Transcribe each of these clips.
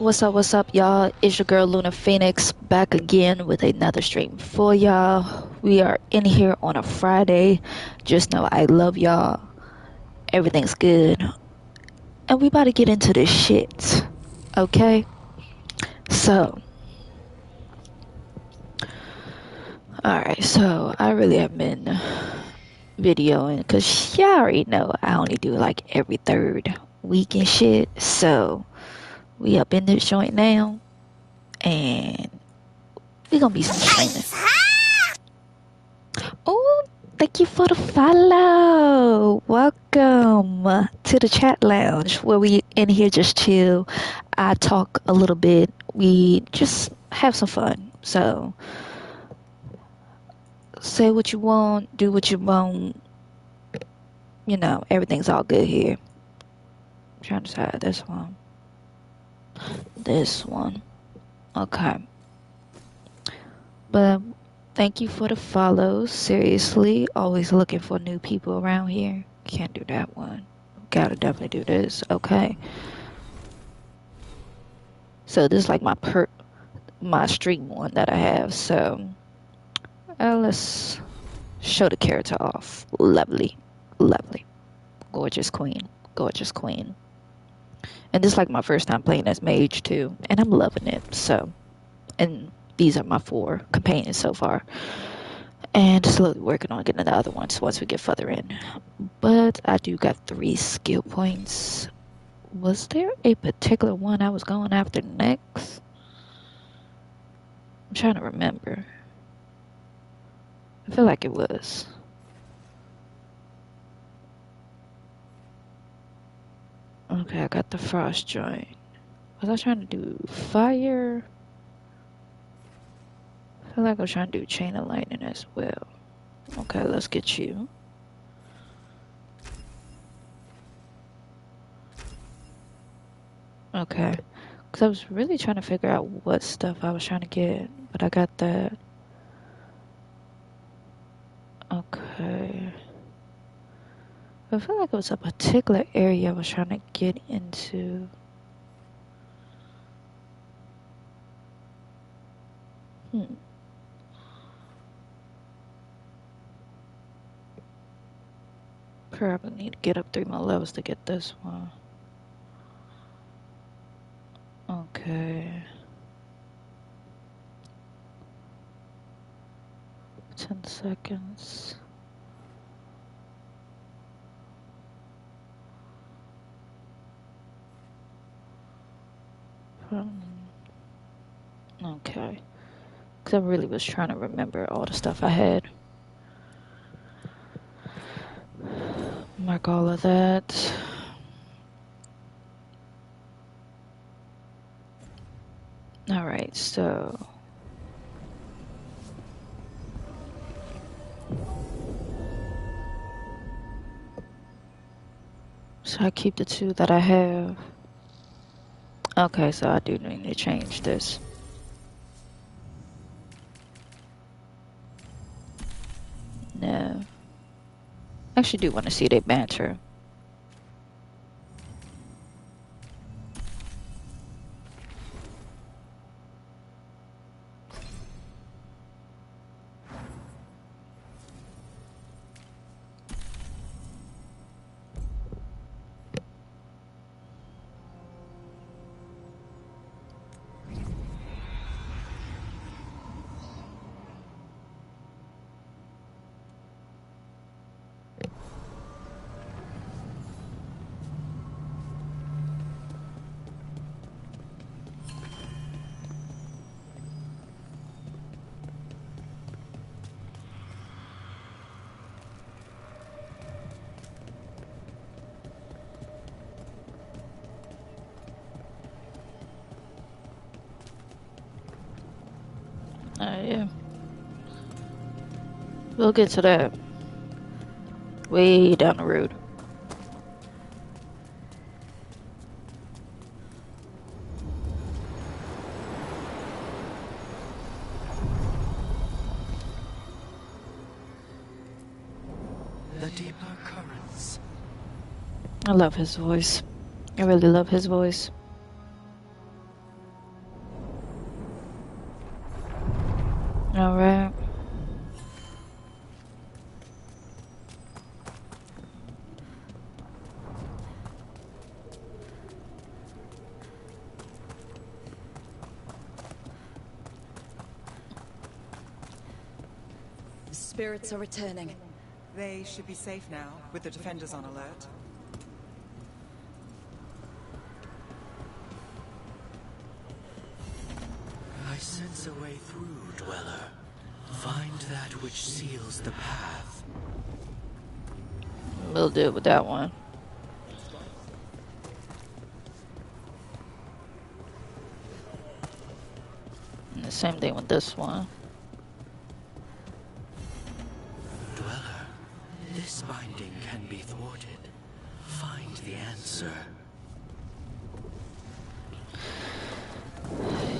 What's up, y'all? It's your girl Luna Phoenix back again with another stream for y'all. We are in here on a Friday. Just know I love y'all. Everything's good. And we about to get into this shit. Okay? So, alright, so I really have been videoing because y'all already know I only do like every third week and shit. So, we up in this joint now. And we gonna be some streaming. Oh, thank you for the follow. Welcome to the chat lounge where we in here just chill. I talk a little bit. We just have some fun. So say what you want, do what you want. You know, everything's all good here. I'm trying to decide this one. This one. Okay. But thank you for the follow. Seriously, always looking for new people around here. Can't do that one. Gotta definitely do this. Okay. So this is like my stream one that I have. So let's show the character off. Lovely, lovely, gorgeous queen, gorgeous queen. And this is like my first time playing as mage too, and I'm loving it. So, and these are my 4 companions so far, and slowly working on getting the other ones once we get further in. But I do got 3 skill points. Was there a particular one I was going after next? I'm trying to remember. I feel like it was. Okay, I got the frost joint. Was I trying to do fire? I feel like I was trying to do chain of lightning as well. Okay, let's get you. Okay. Because I was really trying to figure out what stuff I was trying to get. But I got that. Okay. I feel like it was a particular area I was trying to get into. Probably need to get up 3 more levels to get this one. Okay. 10 seconds. Okay. Because I really was trying to remember all the stuff I had. Mark all of that. Alright, so I keep the 2 that I have. Okay, so I do need to change this. No. I actually do want to see their banter. Yeah. We'll get to that way down the road. The deeper currents. I love his voice. I really love his voice. All right. The spirits are returning. They should be safe now, with the defenders on alert. I sense a way through, Dweller. Find that which seals the path. We'll deal with that one. And the same thing with this one. Dweller, this binding can be thwarted. Find the answer.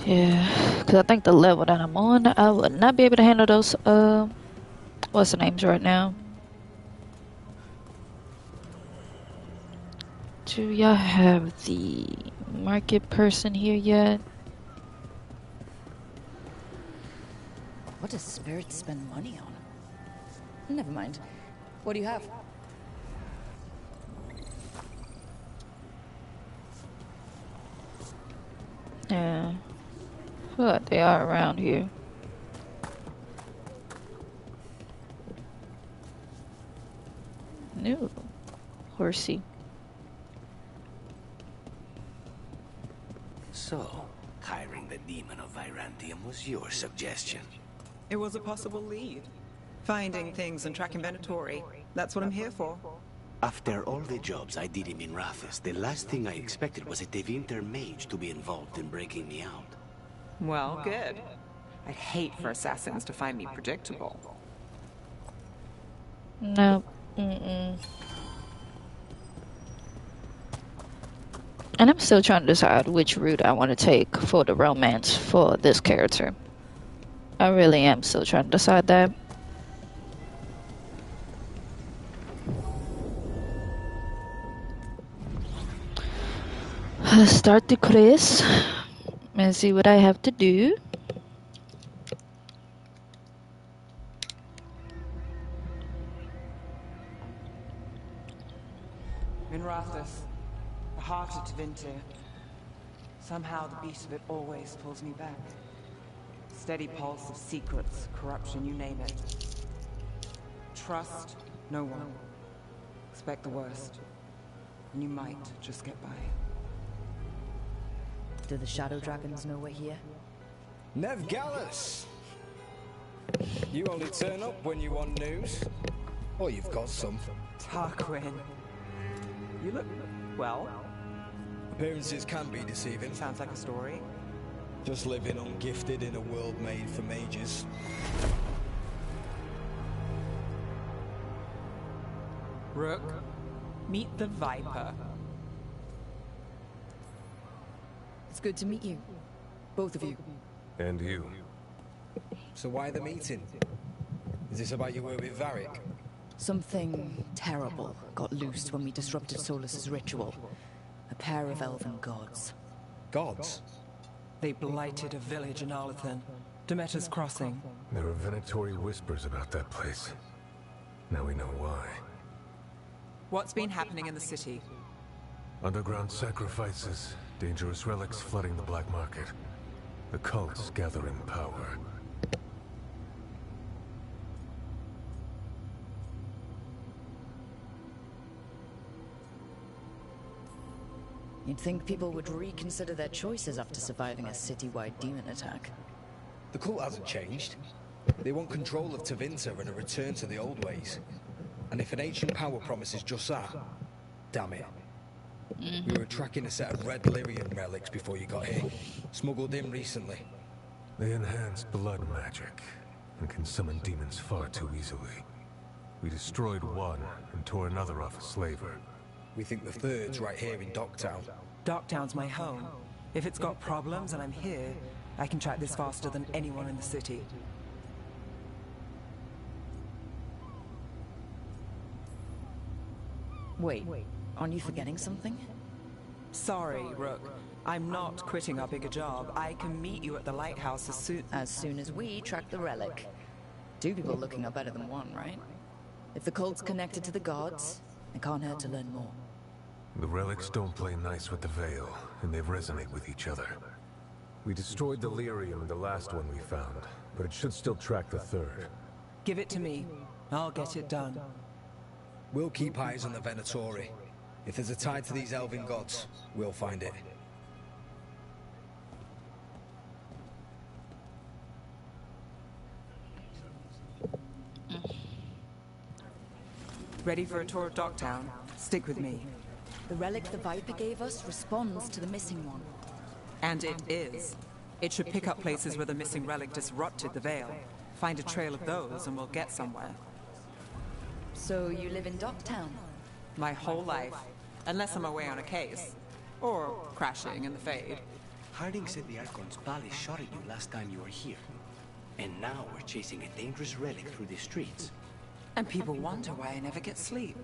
Yeah, because I think the level that I'm on, I would not be able to handle those, what's the names right now? Do y'all have the market person here yet? What does spirits spend money on? Never mind. What do you have? Yeah. I feel like they are around here. No. Horsey. So, hiring the demon of Virantium was your suggestion. It was a possible lead. Finding things and tracking Venatori. That's what I'm here for. After all the jobs I did in Minrathous, the last thing I expected was a Tevinter mage to be involved in breaking me out. Well, good. I'd hate for assassins to find me predictable. No. Mm-mm. And I'm still trying to decide which route I want to take for the romance for this character. I really am still trying to decide that. Let's start the quiz and see what I have to do. Minrathous, the heart of Tevinter. Somehow the beat of it always pulls me back. Steady pulse of secrets, corruption, you name it. Trust no one. Expect the worst. And you might just get by. Do the Shadow Dragons know we're here? Nev Gallus! You only turn up when you want news. Or you've got some. Tarquin. You look, well, Appearances can be deceiving. sounds like a story. Just living ungifted in a world made for mages. Rook, meet the Viper. It's good to meet you. Both of you. And you. So why the meeting? Is this about your work with Varric? Something terrible got loose when we disrupted Solus's ritual. A pair of elven gods. Gods? They blighted a village in Arlathan, Demeter's Crossing. There were Venatori whispers about that place. Now we know why. What's been happening in the city? Underground sacrifices, dangerous relics flooding the black market. The cults gathering power. You'd think people would reconsider their choices after surviving a citywide demon attack. The cult hasn't changed. They want control of Tevinter and a return to the old ways. And if an ancient power promises just that, damn it. We were tracking a set of red Lyrian relics before you got here. Smuggled in recently. They enhance blood magic and can summon demons far too easily. We destroyed one and tore another off a slaver. We think the third's right here in Docktown. Docktown's my home. If it's got problems and I'm here, I can track this faster than anyone in the city. Wait, aren't you forgetting something? Sorry, Rook. I'm not quitting our bigger job. I can meet you at the lighthouse As soon as we track the relic. Two people looking are better than one, right? If the cult's connected to the gods, it can't hurt to learn more. The relics don't play nice with the Veil, and they resonate with each other. We destroyed the Lyrium, the last one we found, but it should still track the third. Give it to me. I'll get it done. We'll keep eyes on the Venatori. If there's a tie to these elven gods, we'll find it. Ready for a tour of Docktown? Stick with me. The relic the Viper gave us responds to the missing one. And it is. It should pick up places where the missing relic disrupted the Veil. Find a trail of those and we'll get somewhere. So you live in Docktown? My whole life. Unless I'm away on a case. Or crashing in the Fade. Harding said the Archon's palace shot at you last time you were here. And now we're chasing a dangerous relic through the streets. And people wonder why I never get sleep.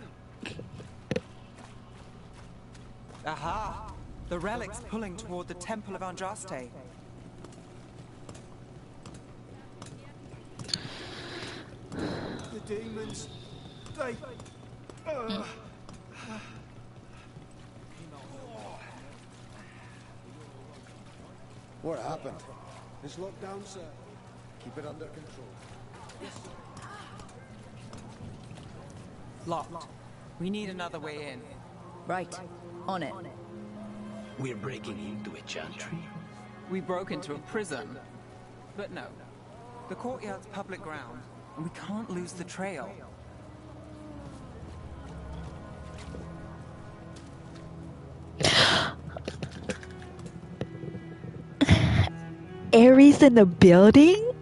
Aha! The relic's pulling toward the Temple of Andraste. The demons, they... What happened? It's locked down, sir. Keep it under control. Locked. We need another way in. Right. On it. We're breaking into a chantry. We broke into a prison. But no. The courtyard's public ground, and we can't lose the trail. Ares in the building?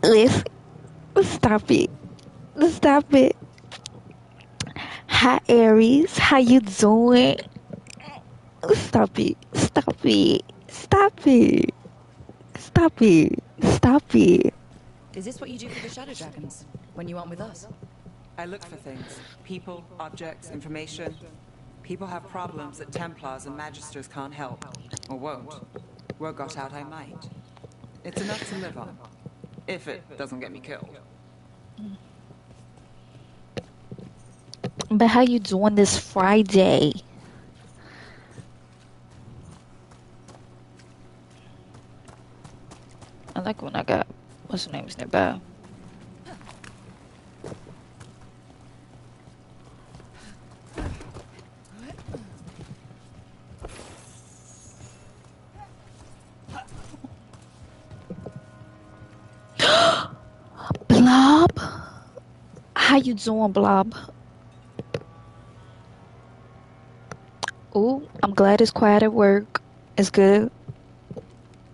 Listen. Stop it. Stop it. Hi, Ares. How you doing? Stop it. Stop it. Stop it. Stop it. Stop it. Is this what you do for the Shadow Dragons? When you aren't with us? I look for things. People, objects, information. People have problems that Templars and Magisters can't help. Or won't. Word got out I might. It's enough to live on. If it doesn't get me killed. But how you doing this Friday? I like when I got what's her name's nearby. Blob? How you doing, Blob? Ooh, I'm glad it's quiet at work. It's good.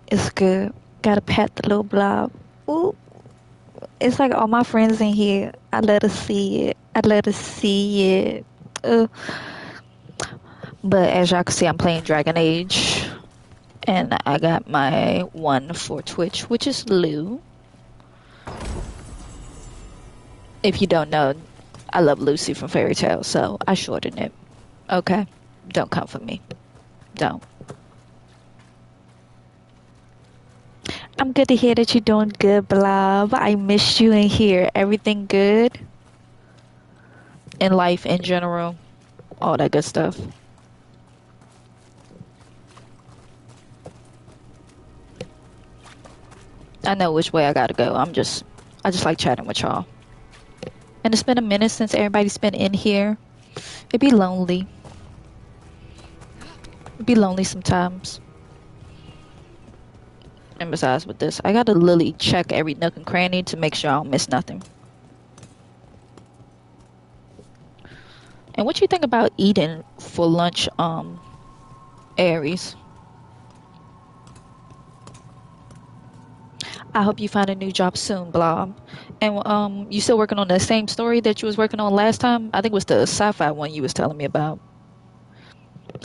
It's good. Gotta pat the little Blob. Ooh. It's like all my friends in here. I let her see it. I let her see it. But as y'all can see, I'm playing Dragon Age. And I got my one for Twitch, which is Lou. If you don't know, I love Lucy from Fairy Tail, so I shortened it. Okay? Don't come for me. Don't. I'm good to hear that you're doing good, Blob. I missed you in here. Everything good? In life, in general. All that good stuff. I know which way I gotta go. I just like chatting with y'all. And it's been a minute since everybody's been in here. It'd be lonely. It'd be lonely sometimes. And besides with this, I gotta literally check every nook and cranny to make sure I don't miss nothing. And what you think about eating for lunch, Ares? I hope you find a new job soon, Blob. And you still working on the same story that you was working on last time? I think it was the sci-fi one you was telling me about.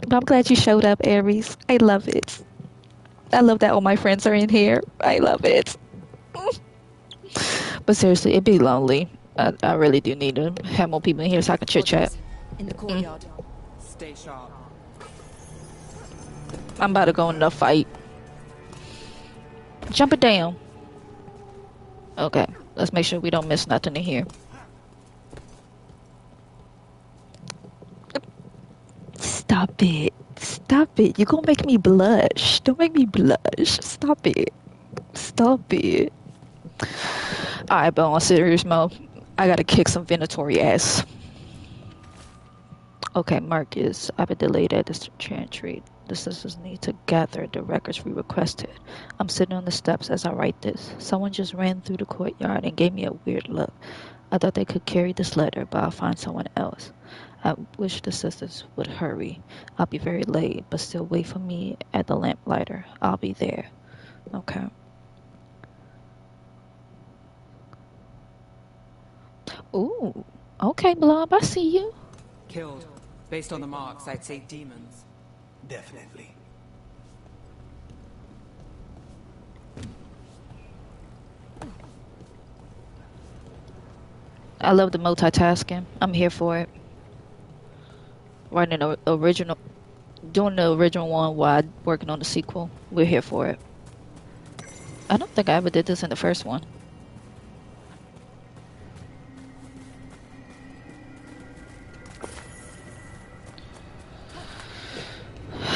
But I'm glad you showed up, Ares. I love it. I love that all my friends are in here. I love it. But seriously, it'd be lonely. I really do need to have more people in here so I can chit-chat. In the courtyard. Stay sharp. I'm about to go in the fight. Jump it down. Okay, let's make sure we don't miss nothing in here. Stop it. Stop it. You're gonna make me blush. Don't make me blush. Stop it. Stop it. Alright, but on serious mode, I gotta kick some Venatori ass. Okay, Marcus, I've been delayed at this chantry. The sisters need to gather the records we requested. I'm sitting on the steps as I write this. Someone just ran through the courtyard and gave me a weird look. I thought they could carry this letter, but I'll find someone else. I wish the sisters would hurry. I'll be very late, but still wait for me at the lamplighter. I'll be there. Okay. Ooh. Okay, Blob, I see you. Killed. Based on the marks, I'd say demons. Definitely. I love the multitasking. I'm here for it. Writing the original, doing the original one while working on the sequel. We're here for it. I don't think I ever did this in the first one.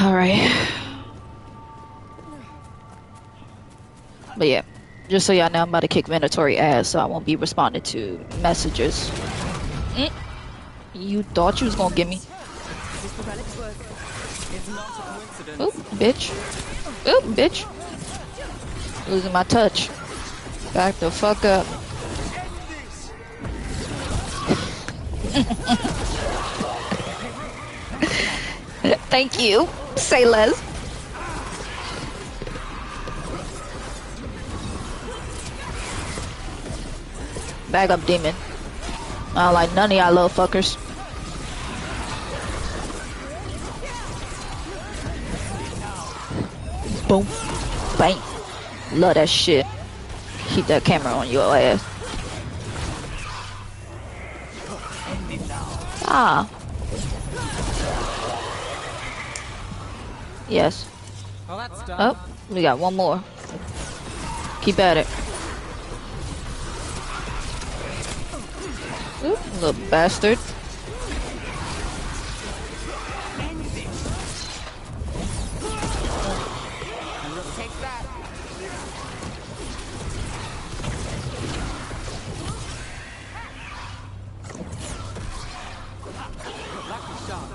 Alright. But yeah, just so y'all know, I'm about to kick Venatori ass, so I won't be responding to messages. You thought you was gonna get me. Oop, bitch. Oop, bitch. Losing my touch. Back the fuck up. Thank you. Say less. Back up, demon. I don't like none of y'all little fuckers. Boom. Bang. Love that shit. Keep that camera on your ass. Ah. Yes. Well, that's done. Oh, we got one more. Keep at it. Oop, little bastard. Take that. Lucky shot.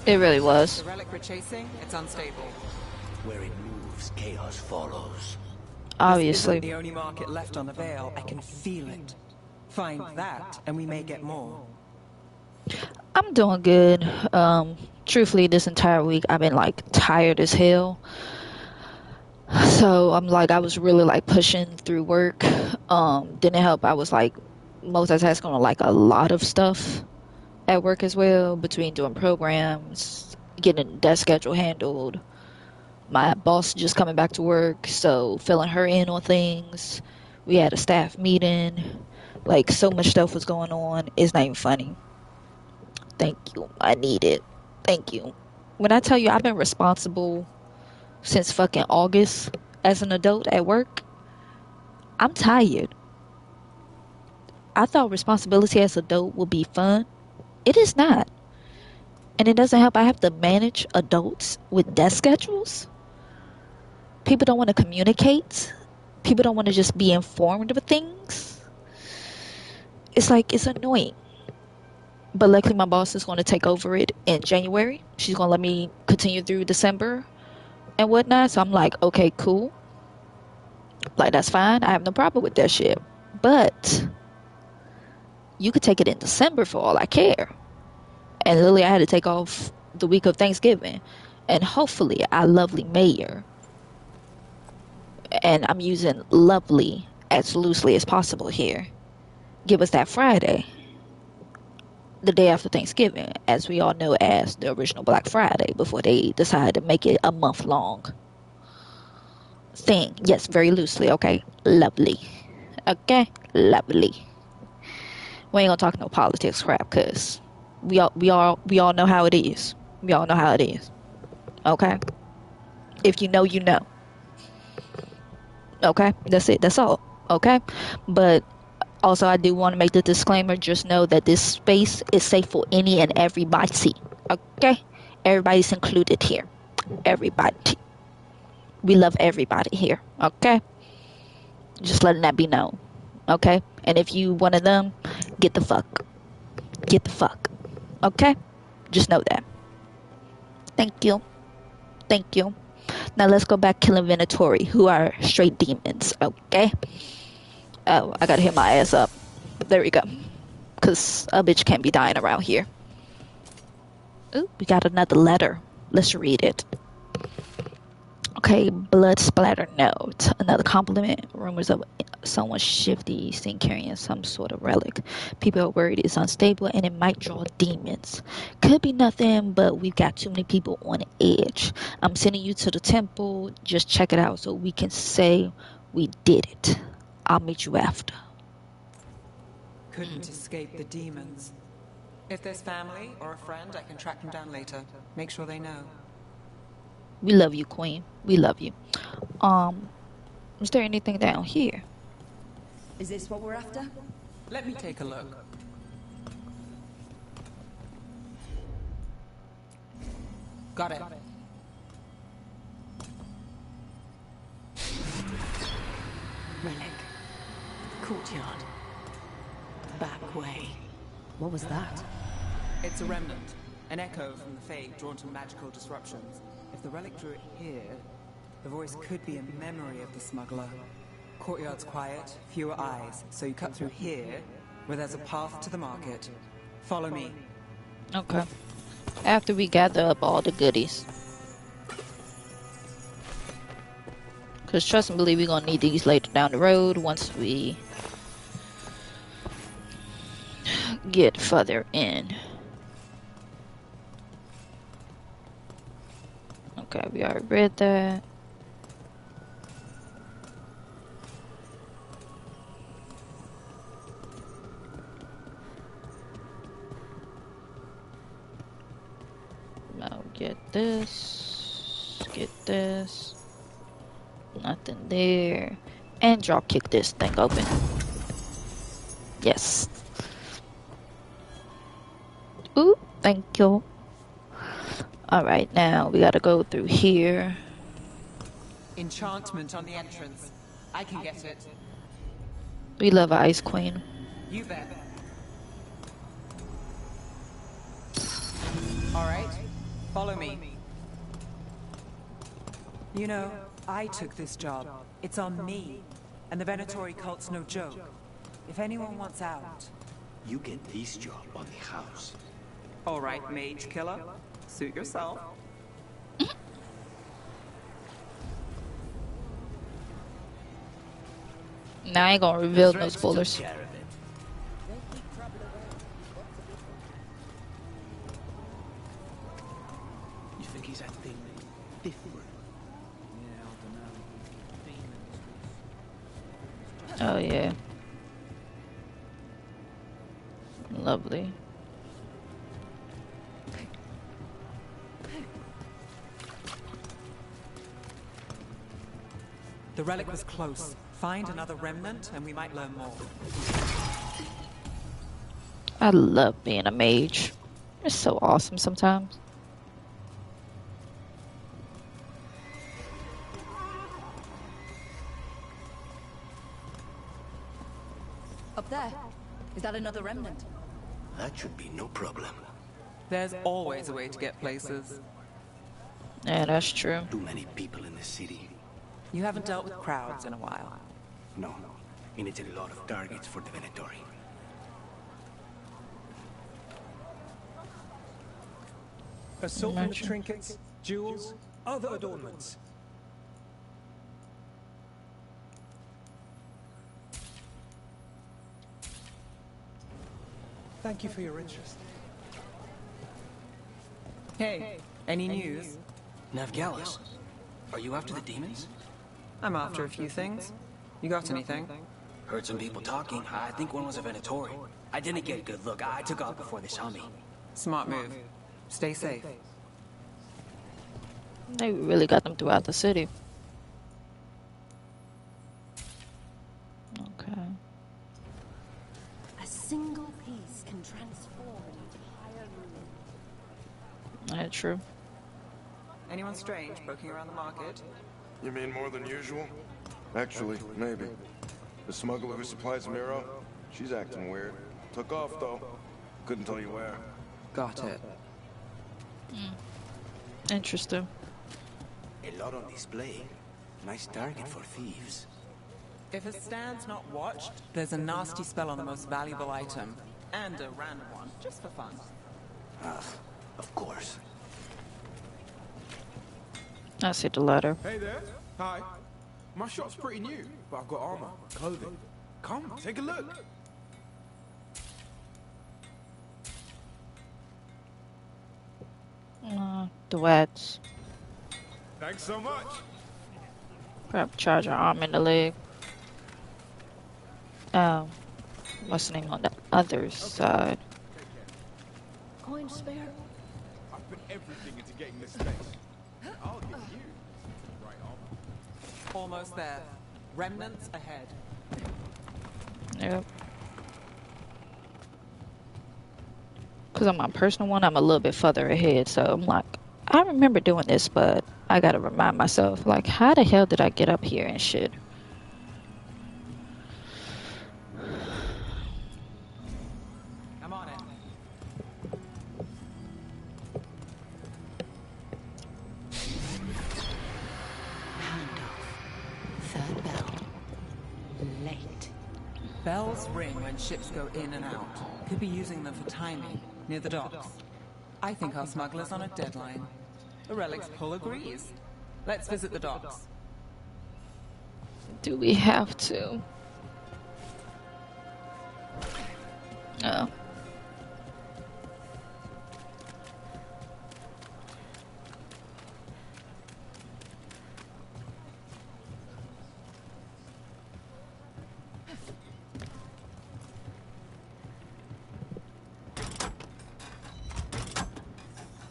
It really was. The relic we're chasing, it's unstable. Where it moves, chaos follows. Obviously. This isn't the only market left on the Veil. I can feel it. Find that, and we may get more. I'm doing good. Truthfully, this entire week I've been like tired as hell. So I'm like, I was really like pushing through work. Didn't help. I was like multitasking on like a lot of stuff at work as well, between doing programs, getting that schedule handled, my boss just coming back to work, so filling her in on things. We had a staff meeting. Like, so much stuff was going on. It's not even funny. Thank you. I need it. Thank you. When I tell you I've been responsible since fucking August as an adult at work, I'm tired. I thought responsibility as an adult would be fun. It is not. And it doesn't help. I have to manage adults with desk schedules. People don't want to communicate. People don't want to just be informed of things. It's like, it's annoying. But luckily my boss is going to take over it in January. She's going to let me continue through December and whatnot. So I'm like, okay, cool. Like, that's fine. I have no problem with that shit. But you could take it in December for all I care. And literally I had to take off the week of Thanksgiving. And hopefully our lovely mayor, and I'm using lovely as loosely as possible here, give us that Friday, the day after Thanksgiving, as we all know as the original Black Friday, before they decided to make it a month-long thing. Yes, very loosely, okay? Lovely. Okay? Lovely. We ain't gonna talk no politics crap, because we all know how it is. We all know how it is. Okay? If you know, you know. Okay? That's it. That's all. Okay? But also, I do want to make the disclaimer. Just know that this space is safe for any and everybody. Okay? Everybody's included here. Everybody. We love everybody here. Okay? Just letting that be known. Okay? And if you one of them, get the fuck. Get the fuck. Okay? Just know that. Thank you. Thank you. Now let's go back killing Venatori, who are straight demons. Okay? Oh, I gotta hit my ass up. There we go. Because a bitch can't be dying around here. Ooh, we got another letter. Let's read it. Okay, blood splatter note. Another compliment. Rumors of someone shifty seen carrying some sort of relic. People are worried it's unstable and it might draw demons. Could be nothing, but we've got too many people on edge. I'm sending you to the temple. Just check it out so we can say we did it. I'll meet you after. Couldn't escape the demons. If there's family or a friend, I can track them down later. Make sure they know. We love you, Queen. We love you. Is there anything down here? Is this what we're after? Let me take a look. Got it. Relic. Courtyard. Back way. What was that? It's a remnant. An echo from the Fade drawn to magical disruptions. If the relic drew it here, the voice could be a memory of the smuggler. Courtyard's quiet, fewer eyes, so you cut through here, where there's a path to the market. Follow me. Okay. After we gather up all the goodies. Because trust and believe we're going to need these later down the road once we get further in. Okay, we already read that. Now get this. Get this. Nothing there. And drop kick this thing open. Yes. Ooh, thank you. Alright, now we gotta go through here. Enchantment on the entrance. I can get it. We love Ice Queen. You bet. Alright, follow me. You know, I took this job. It's on me. And the Venatori cult's no joke. If anyone wants out... You get this job on the house. Alright, mage killer. Suit yourself. Now I ain't gonna reveal no spoilers. You think he's acting different? Oh yeah. Lovely. The relic was close. Find another remnant and we might learn more. I love being a mage. It's so awesome sometimes. Up there. Is that another remnant? That should be no problem. There's always a way to get places. Yeah, that's true. Too many people in the city. You haven't dealt with crowds in a while. No, it needs a lot of targets for the Venatori. Assortment of trinkets, jewels, other adornments. Thank you for your interest. Hey, any news? Navgalis, are you after the demons? I'm after a few things. You got anything? Heard some people talking. I think one was a Venatori. I didn't get a good look. I took off before they saw me. Smart move. Stay safe. They really got them throughout the city. Okay. A single piece can transform an entire room. That's true. Anyone strange poking around the market? You mean more than usual? Actually, maybe. The smuggler who supplies Miro, she's acting weird. Took off, though. Couldn't tell you where. Got it. Interesting. A lot on display. Nice target for thieves. If a stand's not watched, there's a nasty spell on the most valuable item. And a random one, just for fun. Ah, of course. I see the ladder. Hey there. Hi. My shop's pretty new, but I've got armor, clothing. Come, take a look. The Wats. Thanks so much. Grab charge our arm in the leg. What's the name on the other side? Coin spare? I put everything into getting this place. I'll give you the right armor. Almost there. Remnants ahead. Yep. Because on my personal one, I'm a little bit further ahead. So I'm like, I remember doing this, but I gotta remind myself, like, how the hell did I get up here and shit? I'm on it. Handoff. Third bell. Late. Bells ring when ships go in and out. Could be using them for timing, near the docks. I think our smuggler's on a deadline. The Relic's pull agrees. Let's visit the docks. Do we have to? Oh.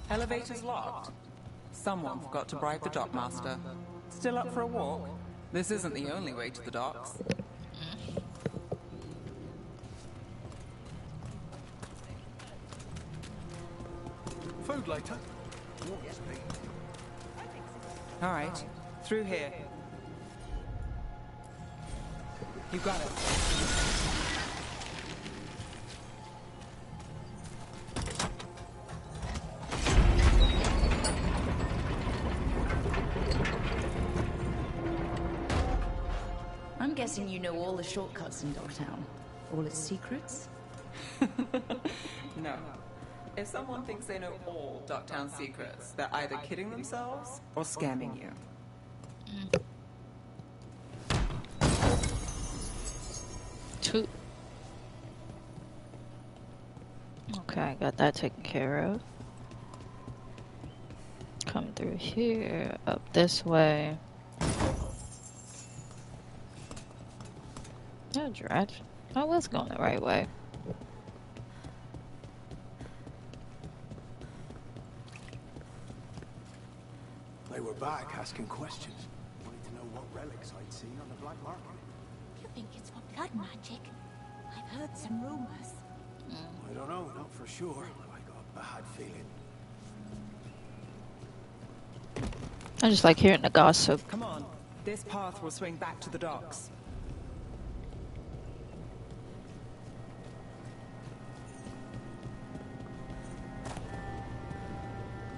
Elevator's locked. Someone forgot to bribe the dockmaster. Still up for a walk? This isn't the only way to the docks. Food later. All right, through here. You got it. I'm guessing you know all the shortcuts in Docktown. All its secrets? No. If someone thinks they know all Docktown secrets, they're either kidding themselves or scamming you. Two. Okay, got that taken care of. Come through here, up this way. Oh, dredge. I was going the right way. They were back asking questions. Wanted to know what relics I'd seen on the black market. You think it's for blood magic? I've heard some rumors. I don't know, not for sure. I got a bad feeling. I just like hearing the gossip. Come on. This path will swing back to the docks.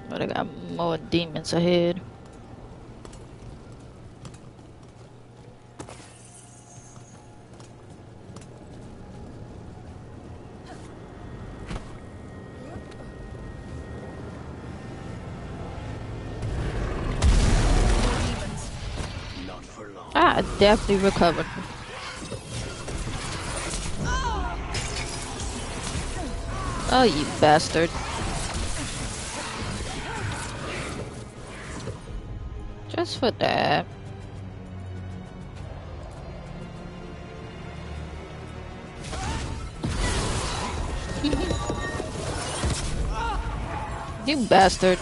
But I got more demons ahead. Not for long. I definitely recovered. Oh, you bastard. Just for that. You bastard.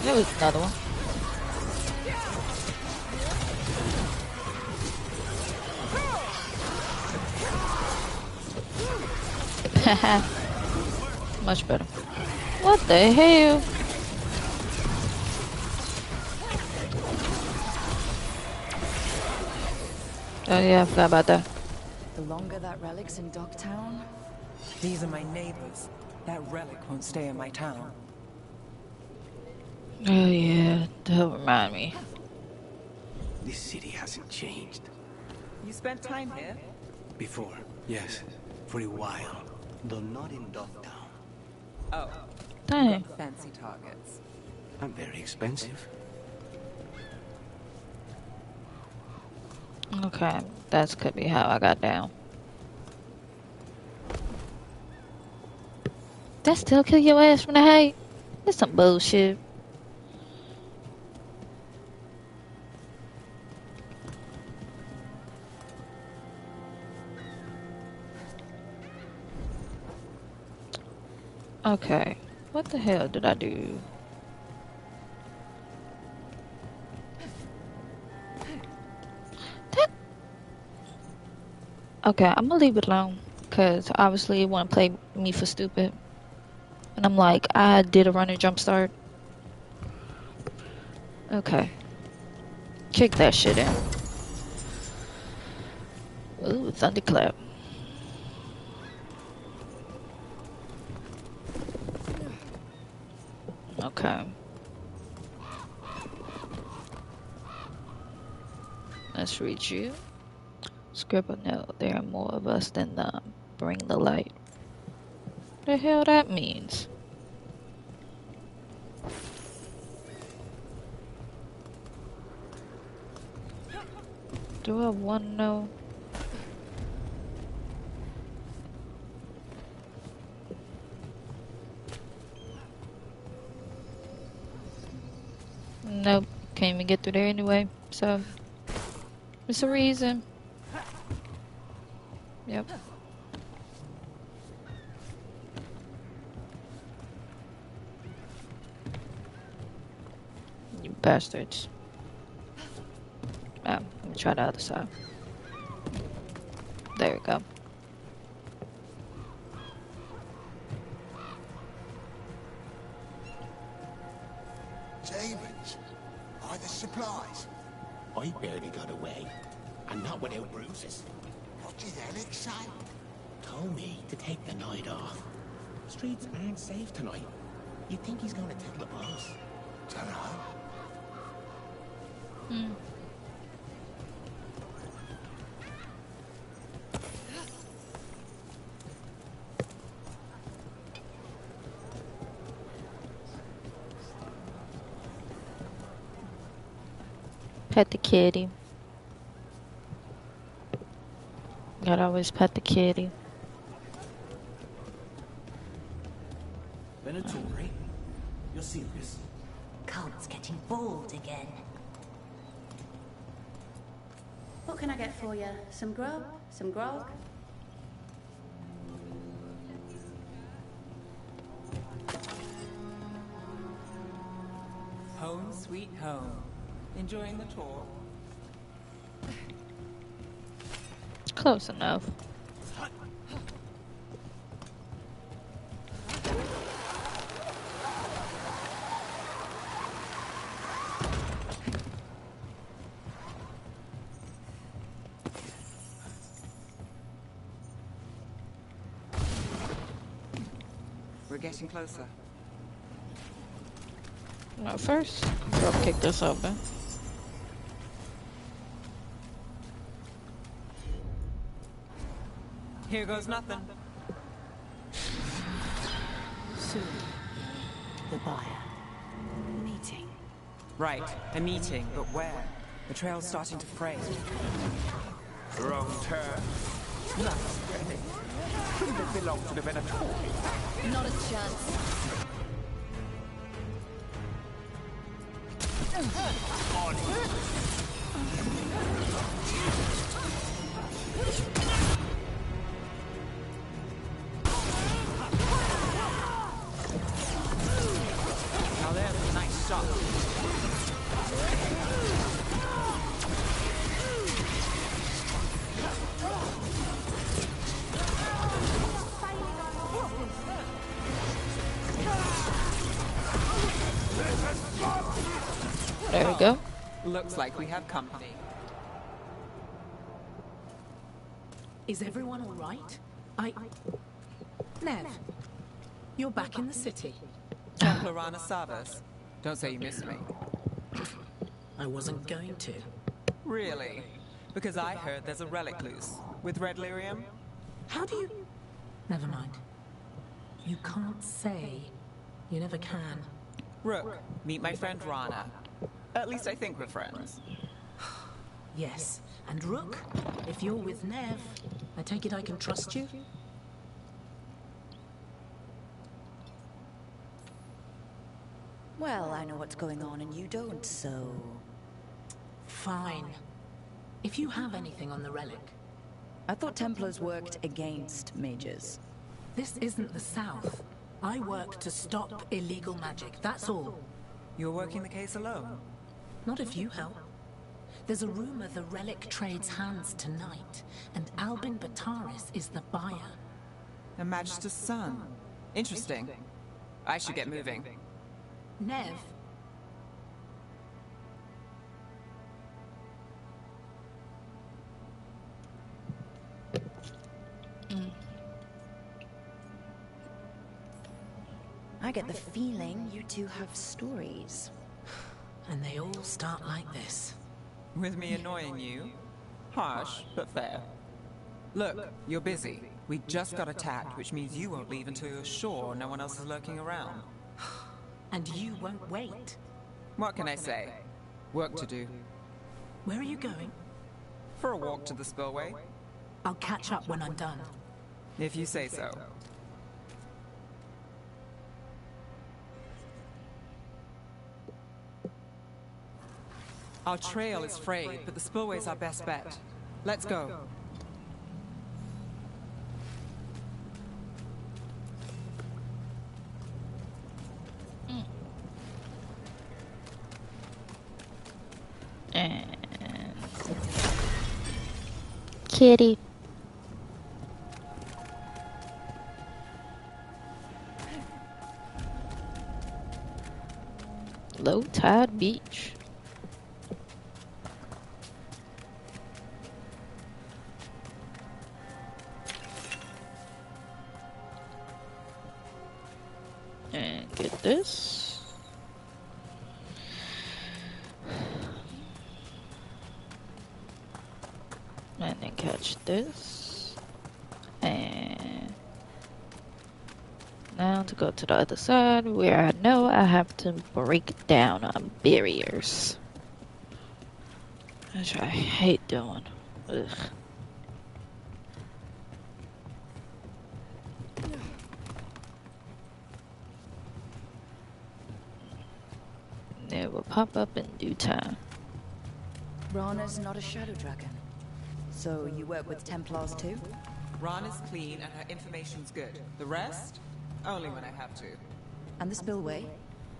There was another one. Much better. What the hell? Oh yeah, I forgot about that. The longer that relic's in Dogtown... These are my neighbors. That relic won't stay in my town. Oh yeah, don't remind me. This city hasn't changed. You spent time here? Before, yes. For a while. Though not in Dogtown. Oh. Dang. Fancy targets. I'm very expensive. Okay, that could be how I got down. That still kill your ass from the height? That's some bullshit. Okay, what the hell did I do? Okay, I'm gonna leave it alone, because obviously it want to play me for stupid. And I'm like, I did a running jump start. Okay. Kick that shit in. Ooh, thunderclap. Okay. Let's read you. Scribble note. There are more of us than them. Bring the light. The hell that means? Do I want to know? Nope, can't even get through there anyway, so it's a reason. Yep. You bastards. Let me try the other side. There we go. Demons. Are the supplies? I barely got away, and not without bruises. What did Alex say? Told me to take the night off. Streets aren't safe tonight. You think he's gonna tell the boss? Dunno. Pet the kitty. Gotta always pet the kitty. Venatori, you're serious? Cult's getting bored again. What can I get for you? Some grub? Some grog? Home sweet home. Enjoying the tour? Close enough. We're getting closer. No, first, drop kick this open. Here goes nothing. Soon. The buyer. Meeting. Right, a meeting, but where? The trail's starting to fray. Wrong turn. Shouldn't it belong to the Venatori? Not a chance. Now there's a nice shot. There we go. Looks like we have company. Is everyone all right? Nev, you're back in the city. Templar Rana Savas. Don't say you miss me. I wasn't going to. Really? Because I heard there's a relic loose. With red lyrium? How do you... Never mind. You can't say. You never can. Rook, meet my friend Rana. At least I think we're friends. Yes. And Rook, if you're with Nev, I take it I can trust you? Well, I know what's going on and you don't, so... Fine. If you have anything on the relic... I thought Templars worked against mages. This isn't the South. I work to stop illegal magic, that's all. You're working the case alone? Not if you help. There's a rumor the relic trades hands tonight, and Albin Bataris is the buyer. A Magister's son. Interesting. I should get moving. Nev. I get the feeling you two have stories. And they all start like this. With me annoying you? Harsh, but fair. Look, you're busy. We just got attacked, which means you won't leave until you're sure no one else is lurking around. And you won't wait. What can I say? Work to do. Where are you going? For a walk to the spillway. I'll catch up when I'm done. If you say so. Our trail is frayed, but the spillway's our best bet. Let's go. And... Kitty. Low Tide Beach. And get this. And then catch this. And now to go to the other side where I know I have to break down on barriers. Which I hate doing. Ugh. It will pop up in due time. Rana's not a shadow dragon. So you work with Templars too? Rana's clean and her information's good. The rest? Only when I have to. And the spillway?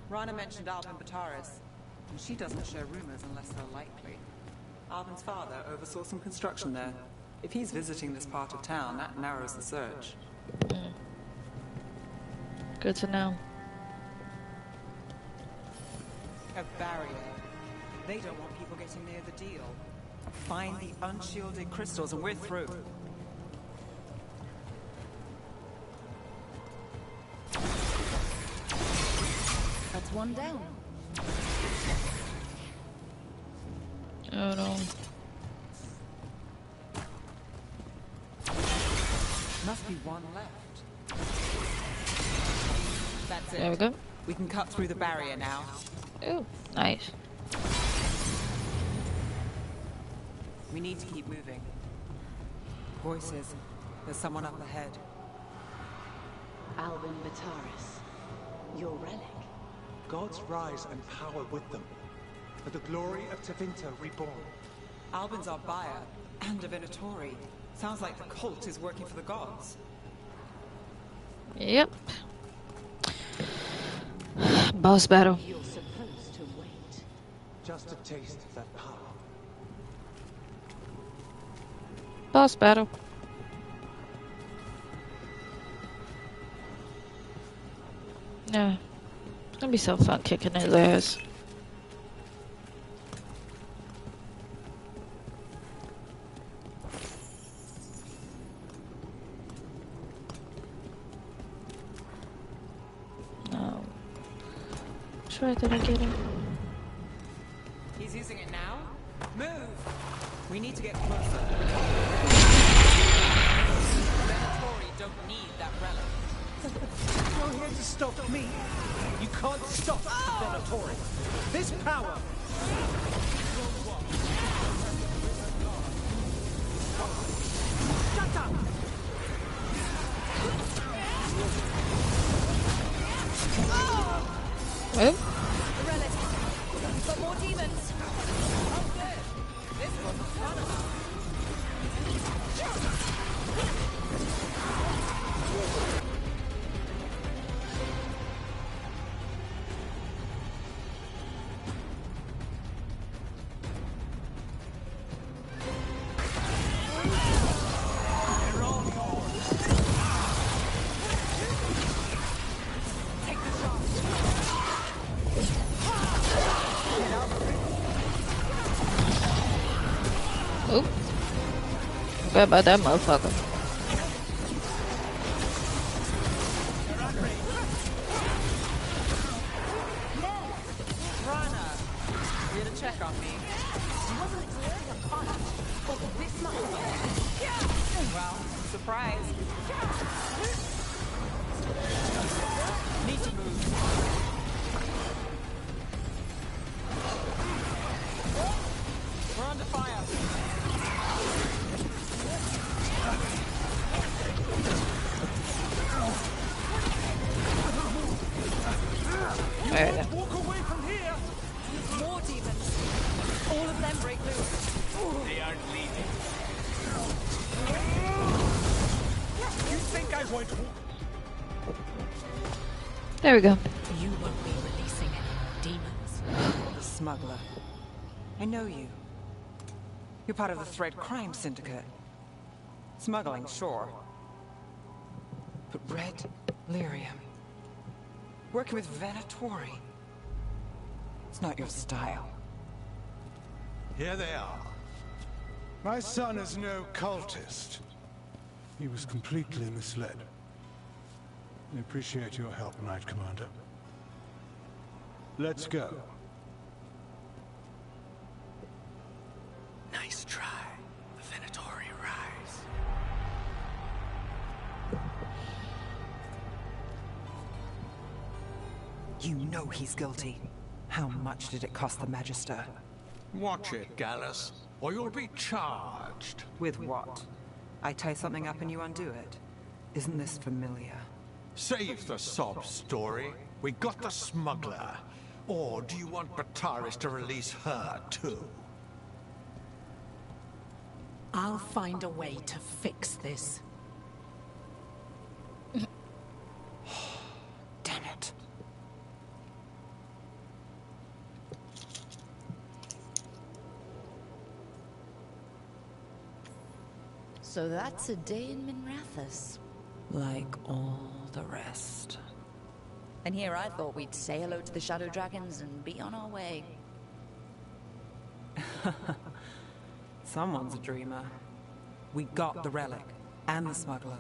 Rana mentioned Albin Bataris, and she doesn't share rumors unless they're likely. Albin's father oversaw some construction there. If he's visiting this part of town, that narrows the search. Good to know. A barrier. They don't want people getting near the deal. Find the unshielded crystals and we're through. That's one down. Oh no. Must be one left. That's it. There we go. We can cut through the barrier now. Oh, nice. We need to keep moving. Voices. There's someone up ahead. Albin Bataris, your relic. Gods rise and power with them. For the glory of Tevinter reborn. Albin's our buyer, and a Venatori. Sounds like the cult is working for the gods. Yep. Boss battle. You're supposed to wait. Just a taste of that power. Boss battle. Yeah. It's gonna be so fun kicking his ass. No. Which way did I get him? He's using it now? Move! We need to get closer. Venatori don't need that relic. You're here to stop me. You can't stop the Venatori. This power. Shut up! Oh. The relic. We've got more demons. Oh, good. This wasn't fun enough. Oop. Forgot about that motherfucker. Rana, you here to check on me? Wasn't expecting a punch, but this much. Well, surprise. Need to move. We're under fire. Alright. Walk away from here. More demons. All of them break loose. They aren't leaving. You think I won't? There we go. You won't be releasing any demons. The smuggler. I know you. You're part of the Thread Crime Syndicate. Smuggling, sure. But Red Lyrium. Working with Venatori. It's not your style. Here they are. My son is no cultist. He was completely misled. I appreciate your help, Knight Commander. Let's go. Nice try. The Venatori rise. You know he's guilty. How much did it cost the Magister? Watch it, Gallus, or you'll be charged. With what? I tie something up and you undo it. Isn't this familiar? Save the sob story. We got the smuggler. Or do you want Bataris to release her, too? I'll find a way to fix this. Damn it. So that's a day in Minrathous. Like all the rest. And here I thought we'd say hello to the Shadow Dragons and be on our way. Someone's a dreamer. We got the relic, and the smuggler.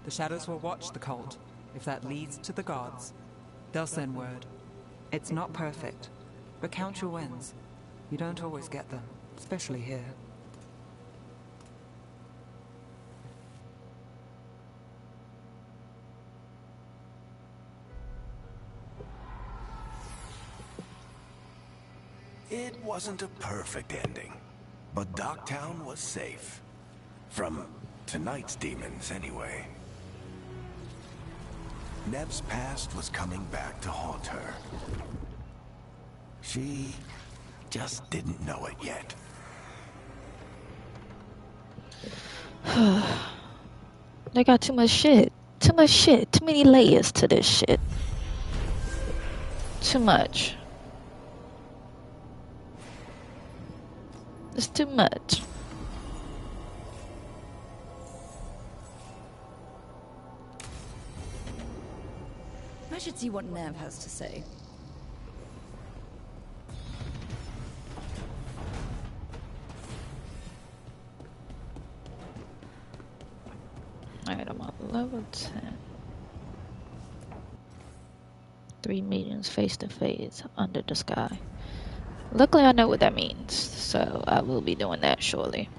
The Shadows will watch the cult. If that leads to the gods, they'll send word. It's not perfect, but count your wins. You don't always get them, especially here. It wasn't a perfect ending, but Docktown was safe. From tonight's demons, anyway. Nev's past was coming back to haunt her. She just didn't know it yet. They got too much shit. Too much shit. Too many layers to this shit. Too much. It's too much. I should see what Nev has to say. Alright, I'm on level 10. 3 meetings face to face under the sky. Luckily, I know what that means, so I will be doing that shortly.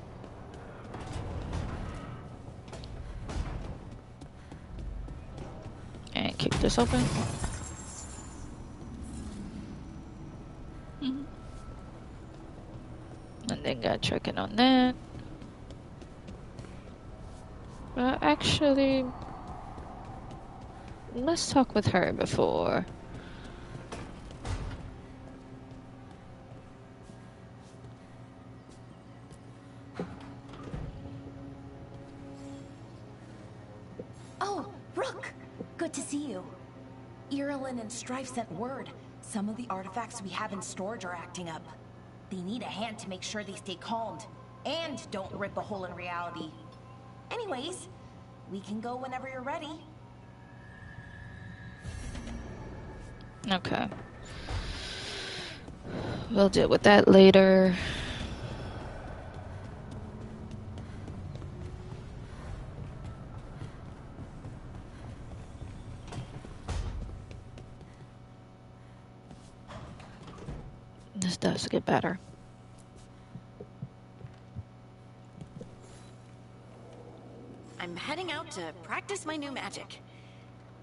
And keep this open. And then got checking on that. Actually, let's talk with her before. Oh, Rook! Good to see you. Irulan and Strife sent word. Some of the artifacts we have in storage are acting up. They need a hand to make sure they stay calmed. And don't rip a hole in reality. Anyways, we can go whenever you're ready. Okay. We'll deal with that later. This does get better. I'm heading out to practice my new magic.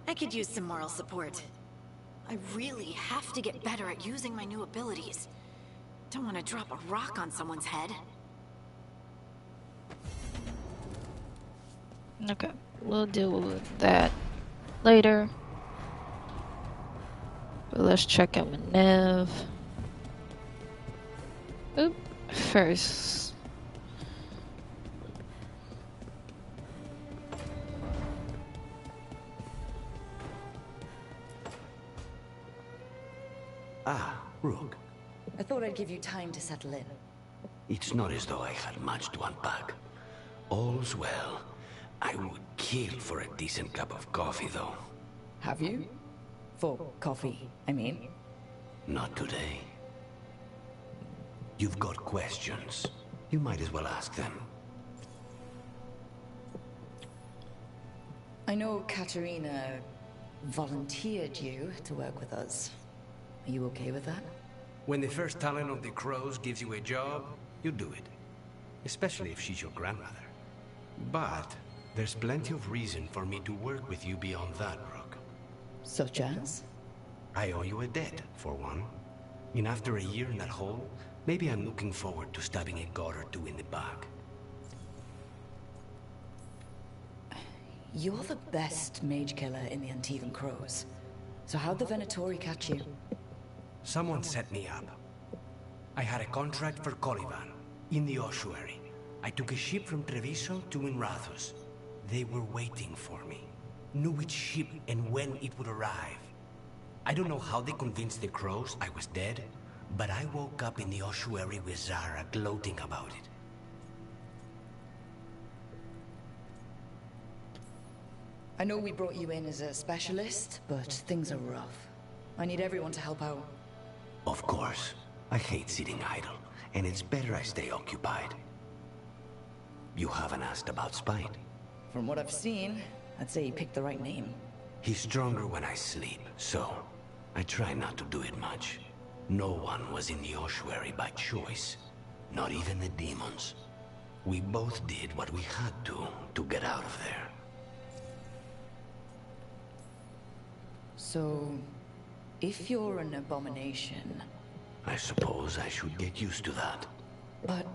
I could use some moral support. I really have to get better at using my new abilities. Don't want to drop a rock on someone's head. Okay, we'll deal with that later. But let's check out with Nev. Oop, first. Ah, Rook. I thought I'd give you time to settle in. It's not as though I had much to unpack. All's well. I would kill for a decent cup of coffee, though. Have you? For coffee, I mean. Not today. You've got questions. You might as well ask them. I know Katerina volunteered you to work with us. Are you okay with that? When the first talent of the Crows gives you a job, you do it. Especially if she's your grandmother. But there's plenty of reason for me to work with you beyond that, Rook. Such as? I owe you a debt, for one. And after a year in that hole, maybe I'm looking forward to stabbing a god or two in the back. You're the best mage killer in the Antivan Crows. So how'd the Venatori catch you? Someone set me up. I had a contract for Coliban, in the ossuary. I took a ship from Treviso to Inrathus. They were waiting for me. Knew which ship and when it would arrive. I don't know how they convinced the Crows I was dead, but I woke up in the ossuary with Zara gloating about it. I know we brought you in as a specialist, but things are rough. I need everyone to help out. Of course. I hate sitting idle, and it's better I stay occupied. You haven't asked about Spite. From what I've seen, I'd say you picked the right name. He's stronger when I sleep, so I try not to do it much. No one was in the ossuary by choice, not even the demons. We both did what we had to get out of there. So, if you're an abomination... I suppose I should get used to that. But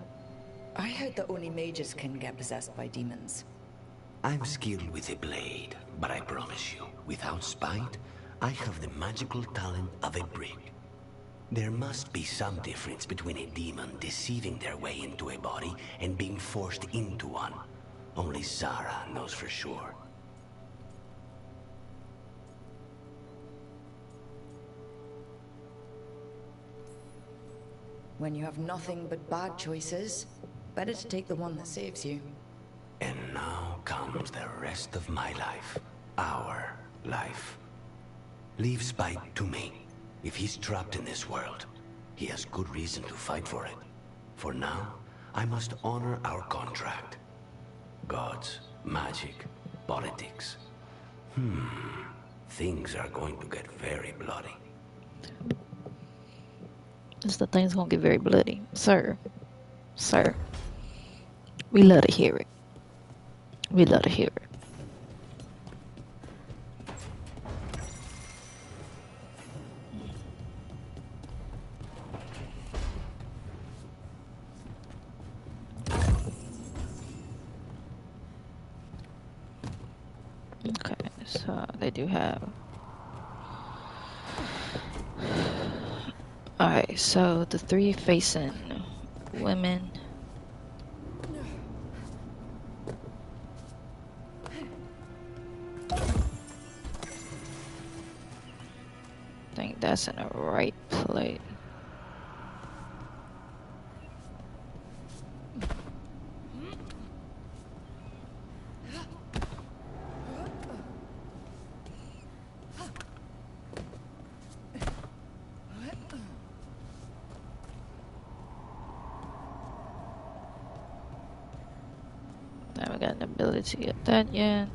I heard that only mages can get possessed by demons. I'm skilled with a blade, but I promise you, without spite, I have the magical talent of a brick. There must be some difference between a demon deceiving their way into a body and being forced into one. Only Zara knows for sure. When you have nothing but bad choices, better to take the one that saves you. And now comes the rest of my life. Our life. Leave Spite to me. If he's trapped in this world, he has good reason to fight for it. For now, I must honor our contract. Gods, magic, politics. Things are going to get very bloody. It's the thing's gonna get very bloody. Sir. Sir. We love to hear it. We love to hear it. Okay, so they do have... Alright, so the three facing women. I think that's in the right place. I haven't got an ability to get that yet.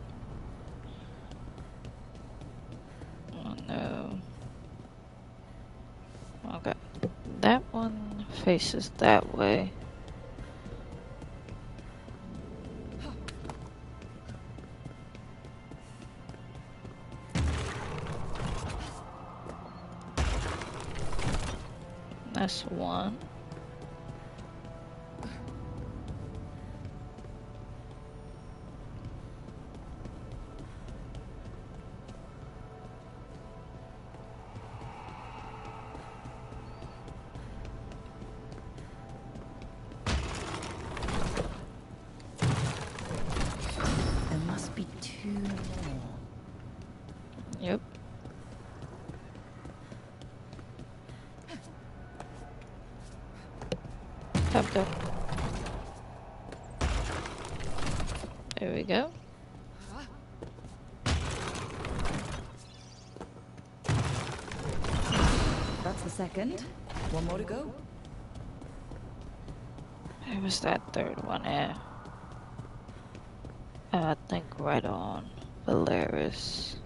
Oh no. Okay. That one faces that way. That's one. There must be two more. Yep. Tapped up. There we go. That's the second. One more to go. Where was that third one at? I think right on Valeris.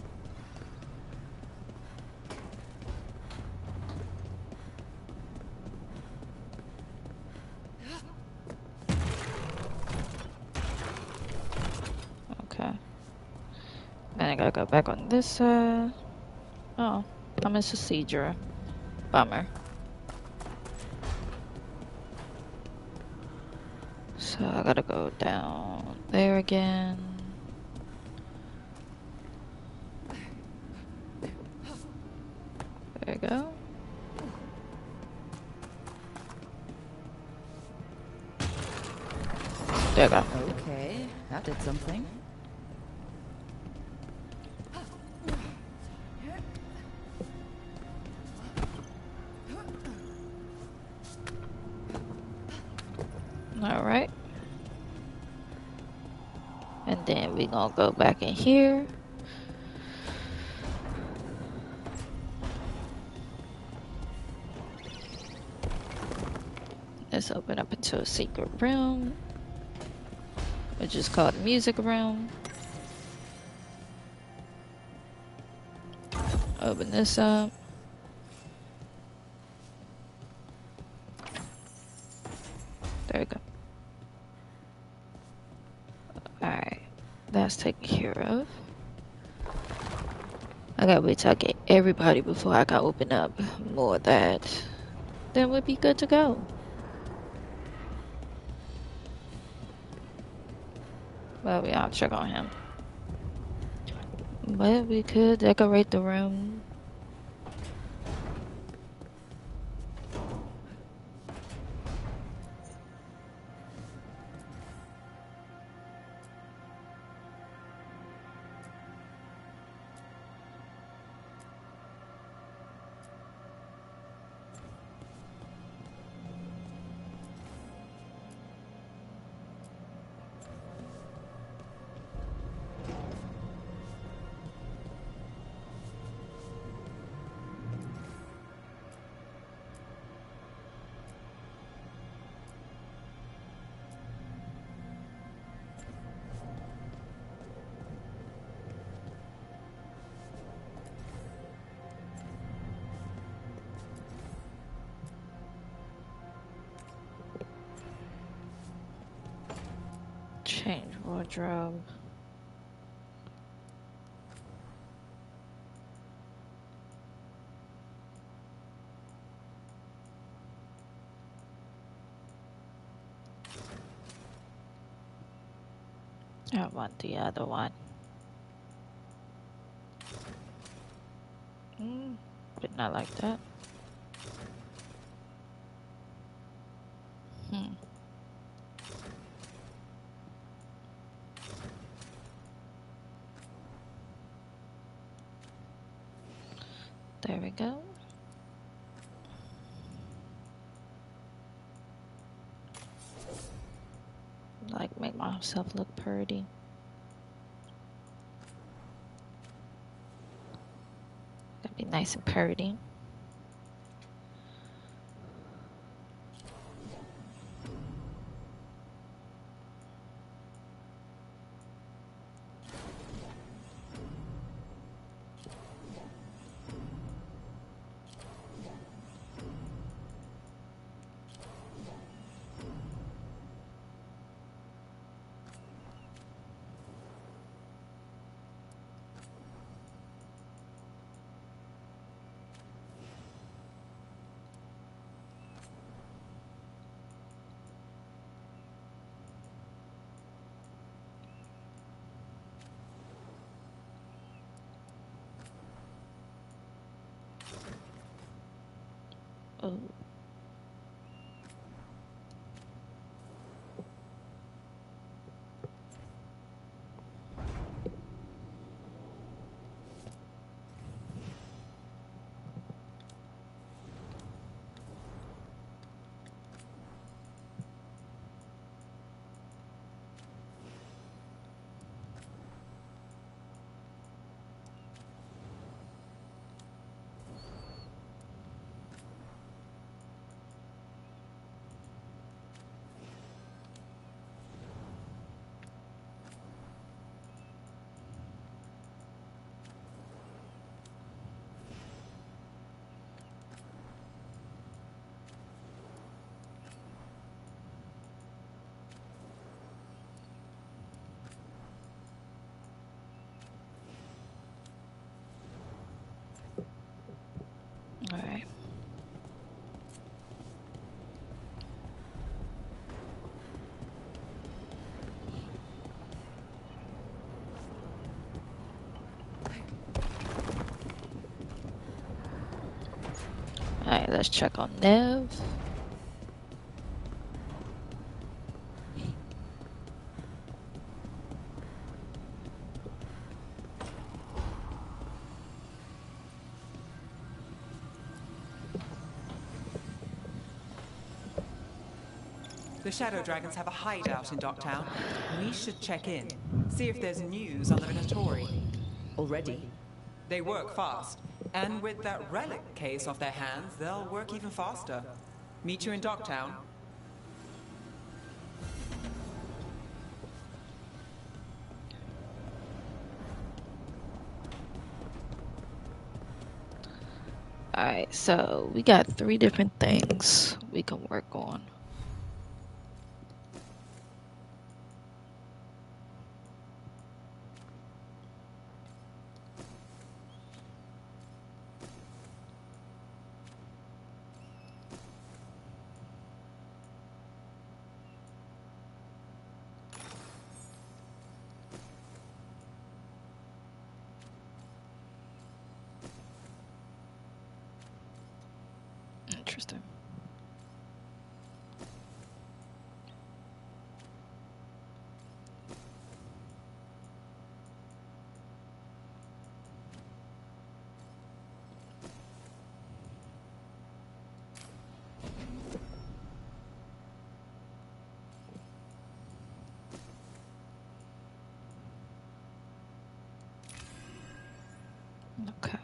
Okay. Then I gotta go back on this side. Oh, I'm in Cedra. Bummer. So I gotta go down there again. There we go. There we go. Okay, that did something. Alright. And then we gonna go back in here. Let's open up into a secret room, which is called Music Room. Open this up. There we go. Alright, that's taken care of. I gotta wait till I get everybody before I can open up more of that. Then we'll be good to go. Well, yeah, I'll check on him. But we could decorate the room. Change wardrobe. I want the other one. Did not like that. There we go. Like, make myself look pretty. Gotta be nice and pretty. Oh. All right. All right, let's check on Nev. The Shadow Dragons have a hideout in Docktown. We should check in, see if there's news on the Venatori. Already? They work fast, and with that relic case off their hands, they'll work even faster. Meet you in Docktown. Alright, so we got 3 different things we can work on. Okay.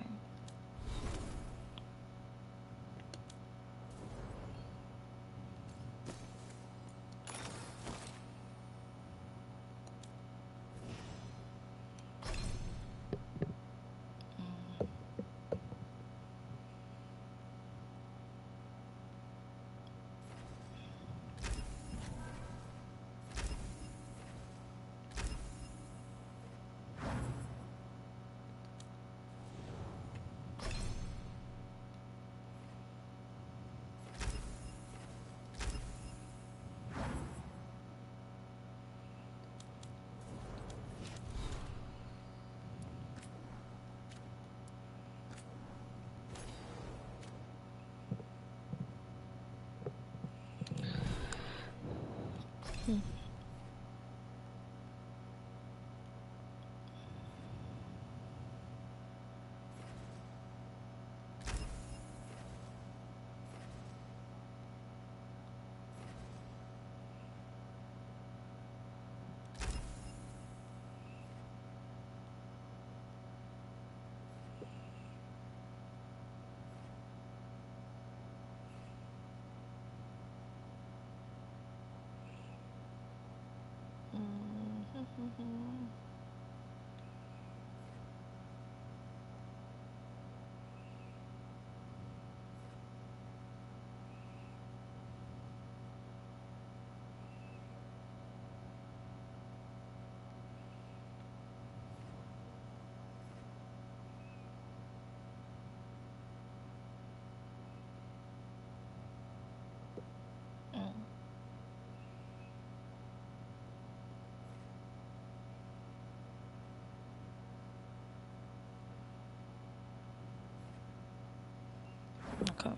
Okay.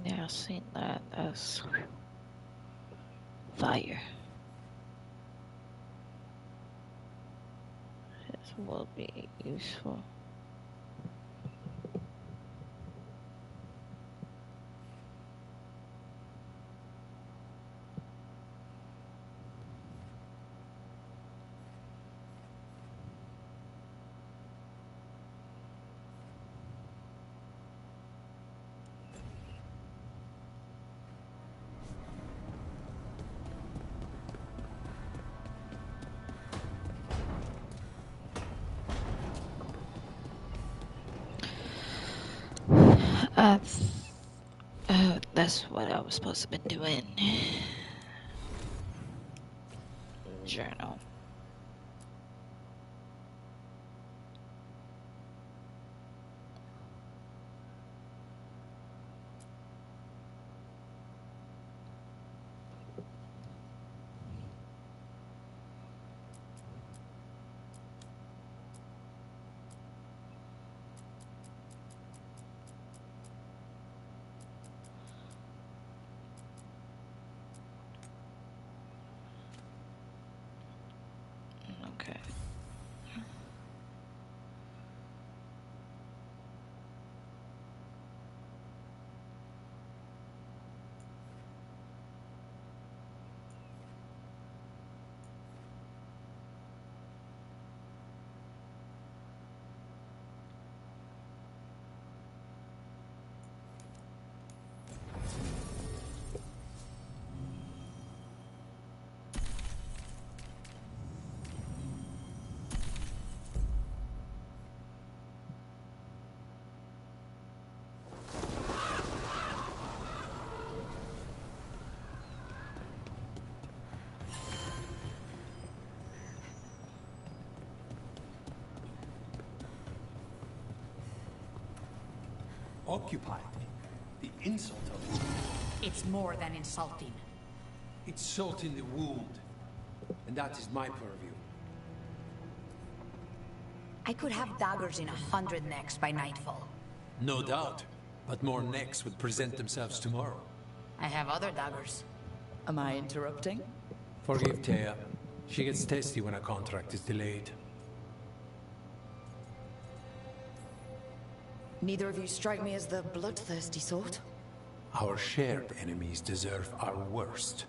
Yeah, I've seen that. That's fire. This will be useful. Uh, that's what I was supposed to be doing. Journal. Okay. Occupied. The insult of it. It's more than insulting. It's salt in the wound. And that is my purview. I could have daggers in 100 necks by nightfall. No doubt, but more necks would present themselves tomorrow. I have other daggers. Am I interrupting? Forgive Thea. She gets testy when a contract is delayed. Neither of you strike me as the bloodthirsty sort. Our shared enemies deserve our worst.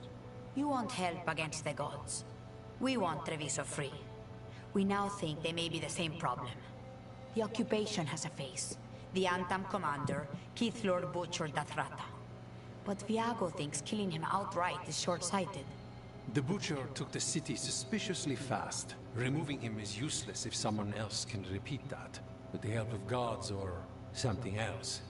You want help against the gods. We want Treviso free. We now think they may be the same problem. The occupation has a face. The Antam commander, Keith Lord Butcher Dathrata. But Viago thinks killing him outright is short-sighted. The Butcher took the city suspiciously fast. Removing him is useless if someone else can repeat that, with the help of gods or something else.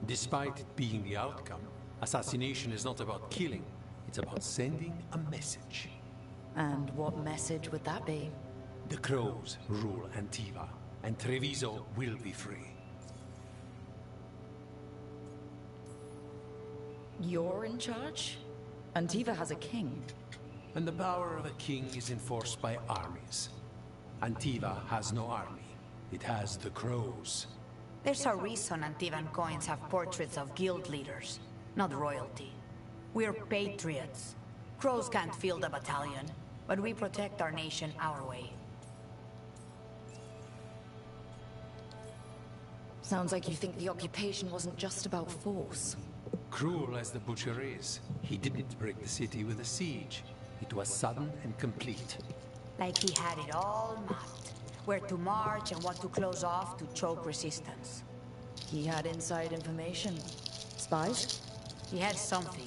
Despite it being the outcome, assassination is not about killing, it's about sending a message. And what message would that be? The Crows rule Antiva, and Treviso will be free. You're in charge? Antiva has a king. And the power of a king is enforced by armies. Antiva has no army. It has the Crows. There's a reason Antivan coins have portraits of guild leaders, not royalty. We're patriots. Crows can't field a battalion, but we protect our nation our way. Sounds like you think the occupation wasn't just about force. Cruel as the Butcher is, he didn't break the city with a siege. It was sudden and complete. Like he had it all mapped. Where to march and what to close off to choke resistance. He had inside information. Spies? He had something.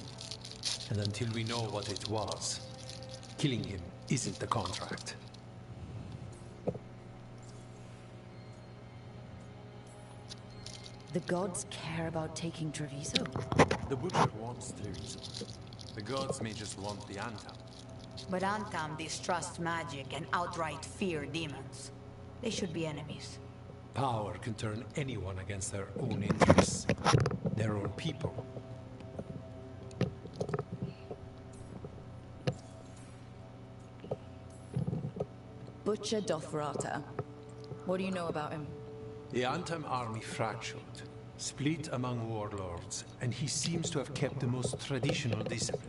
And until we know what it was, killing him isn't the contract. The gods care about taking Treviso? The Butcher wants Treviso. The gods may just want the Antam. But Antam distrusts magic and outright fear demons. They should be enemies. Power can turn anyone against their own interests, their own people. Butcher Dathrata. What do you know about him? The Antam army fractured, split among warlords, and he seems to have kept the most traditional discipline.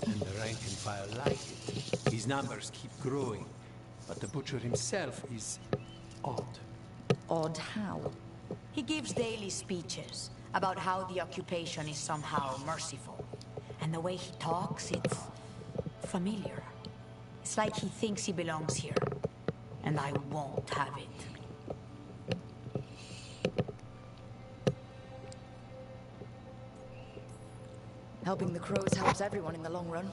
And the rank and file like it. His numbers keep growing, but the Butcher himself is odd. Odd how? He gives daily speeches about how the occupation is somehow merciful. And the way he talks, it's familiar. It's like he thinks he belongs here. And I won't have it. Helping the Crows helps everyone in the long run.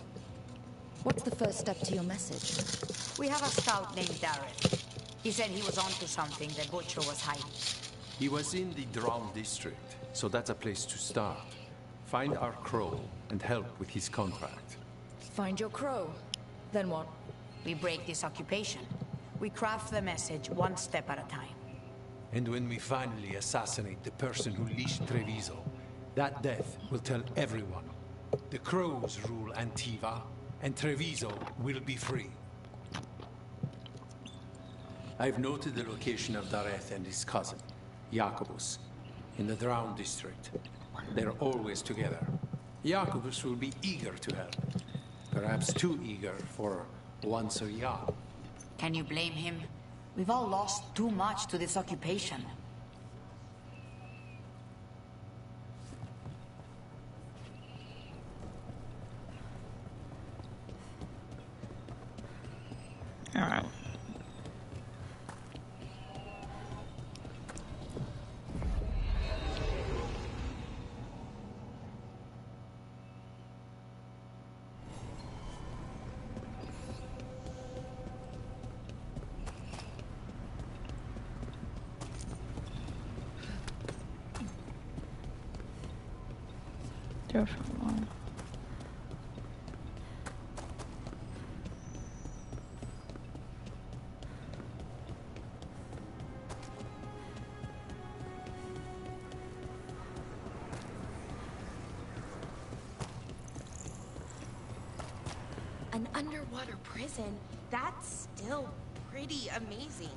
What's the first step to your message? We have a scout named Dareth. He said he was onto something that Butcher was hiding. He was in the Drown district, so that's a place to start. Find our Crow and help with his contract. Find your Crow. Then what? We break this occupation. We craft the message one step at a time. And when we finally assassinate the person who leashed Treviso, that death will tell everyone. The Crows rule Antiva, and Treviso will be free. I've noted the location of Dareth and his cousin, Jacobus, in the Drown district. They're always together. Jacobus will be eager to help. Perhaps too eager for one so young. Can you blame him? We've all lost too much to this occupation. All right. Different one. An underwater prison? That's still pretty amazing.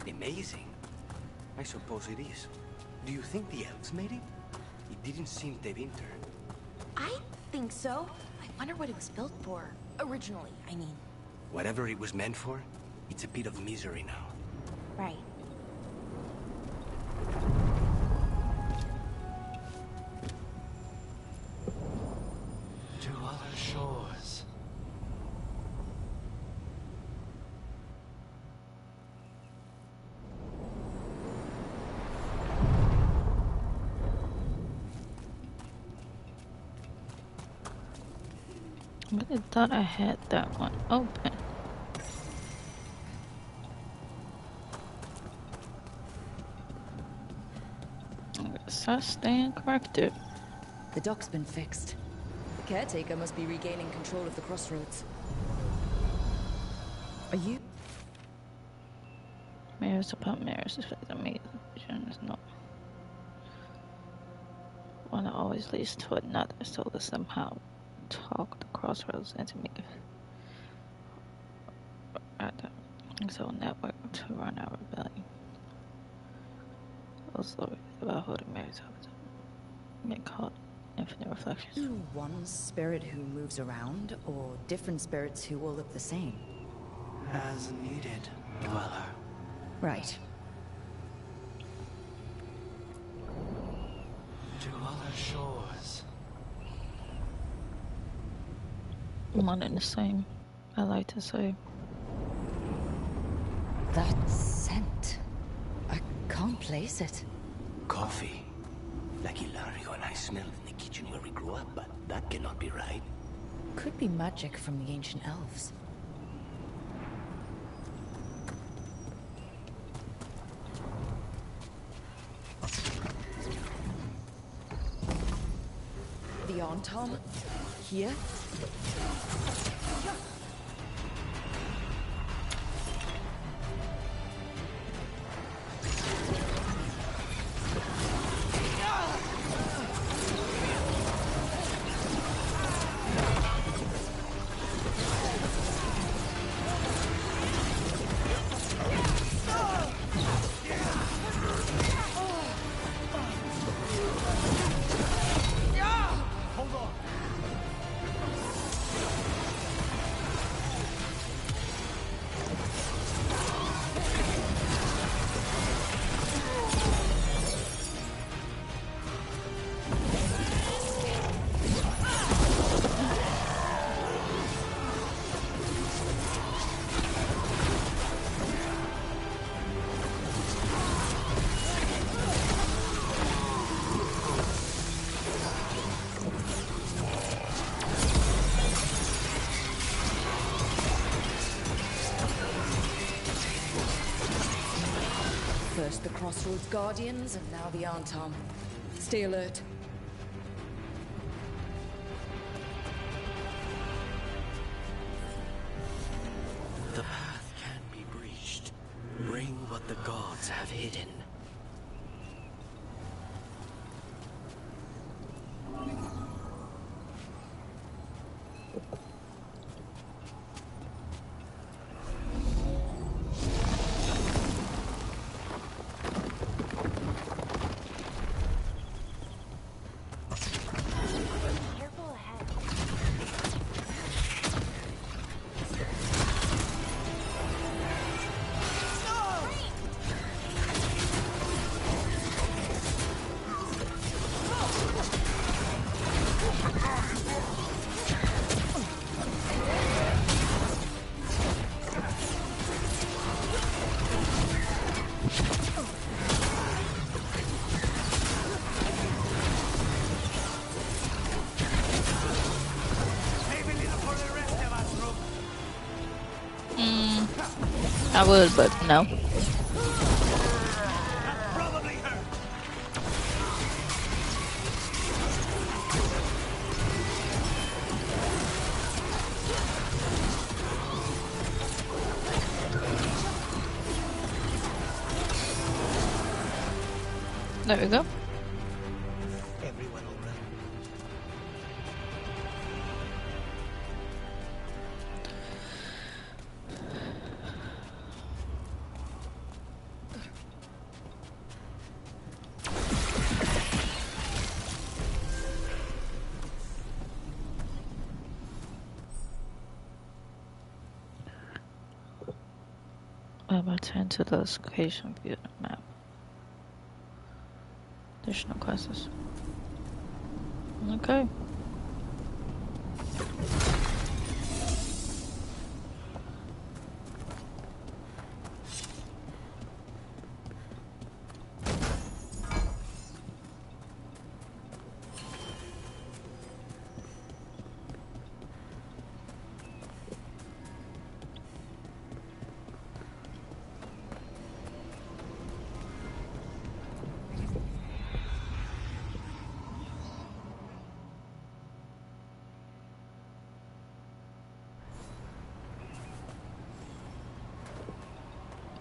Amazing? I suppose it is. Do you think the elves made it? It didn't seem Tevinter. I think so. I wonder what it was built for. Originally, I mean. Whatever it was meant for, it's a pit of misery now. Right. To other shores. But I thought I had that one open. I guess I stand corrected. The dock's been fixed. The caretaker must be regaining control of the crossroads. Are you? Mirrors upon mirrors, amazing vision is not one that always leads to another, so to somehow talk the crossroads and to make a so network to run our rebellion. Also about holding mirrors all the time. Get caught infinite reflections. You one spirit who moves around, or different spirits who all look the same? As needed, Dweller. Right. To other shores. One and the same, I like to say. That scent. I can't place it. Coffee. Like Hilario and I smelled in the kitchen where we grew up, but that cannot be right. Could be magic from the ancient elves. The Antam? Here? First the Crossroads Guardians, and now the Antam. Stay alert. The path can be breached. Bring what the gods have hidden. I would, but no. There we go. Everyone all right? Return to the location view map. Additional quests. Okay.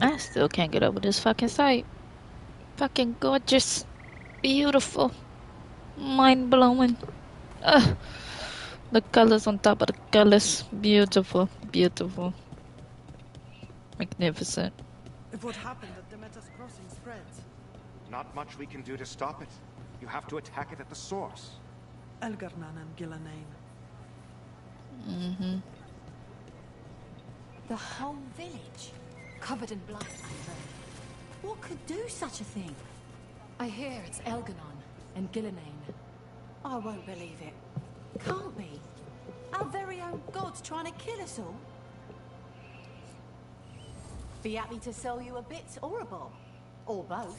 I still can't get over this fucking sight. Fucking gorgeous. Beautiful. Mind blowing. The colors on top of the colors. Beautiful. Beautiful. Magnificent. If what happened at Demeter's Crossing spreads, not much we can do to stop it. You have to attack it at the source. Elgar'nan and Gillenane. Mm-hmm. The whole village, covered in blood, I heard. What could do such a thing? I hear it's Elgar'nan and Gillenane. I won't believe it. Can't be. Our very own gods trying to kill us all. Be happy to sell you a bit or a bob. Or both.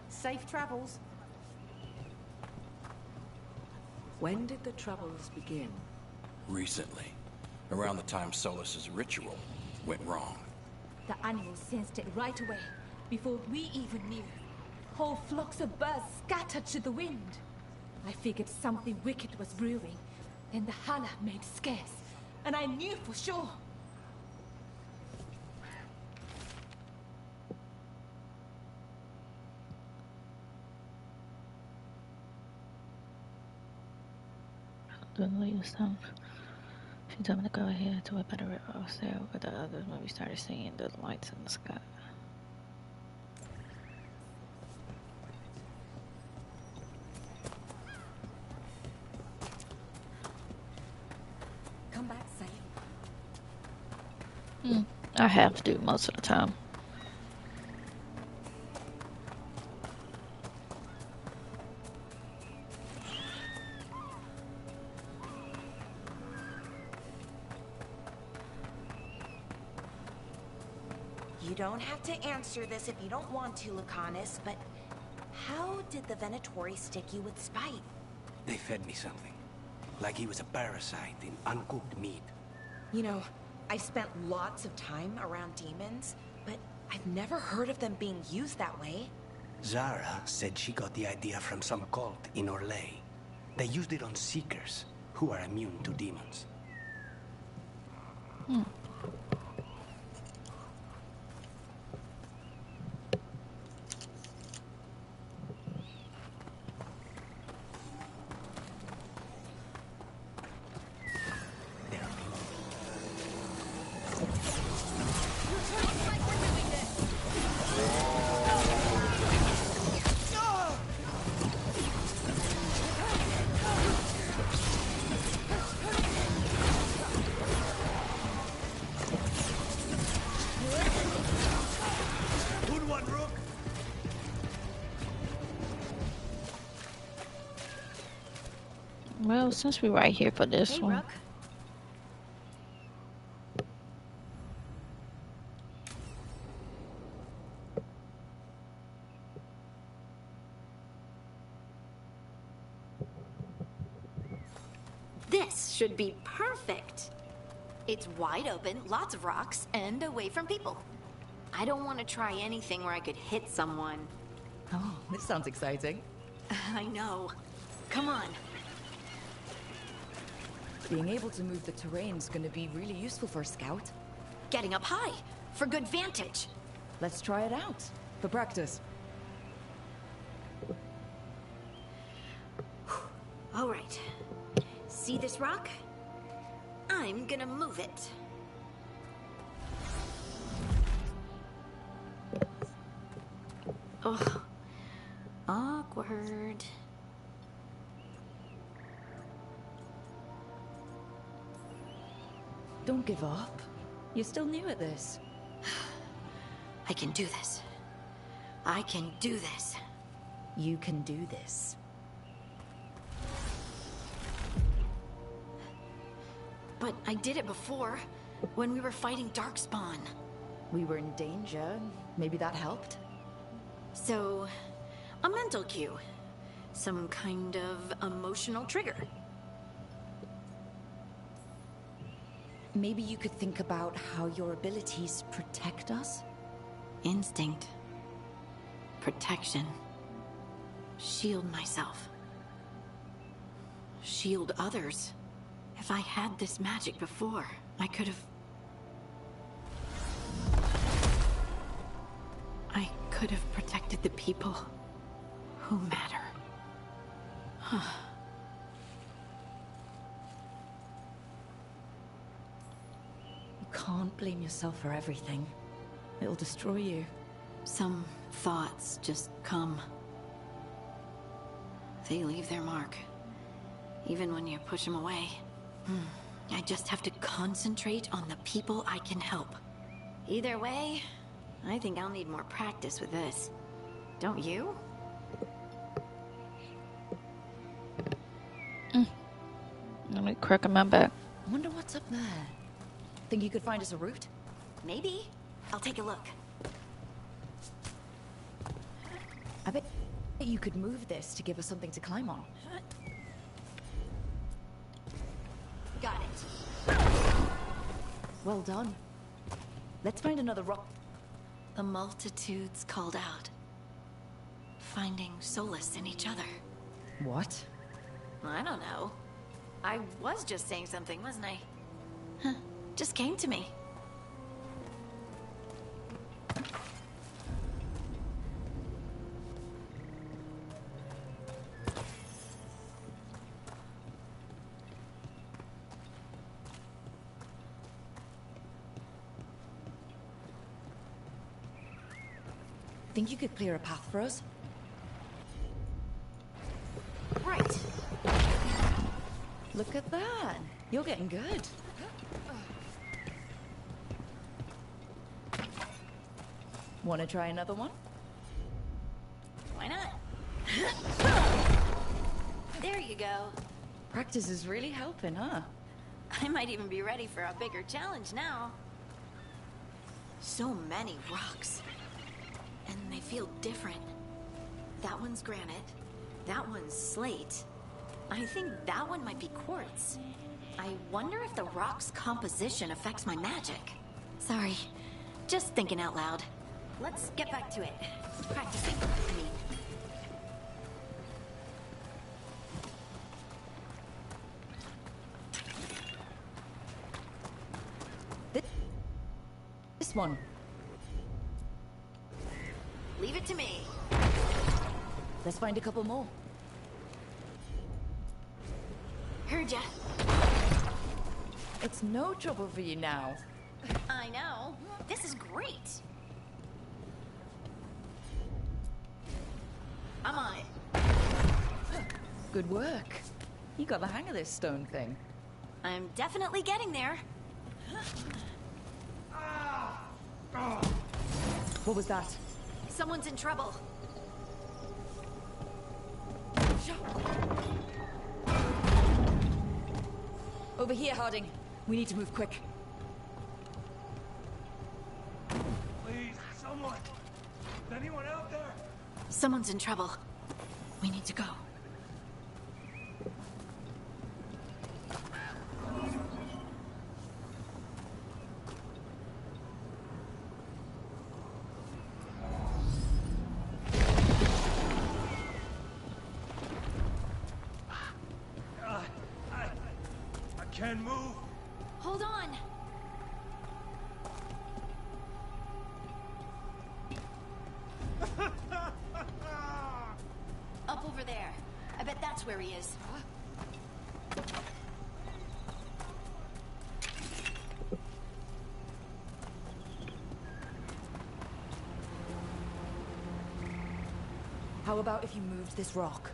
Safe travels. When did the troubles begin? Recently. Around the time Solus's ritual went wrong. The animals sensed it right away, before we even knew. Whole flocks of birds scattered to the wind. I figured something wicked was brewing. Then the Hala made scarce, and I knew for sure. Doing the latest stuff. She told me to go ahead to a better sale, but the others when we started seeing the lights in the sky. Come back safe. I have to most of the time. You don't have to answer this if you don't want to, Lucanus, but how did the Venatori stick you with spite? They fed me something. Like he was a parasite in uncooked meat. You know, I've spent lots of time around demons, but I've never heard of them being used that way. Zara said she got the idea from some cult in Orlais. They used it on Seekers, who are immune to demons. Well, since we're right here for this one. Rook. This should be perfect. It's wide open, lots of rocks, and away from people. I don't want to try anything where I could hit someone. Oh, this sounds exciting. I know. Come on. Being able to move the terrain's gonna be really useful for a scout. Getting up high, for good vantage. Let's try it out, for practice. All right. See this rock? I'm gonna move it. Ugh. Awkward. Don't give up. You're still new at this. I can do this. I can do this. You can do this. But I did it before, when we were fighting Darkspawn. We were in danger. Maybe that helped? So, a mental cue. Some kind of emotional trigger. Maybe you could think about how your abilities protect us? Instinct. Protection. Shield myself. Shield others. If I had this magic before, I could have... I could have protected the people who matter. You can't blame yourself for everything. It'll destroy you. Some thoughts just come. They leave their mark. Even when you push them away. I just have to concentrate on the people I can help. Either way, I think I'll need more practice with this. Don't you? Let me crack my back. Wonder what's up there. Think you could find us a route? Maybe. I'll take a look. I bet you could move this to give us something to climb on. Got it. Well done. Let's find another rock. The multitudes called out. Finding solace in each other. What? I don't know. I was just saying something, wasn't I? Huh. Just came to me. Think you could clear a path for us? Right. Look at that. You're getting good. Want to try another one? Why not? There you go. Practice is really helping, huh? I might even be ready for a bigger challenge now. So many rocks. And they feel different. That one's granite. That one's slate. I think that one might be quartz. I wonder if the rock's composition affects my magic. Sorry, just thinking out loud. Let's get back to it. Practicing, I mean. This one. Leave it to me. Let's find a couple more. Heard ya. It's no trouble for you now. I know. This is great. I'm on it. Good work. You got the hang of this stone thing. I'm definitely getting there. What was that? Someone's in trouble. Over here, Harding. We need to move quick. Please, someone! Is anyone out there? Someone's in trouble. We need to go. can't move. Hold on. Up over there. I bet that's where he is. How about if you moved this rock?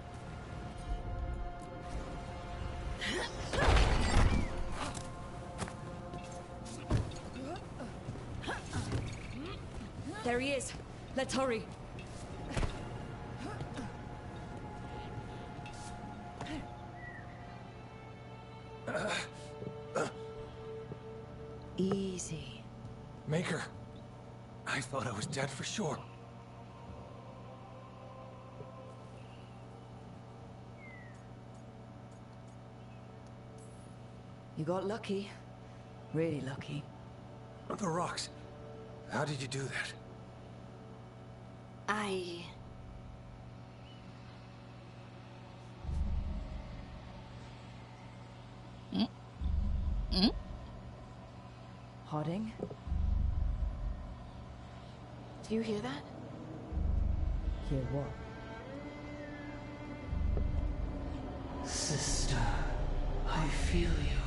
There he is. Let's hurry. Easy. Maker, I thought I was dead for sure. You got lucky. Really lucky. The rocks. How did you do that? Harding? Do you hear that? Hear what? Sister, I feel you,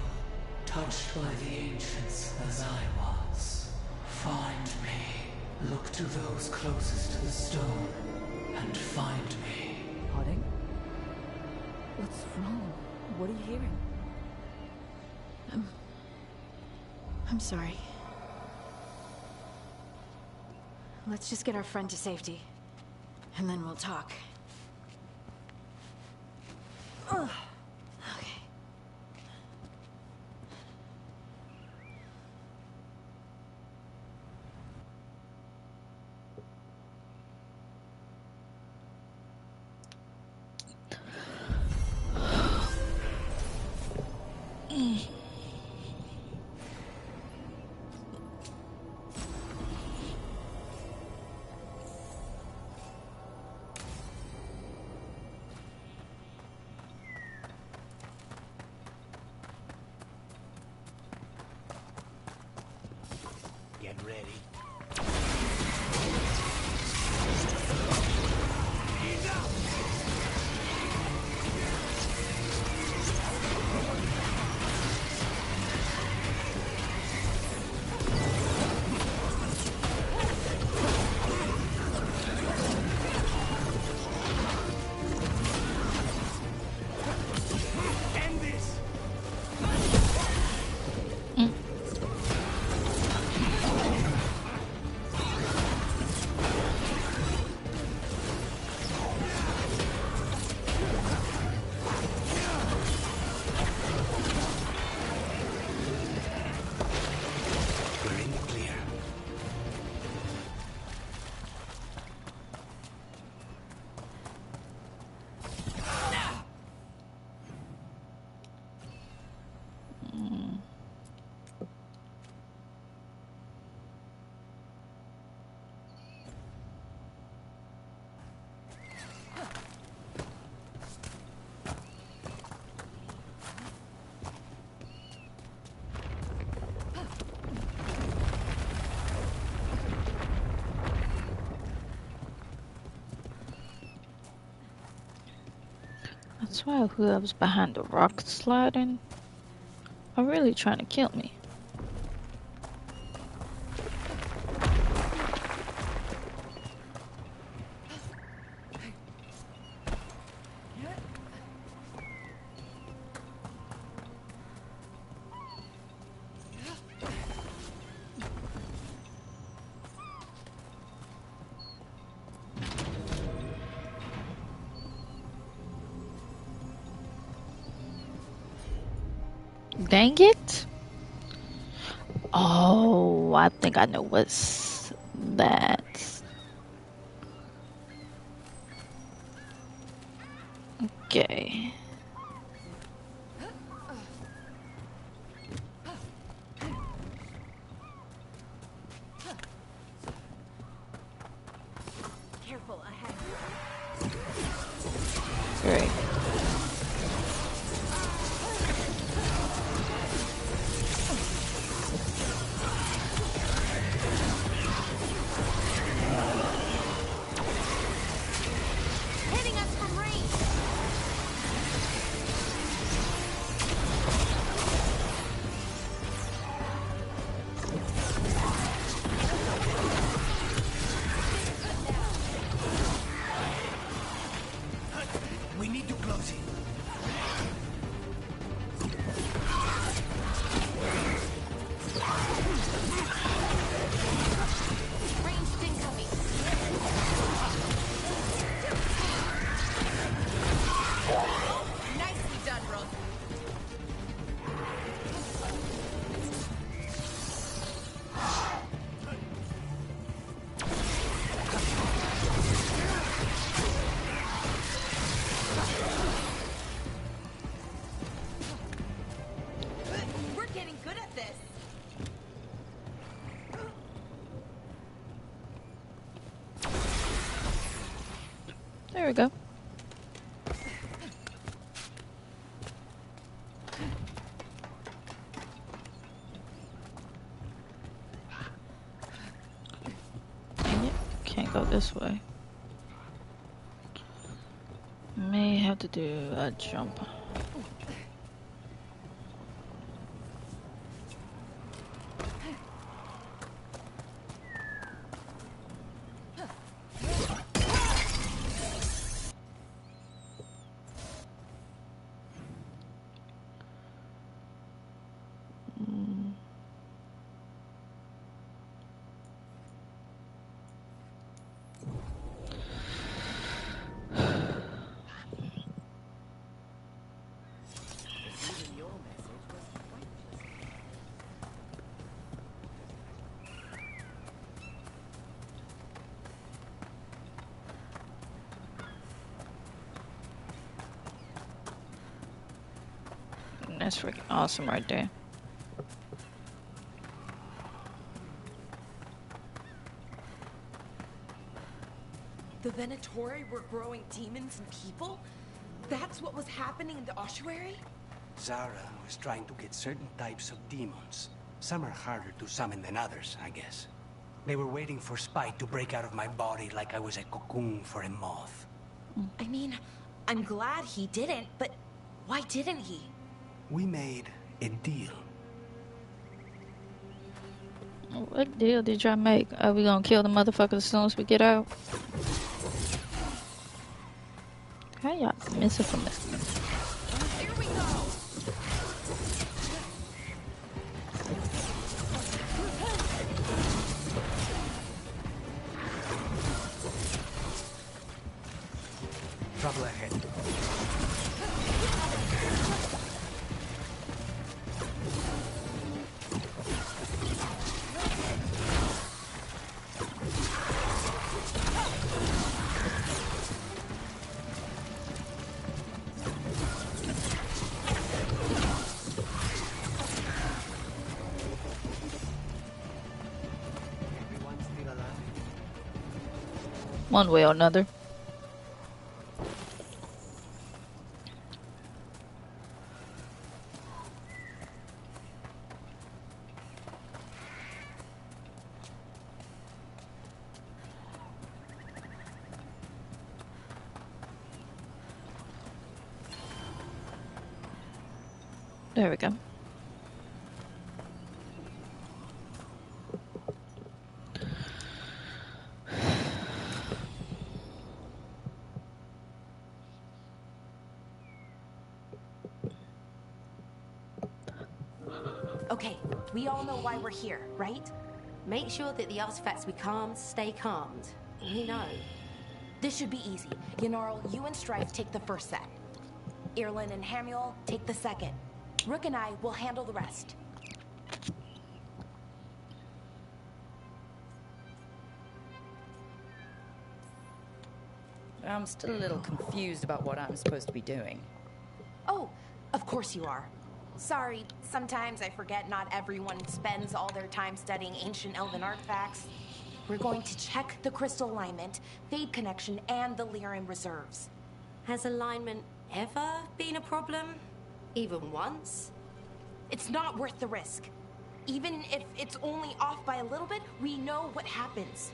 touched by the ancients as I was. Find me. Look to those closest to the stone, and find me. Harding? What's wrong? What are you hearing? I'm sorry. Let's just get our friend to safety, and then we'll talk. Okay. Get ready. Ease up! End this! We're in the clear. That's why whoever's behind the rock sliding are really trying to kill me. Dang it. Oh, I think I know what's that. Okay. Careful ahead. Great. easy. Ranged incoming. Nicely done, Rook. We're getting good at this. There we go. Dang it. Can't go this way. May have to do a jump. That's freaking awesome right there. The Venatori were growing demons and people? That's what was happening in the ossuary? Zara was trying to get certain types of demons. Some are harder to summon than others, I guess. They were waiting for Spite to break out of my body like I was a cocoon for a moth. I mean, I'm glad he didn't, but why didn't he? We made a deal. What deal did y'all make? Are we gonna kill the motherfuckers as soon as we get out? How y'all missing from this? Here we go! Trouble ahead. One way or another. There we go. Okay, we all know why we're here, right? Make sure that the artifacts we calmed stay calmed. We know. This should be easy. Ynarl, you and Strife take the first set. Irlin and Hamuel take the second. Rook and I will handle the rest. I'm still a little confused about what I'm supposed to be doing. Oh, of course you are. Sorry, sometimes I forget not everyone spends all their time studying ancient elven artifacts. We're going to check the crystal alignment, fade connection, and the Lyran reserves. Has alignment ever been a problem? Even once? It's not worth the risk. Even if it's only off by a little bit, we know what happens.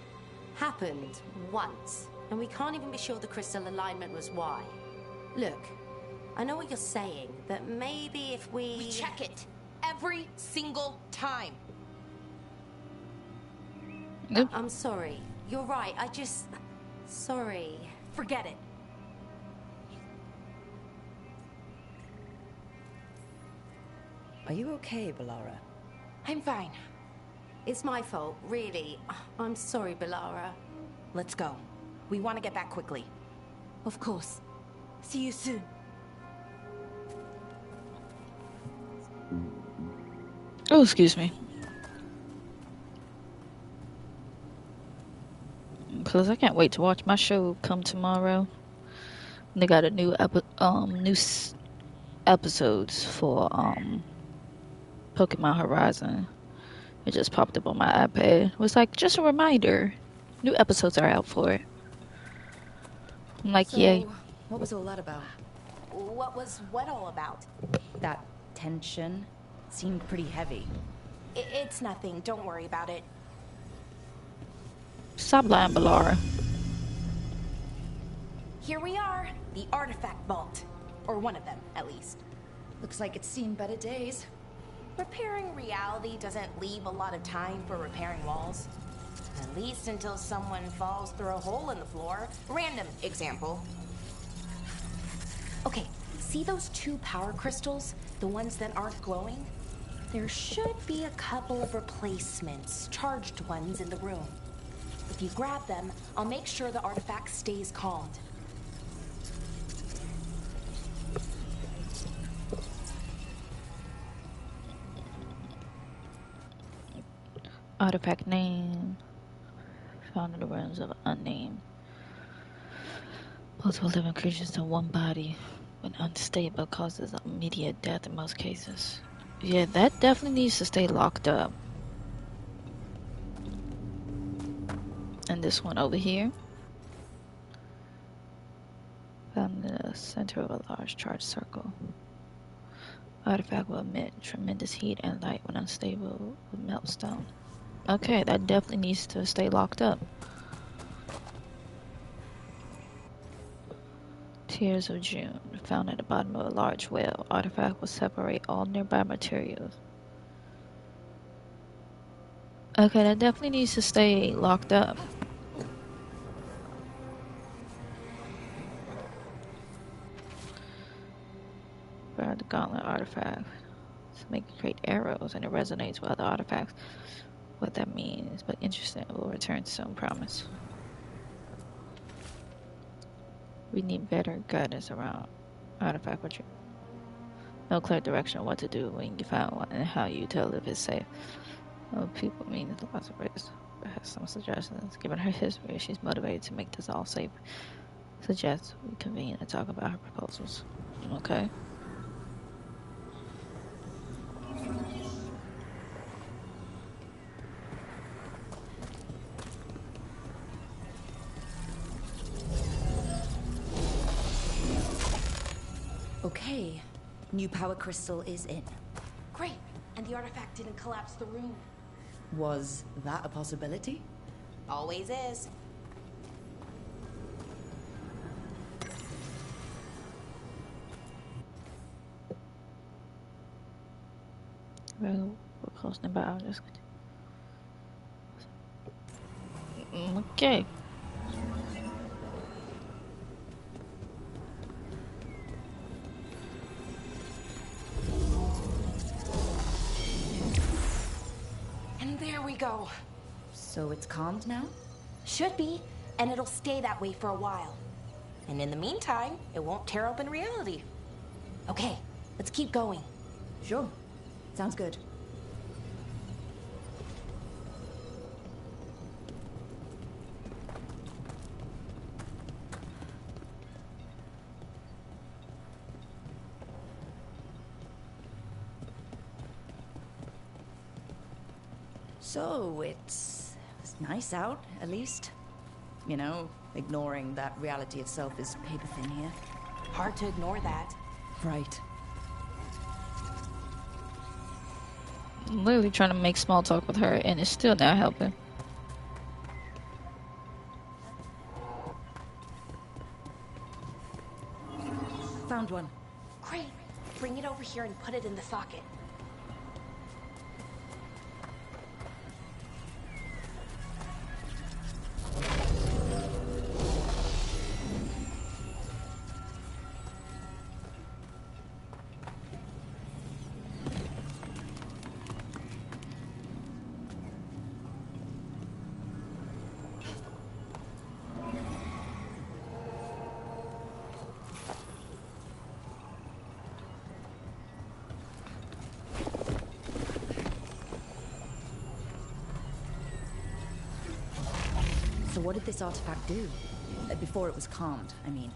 Happened once, and we can't even be sure the crystal alignment was why. Look, I know what you're saying, that maybe if We check it every single time. I'm sorry. You're right, Sorry. Forget it. Are you okay, Balara? I'm fine. It's my fault, really. I'm sorry, Balara. Let's go. We want to get back quickly. Of course. See you soon. Oh, excuse me. Because I can't wait to watch my show come tomorrow. They got a new episodes for Pokemon Horizon. It just popped up on my iPad. It was like, just a reminder. New episodes are out for it. I'm like, So, yay. what was all that about? What was what all about? That tension seemed pretty heavy. It's nothing. Don't worry about it. Stop lying, Balara. Here we are. The artifact vault. Or one of them, at least. Looks like it's seen better days. Repairing reality doesn't leave a lot of time for repairing walls. At least until someone falls through a hole in the floor. Random example. Okay, see those 2 power crystals? The ones that aren't glowing? There should be a couple of replacements, charged ones in the room. If you grab them, I'll make sure the artifact stays calmed. Artifact name. Found in the realms of unnamed. Multiple living creatures in one body. When unstable, causes immediate death in most cases. Yeah, that definitely needs to stay locked up. And this one over here. Found in the center of a large charged circle. Artifact will emit tremendous heat and light when unstable with meltstone. Okay, that definitely needs to stay locked up. Tears of June. Found at the bottom of a large well. Artifact will separate all nearby materials. Okay, that definitely needs to stay locked up. Grab the gauntlet artifact. Create arrows and it resonates with other artifacts. What that means, but interesting. It will return soon, promise. We need better guidance around artifact retrieval. No clear direction on what to do when you find one and how you tell if it's safe. People mean lots of risk. Has some suggestions. Given her history, she's motivated to make this all safe. Suggests we convene and talk about her proposals. Okay. Okay, new power crystal is in. Great. And the artifact didn't collapse the room. Was that a possibility? Always is. We're close nearby. I'll just... Okay. And there we go. So it's calmed now? Should be, and it'll stay that way for a while. And in the meantime, it won't tear open reality. Okay, let's keep going. Sure. Sounds good. So, it's nice out, at least. You know, ignoring that reality itself is paper thin here. Hard to ignore that. Right. I'm literally trying to make small talk with her and it's still not helping. Found one. Great. Bring it over here and put it in the socket. So what did this artifact do? Before it was calmed, I mean.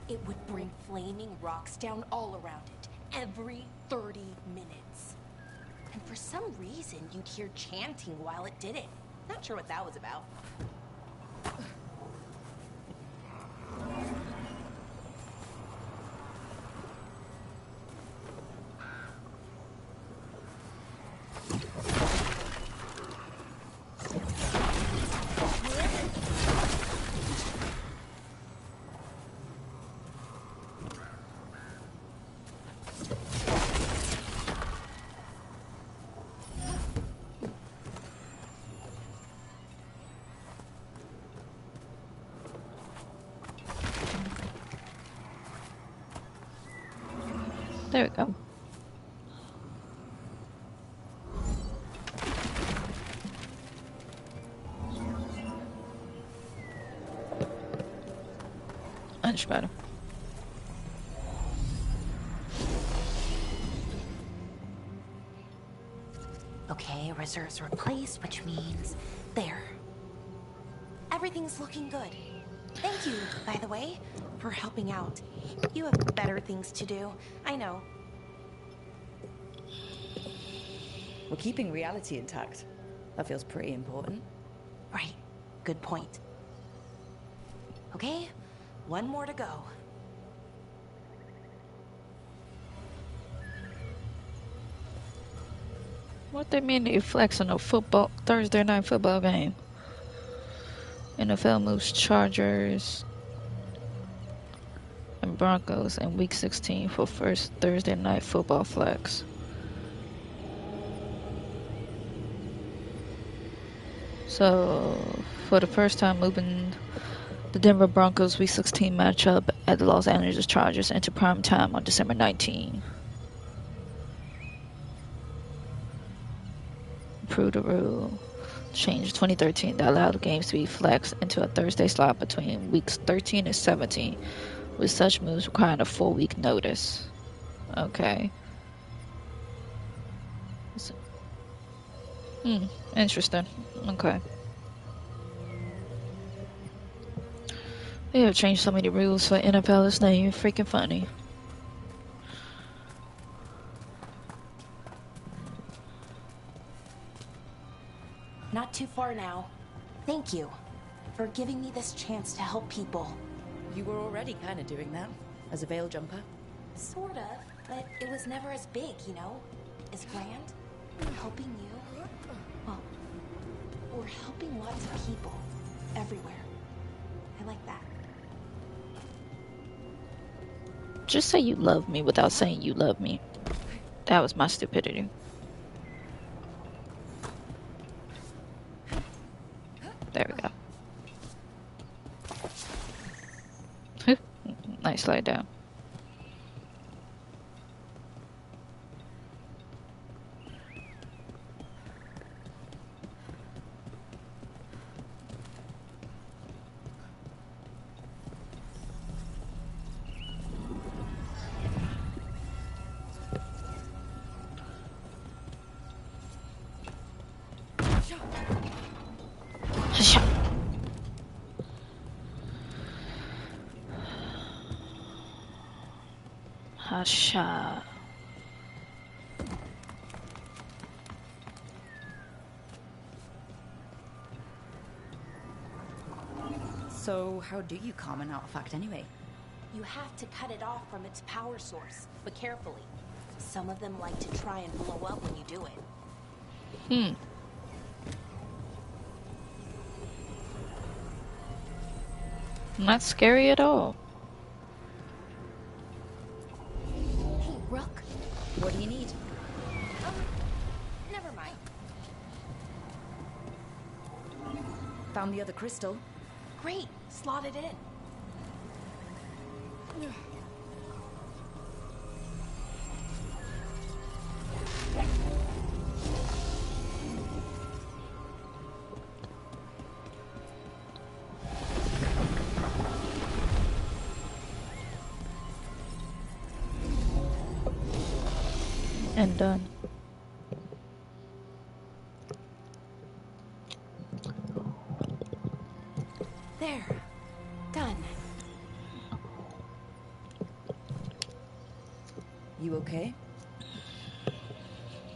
It would bring flaming rocks down all around it, every 30 minutes. And for some reason, you'd hear chanting while it did it. Not sure what that was about. There we go. Much better. Okay, reserves replaced, which means there. Everything's looking good. Thank you, by the way, for helping out. You have better things to do. I know. We're keeping reality intact. That feels pretty important. Right. Good point. Okay, one more to go. What they mean they flex on a football Thursday night football game? NFL moves Chargers and Broncos in Week 16 for first Thursday night football flex. So, for the first time, moving the Denver Broncos Week 16 matchup at the Los Angeles Chargers into prime time on December 19. Improve the rule. Change 2013 that allowed games to be flexed into a Thursday slot between weeks 13 and 17, with such moves requiring a 4-week notice. Okay. Interesting. Okay. They have changed so many rules for NFL, it's not even freaking funny. Not too far now. Thank you for giving me this chance to help people. You were already kind of doing that, as a veil jumper. Sort of, but it was never as big, you know? As grand. Helping you. Well, we're helping lots of people. Everywhere. I like that. Just say you love me without saying you love me. That was my stupidity. There we go. Nice slide down. Hasha. So, how do you calm an artifact anyway? You have to cut it off from its power source, but carefully. Some of them like to try and blow up when you do it. Not scary at all. Hey, Rook. What do you need? Never mind. Found the other crystal. Great. Slot it in. And done. You okay?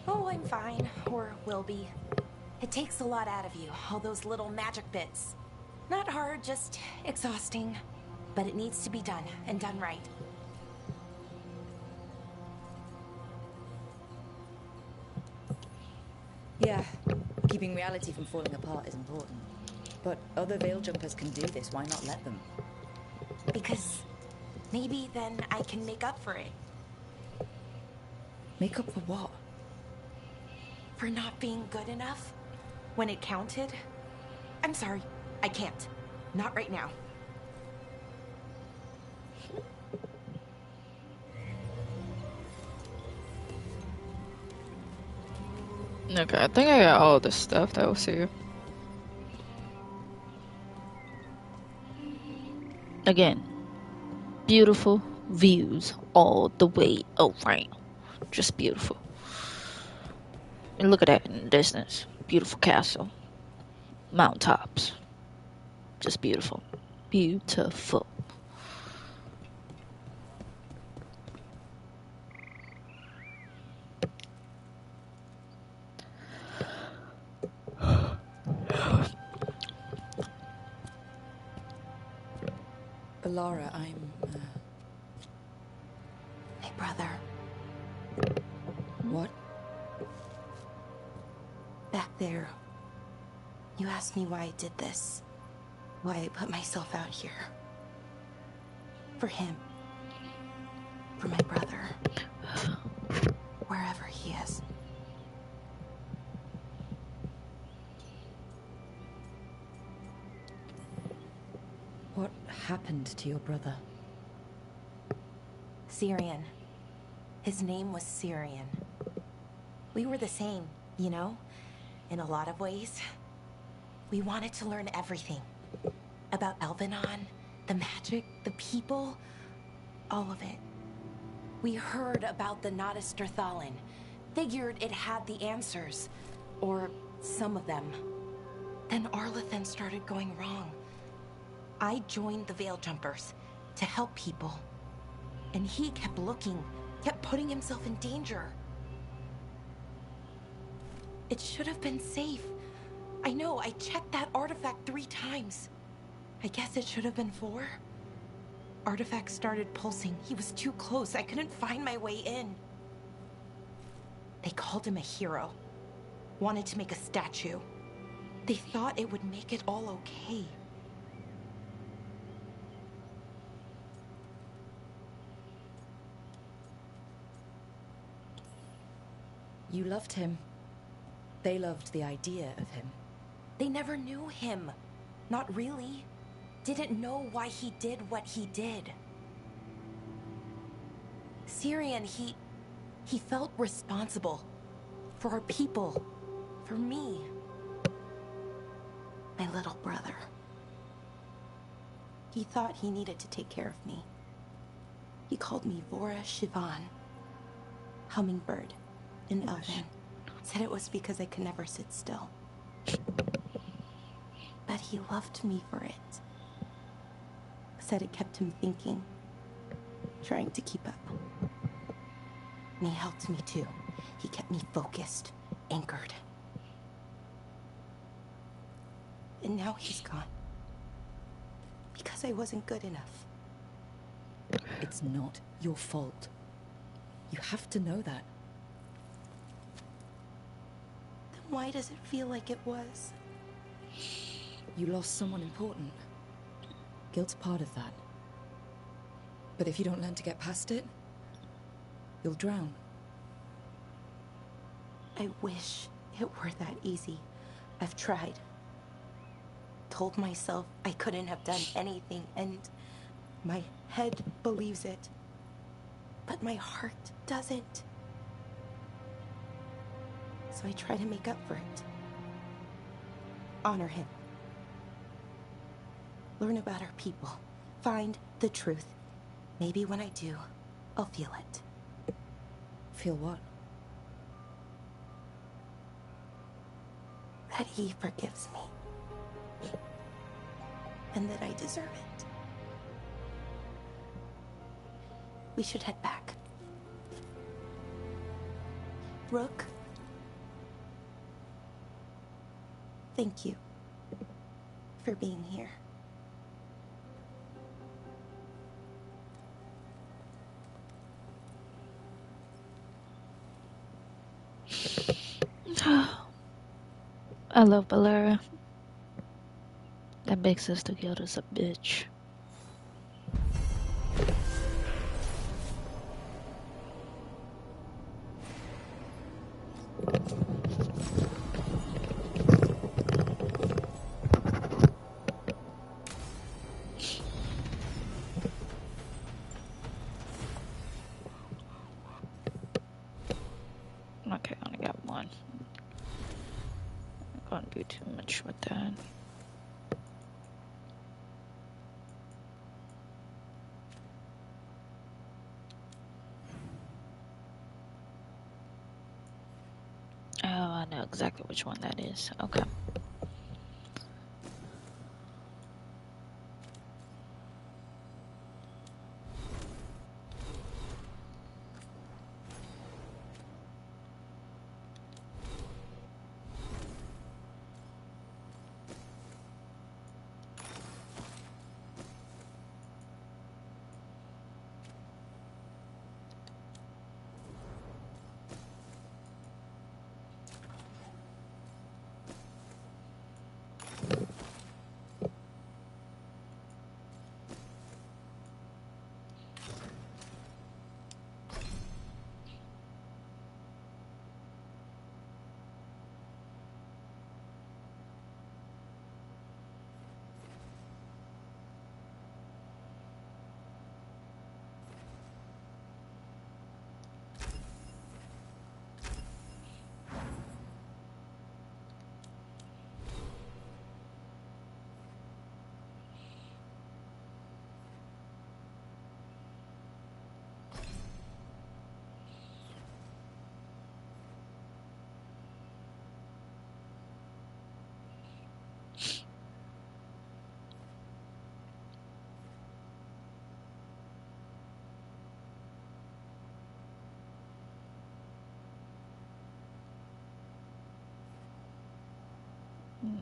Oh, I'm fine. Or will be. It takes a lot out of you, all those little magic bits. Not hard, just exhausting. But it needs to be done, and done right. Yeah, keeping reality from falling apart is important. But other Veil Jumpers can do this, why not let them? Because maybe then I can make up for it. Make up for what? For not being good enough when it counted. I'm sorry, I can't. Not right now. Okay, I think I got all the stuff that was here. Again, beautiful views all the way around. Just beautiful. And look at that in the distance. Beautiful castle. Mountaintops. Just beautiful. Beautiful. Alara, I'm... My brother. What? Back there. You asked me why I did this. Why I put myself out here. For him. For my brother. Wherever he is. What happened to your brother? Syrian. His name was Syrian. We were the same, you know? In a lot of ways. We wanted to learn everything. About Elvenon, the magic, the people, all of it. We heard about the Nodus Strathallan. Figured it had the answers. Or some of them. Then Arlathan started going wrong. I joined the Veil Jumpers to help people. And he kept looking, kept putting himself in danger. It should have been safe. I know, I checked that artifact 3 times. I guess it should have been 4. Artifact started pulsing. He was too close. I couldn't find my way in. They called him a hero. Wanted to make a statue. They thought it would make it all okay. You loved him. They loved the idea of him. They never knew him. Not really. Didn't know why he did what he did. Syrian, he felt responsible. For our people. For me. My little brother. He thought he needed to take care of me. He called me Vora Shivan. Hummingbird. In Elven. Said it was because I could never sit still. But he loved me for it. Said it kept him thinking. Trying to keep up. And he helped me too. He kept me focused. Anchored. And now he's gone. Because I wasn't good enough. It's not your fault. You have to know that. Why does it feel like it was? You lost someone important. Guilt's part of that. But if you don't learn to get past it, you'll drown. I wish it were that easy. I've tried. Told myself I couldn't have done anything, and my head believes it. But my heart doesn't. So I try to make up for it. Honor him. Learn about our people. Find the truth. Maybe when I do, I'll feel it. Feel what? That he forgives me. And that I deserve it. We should head back. Rook, thank you for being here. I love Valeria. That big sister killed us a bitch. Okay, I only got one. I'm gonna do too much with that. Oh, I know exactly which one that is. Okay.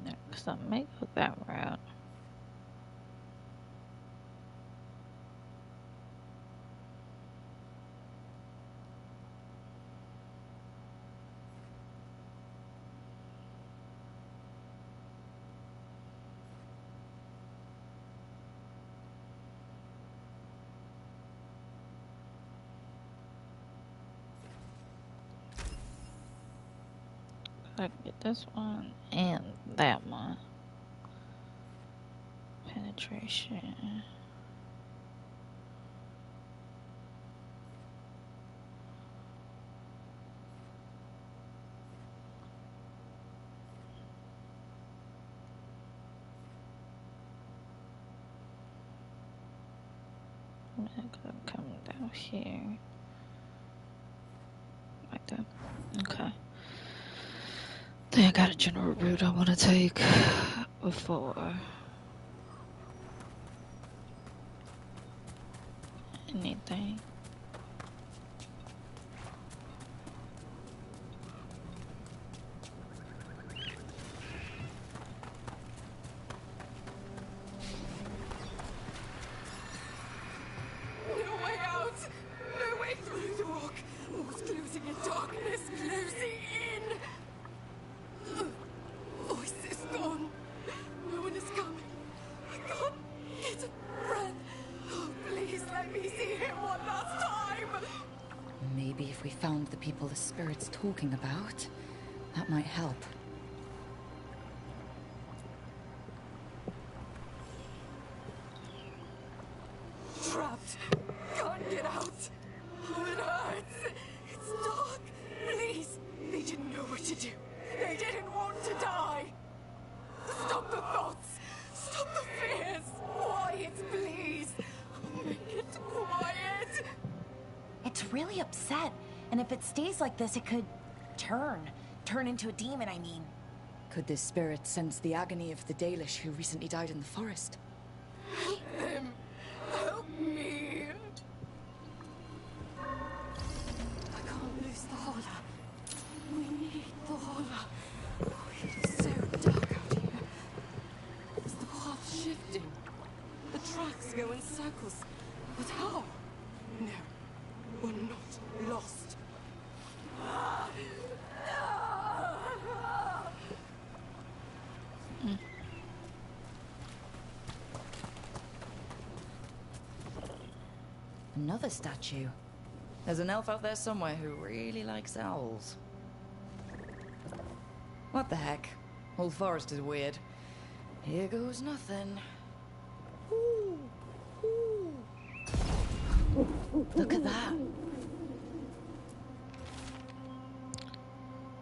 Next, I may go that route. I can get this one and that one. Penetration. I'm gonna come down here. Like that. Okay. Then I got a general route I want to take before anything. No way out! No way through the rock! What's closing in darkness, closing in! Voice is gone. No one is coming. I can't get a breath. Oh, please let me see him one last time! Maybe if we found the people the spirit's talking about, that might help. Trapped. Can't get out. Oh, it hurts. It's dark. Please. They didn't know what to do. They didn't want to die. Stop the thoughts. Stop the fears. Quiet, please. Make it quiet. It's really upset, and if it stays like this, it could turn into a demon, I mean. Could this spirit sense the agony of the Dalish who recently died in the forest? Help him. Help me. I can't lose the holder. Another statue. There's an elf out there somewhere who really likes owls. What the heck? Whole forest is weird. Here goes nothing. Ooh. Ooh. Look at that.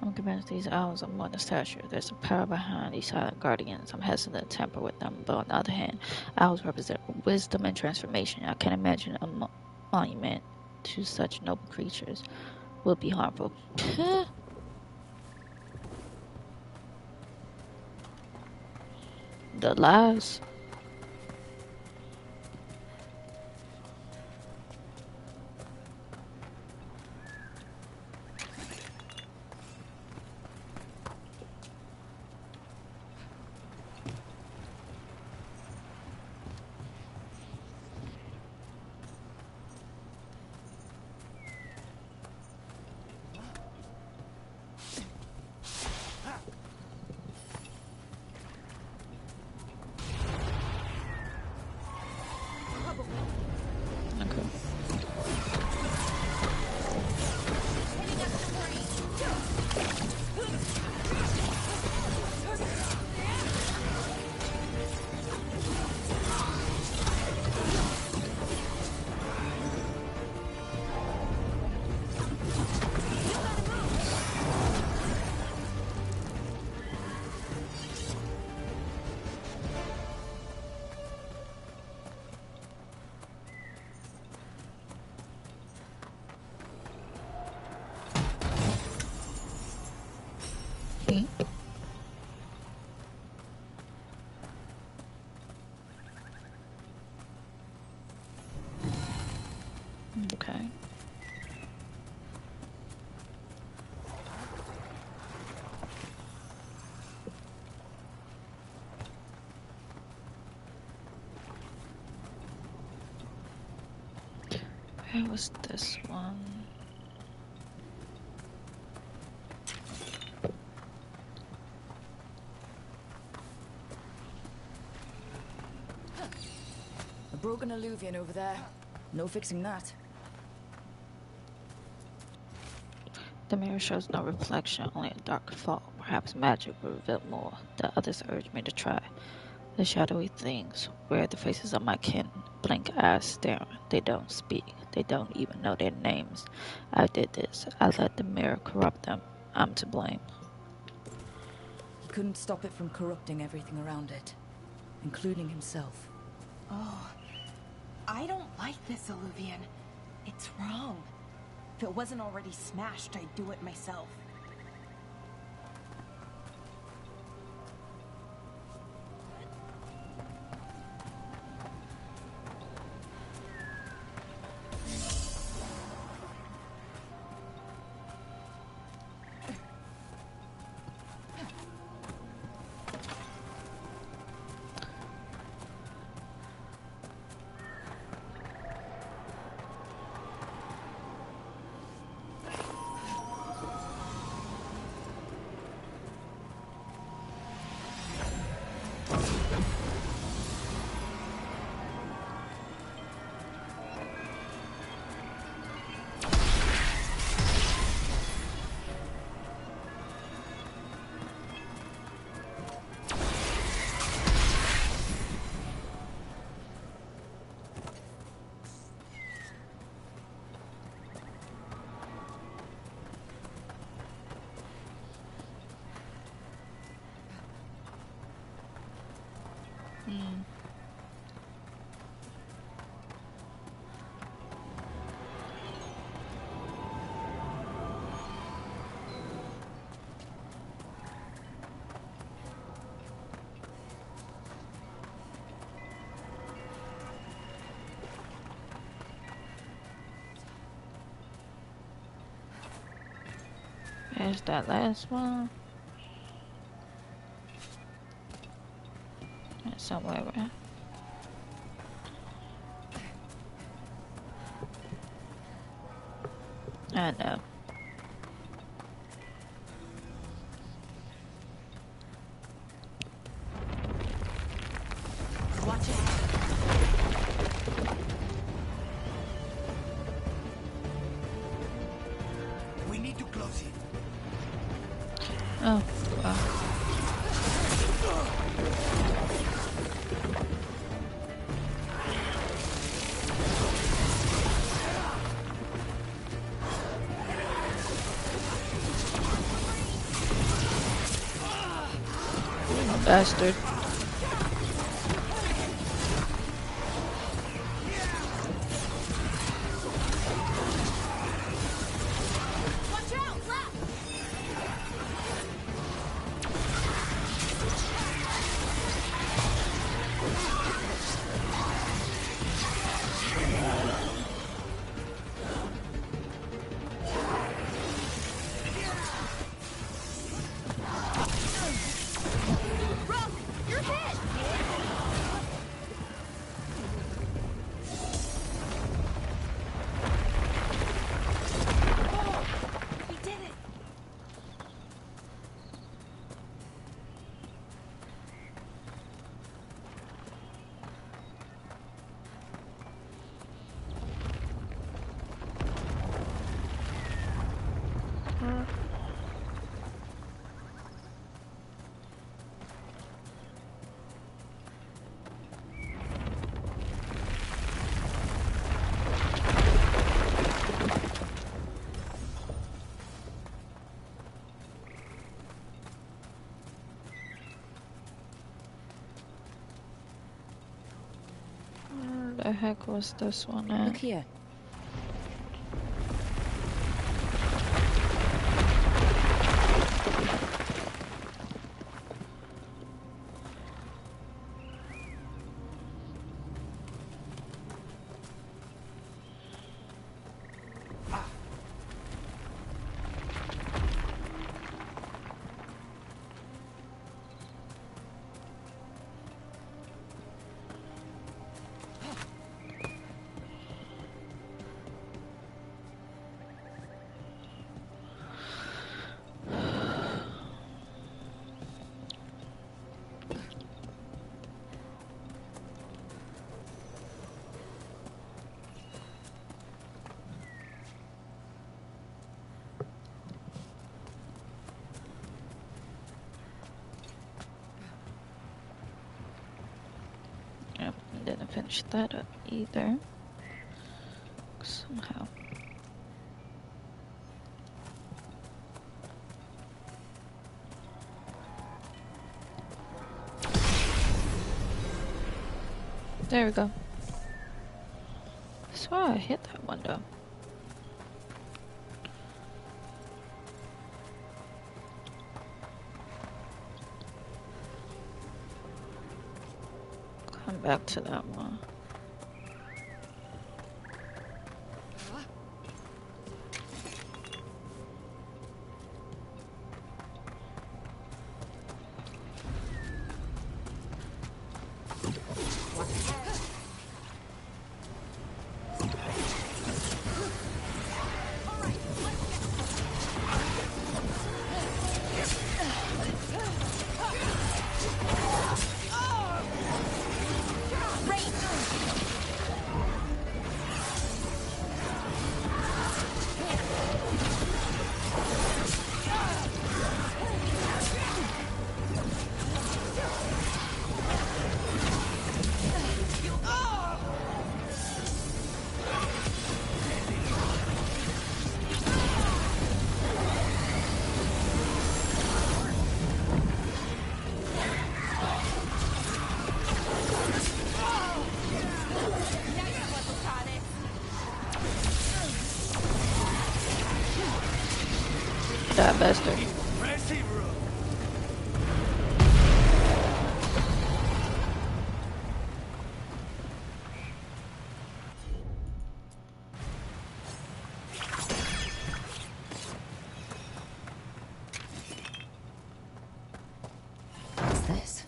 I'm convinced these owls are more than statue. There's a power behind these silent guardians. I'm hesitant to tamper with them, but on the other hand, owls represent wisdom and transformation. I can't imagine a monument to such noble creatures will be harmful. The lies. Okay. Where was this one? A broken alluvian over there. No fixing that. The mirror shows no reflection, only a dark fog. Perhaps magic will reveal more. The others urge me to try. The shadowy things wear the faces of my kin. Blank eyes staring. They don't speak. They don't even know their names. I did this. I let the mirror corrupt them. I'm to blame. He couldn't stop it from corrupting everything around it, including himself. Oh, I don't like this alluvian. It's wrong. If it wasn't already smashed, I'd do it myself. There's that last one. It's somewhere around. I know. Watch it. Oh, wow. Bastard. Where the heck was this one at? Look here. Yep, didn't finish that up either. Somehow. There we go. I swear I hit that window. Come back to that one. That bastard. What's this?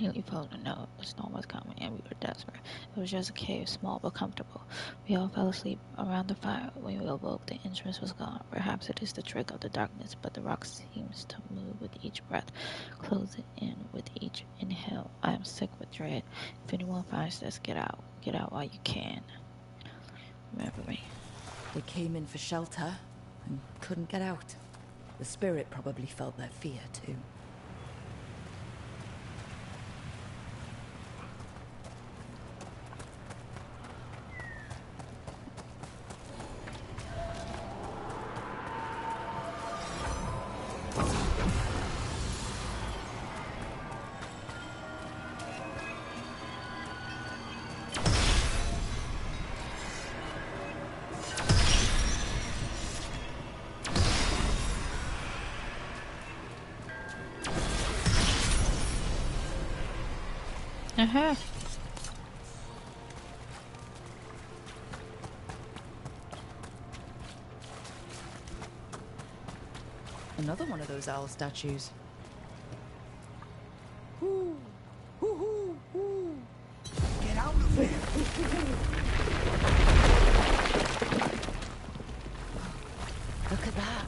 Nearly pulled a note. The storm was coming and we were desperate. It was just a cave, small but comfortable. We all fell asleep around the fire. When we awoke, the entrance was gone. Perhaps it is the trick of the darkness, but the rock seems to move with each breath, closing in with each inhale. I am sick with dread. If anyone finds this, get out. Get out while you can. Remember me. They came in for shelter and couldn't get out. The spirit probably felt their fear, too. Uh-huh. Another one of those owl statues. Get out of there! Look at that.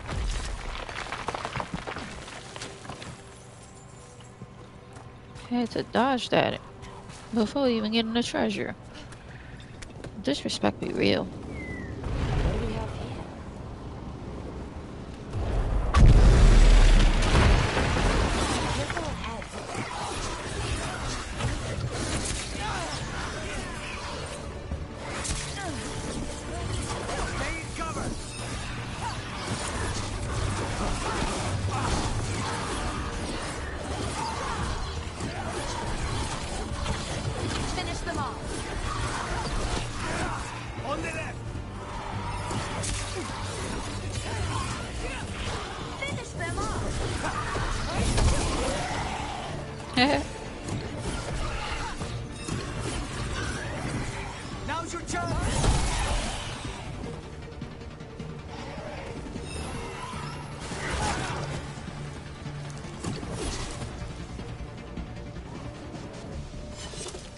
Had to dodge that before even getting the treasure. Disrespect be real. Finish them off. On the left! Finish them off. Now's your chance!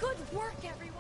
Good work, everyone.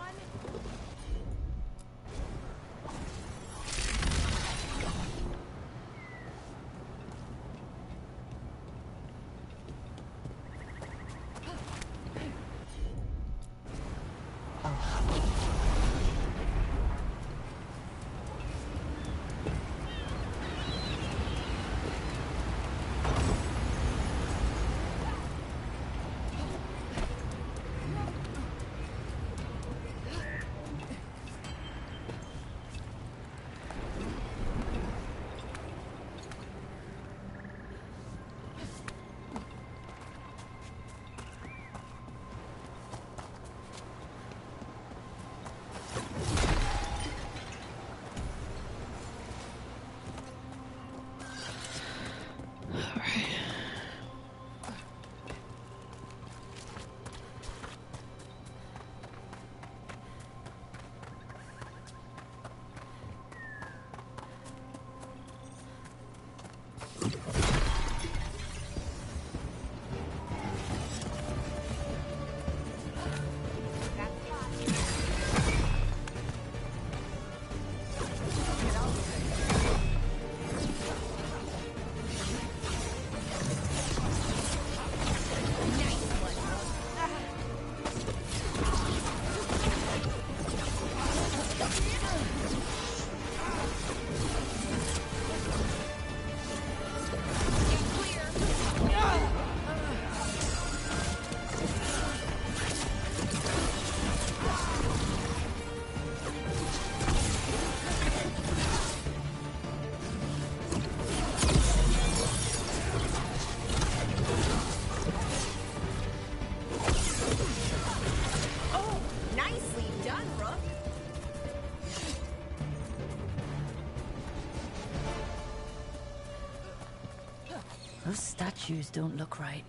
Those statues don't look right.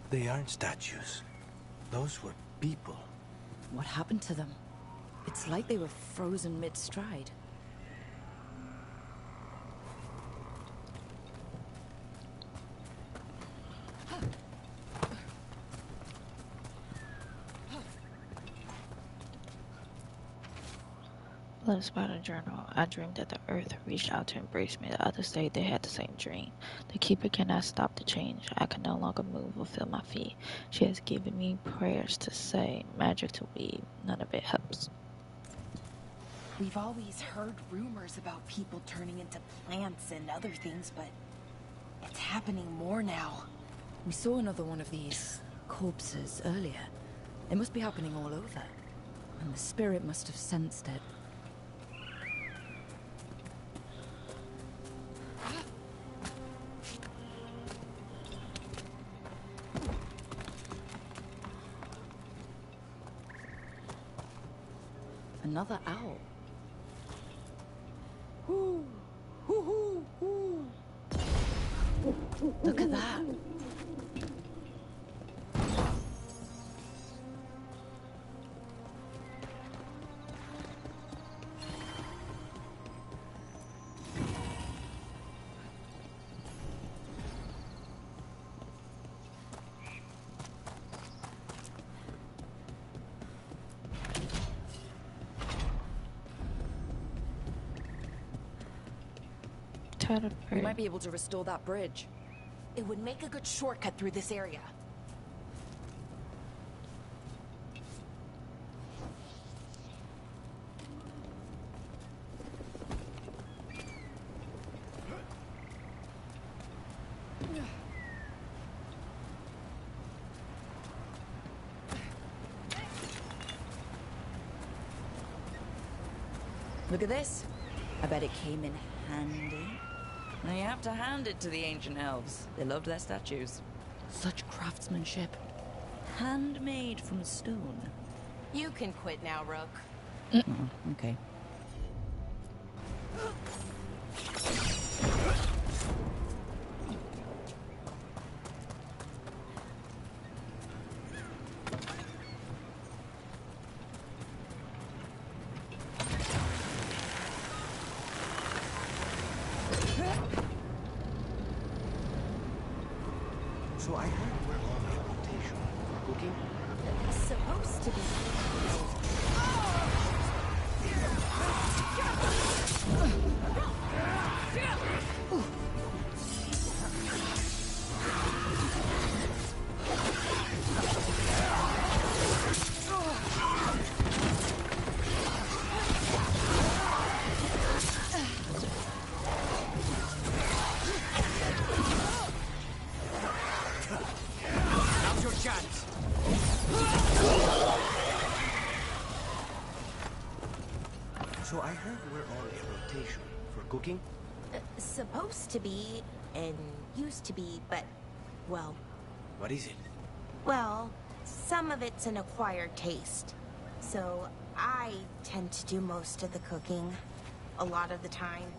They aren't statues. Those were people. What happened to them? It's like they were frozen mid-stride. Blood Spider Journal. I dreamed that the earth reached out to embrace me. The others say they had the same dream. The Keeper cannot stop the change. I can no longer move or feel my feet. She has given me prayers to say, magic to weave. None of it helps. We've always heard rumors about people turning into plants and other things, but it's happening more now. We saw another one of these corpses earlier. It must be happening all over. And the spirit must have sensed it. Another owl. Ooh. Ooh, ooh, ooh. Look at that. We might be able to restore that bridge. It would make a good shortcut through this area. Look at this. I bet it came in handy. Now you have to hand it to the ancient elves. They loved their statues. Such craftsmanship. Handmade from stone. You can quit now, Rook. Oh, okay. So I heard we're on a rotation. Cooking? Supposed to be. Now's your chance. So I heard we're on a rotation for cooking? Supposed to be, and used to be, but, well, What is it? well, some of it's an acquired taste. So I tend to do most of the cooking, a lot of the time.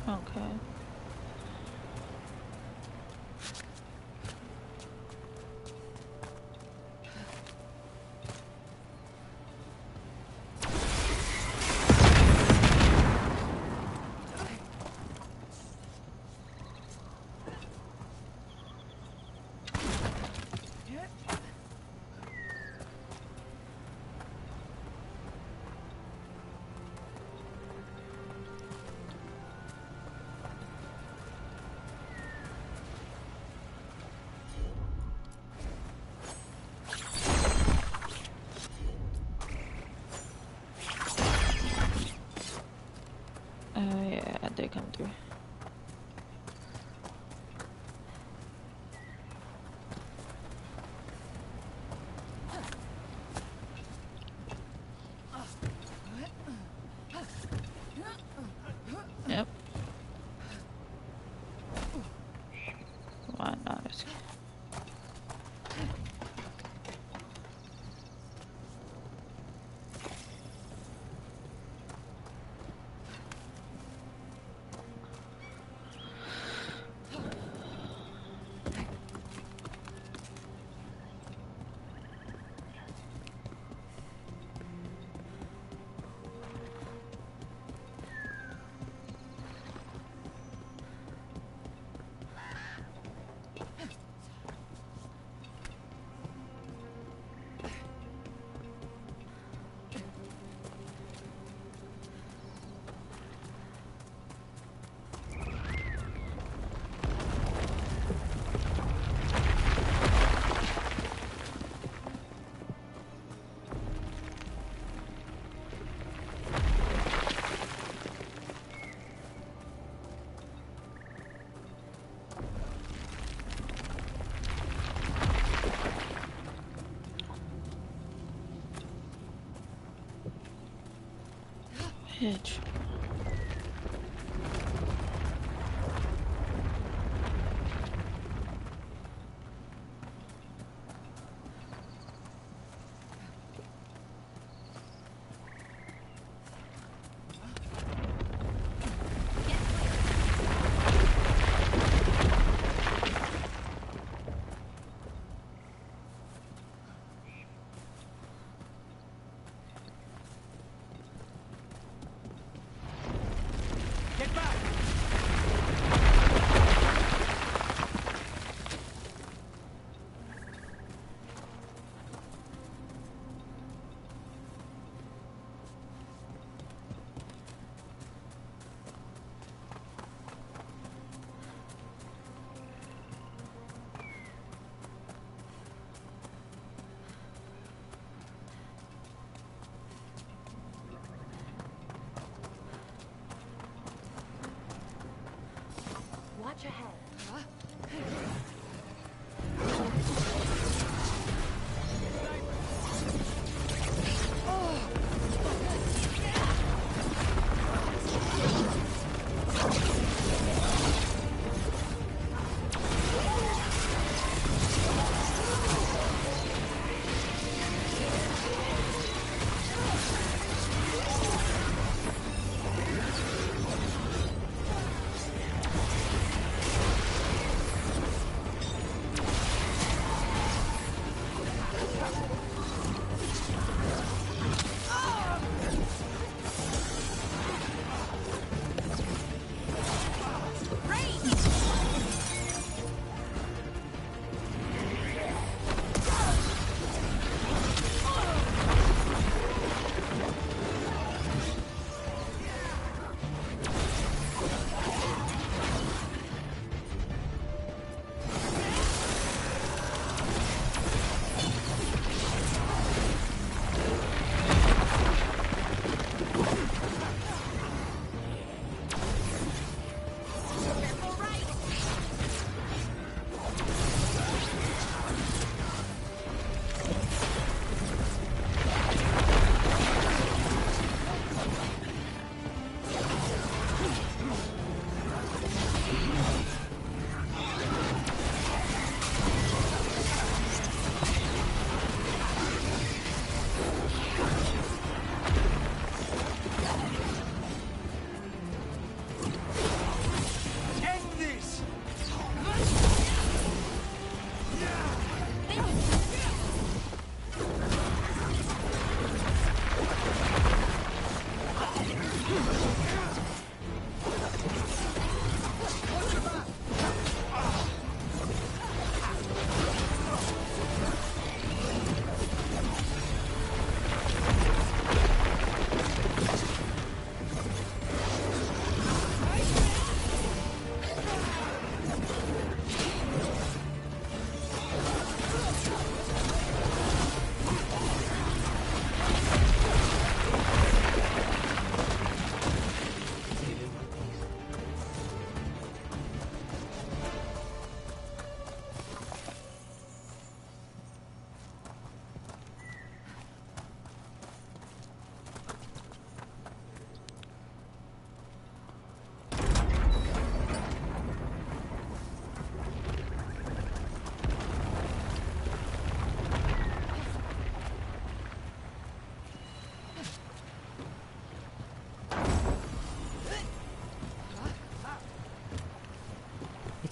Okay. Yeah, they come through. Yep. Why not? Bitch. Watch ahead.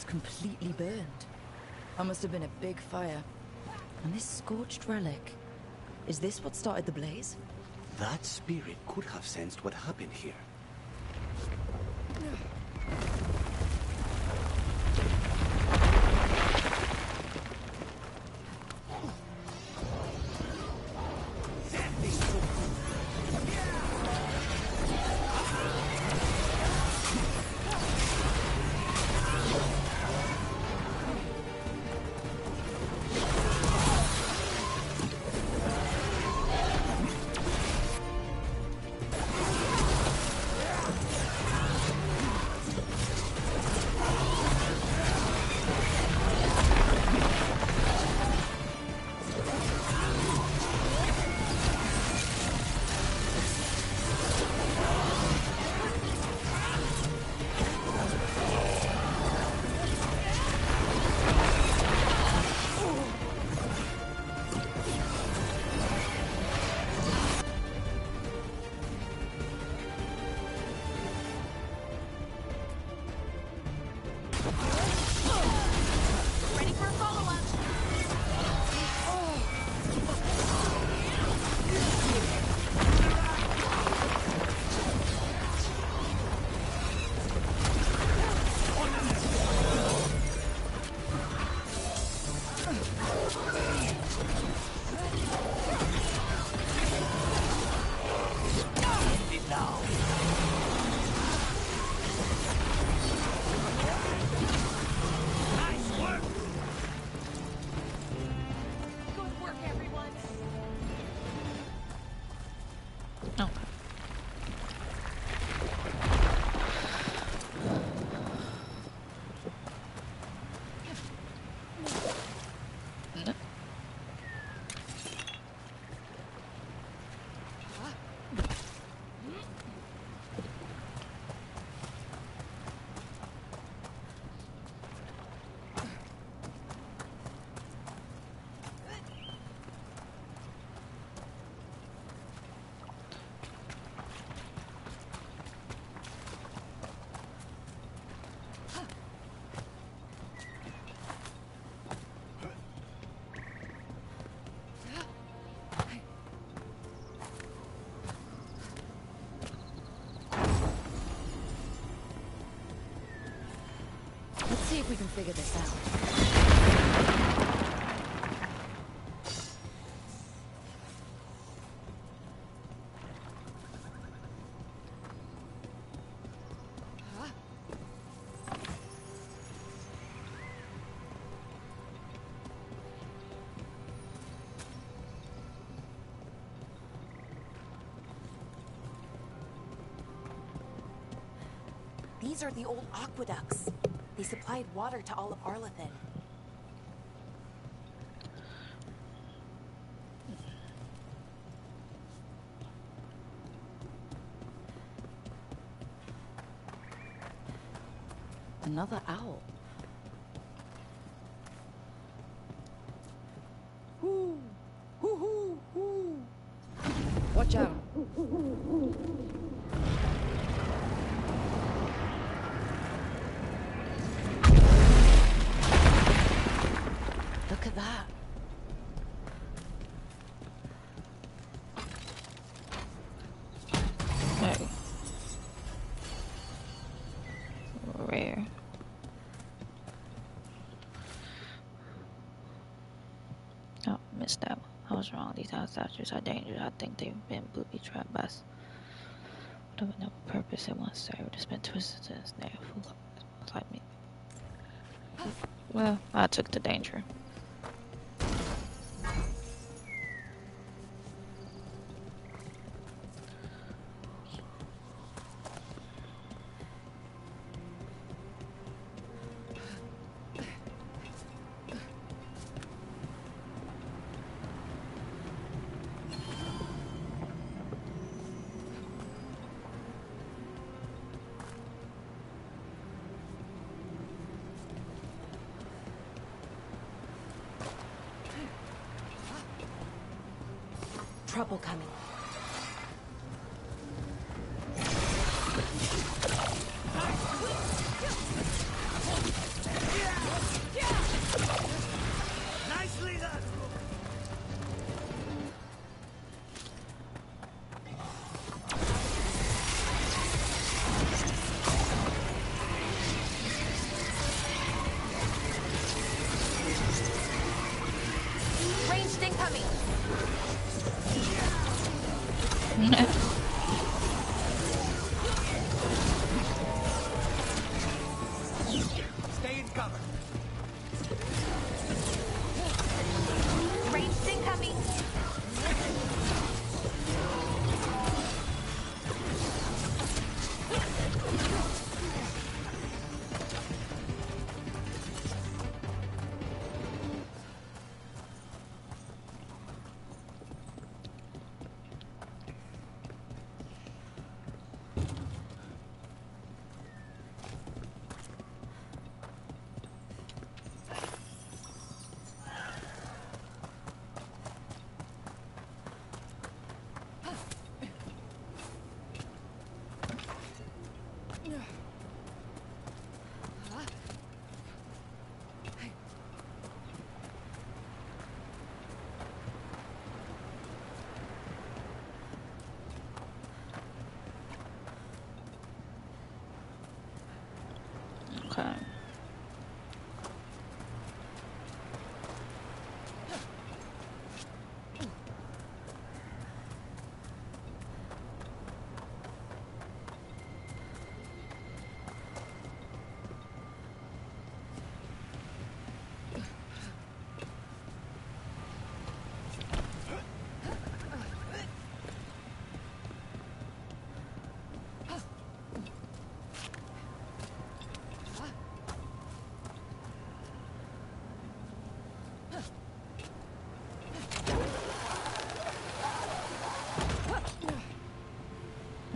Completely burned. That must have been a big fire. And this scorched relic, is this what started the blaze? That spirit could have sensed what happened here. Let's see if we can figure this out. These are the old aqueducts. They supplied water to all of Arlathan. Another owl. Watch out. Look at that. Hey. Rare. Oh, missed that one. I was wrong. These house statues are dangerous. I think they've been booby-trapped by whatever no purpose it once served. It's been twisted to this snare. Like me. Well, I took the danger. Trouble coming. Nicely done. Ranged incoming.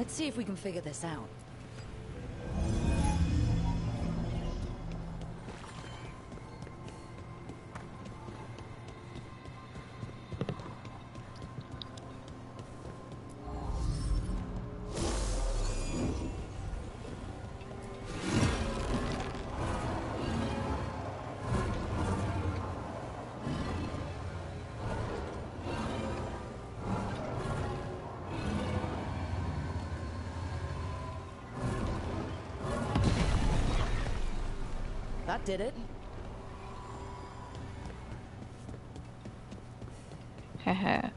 Let's see if we can figure this out. That did it. Haha.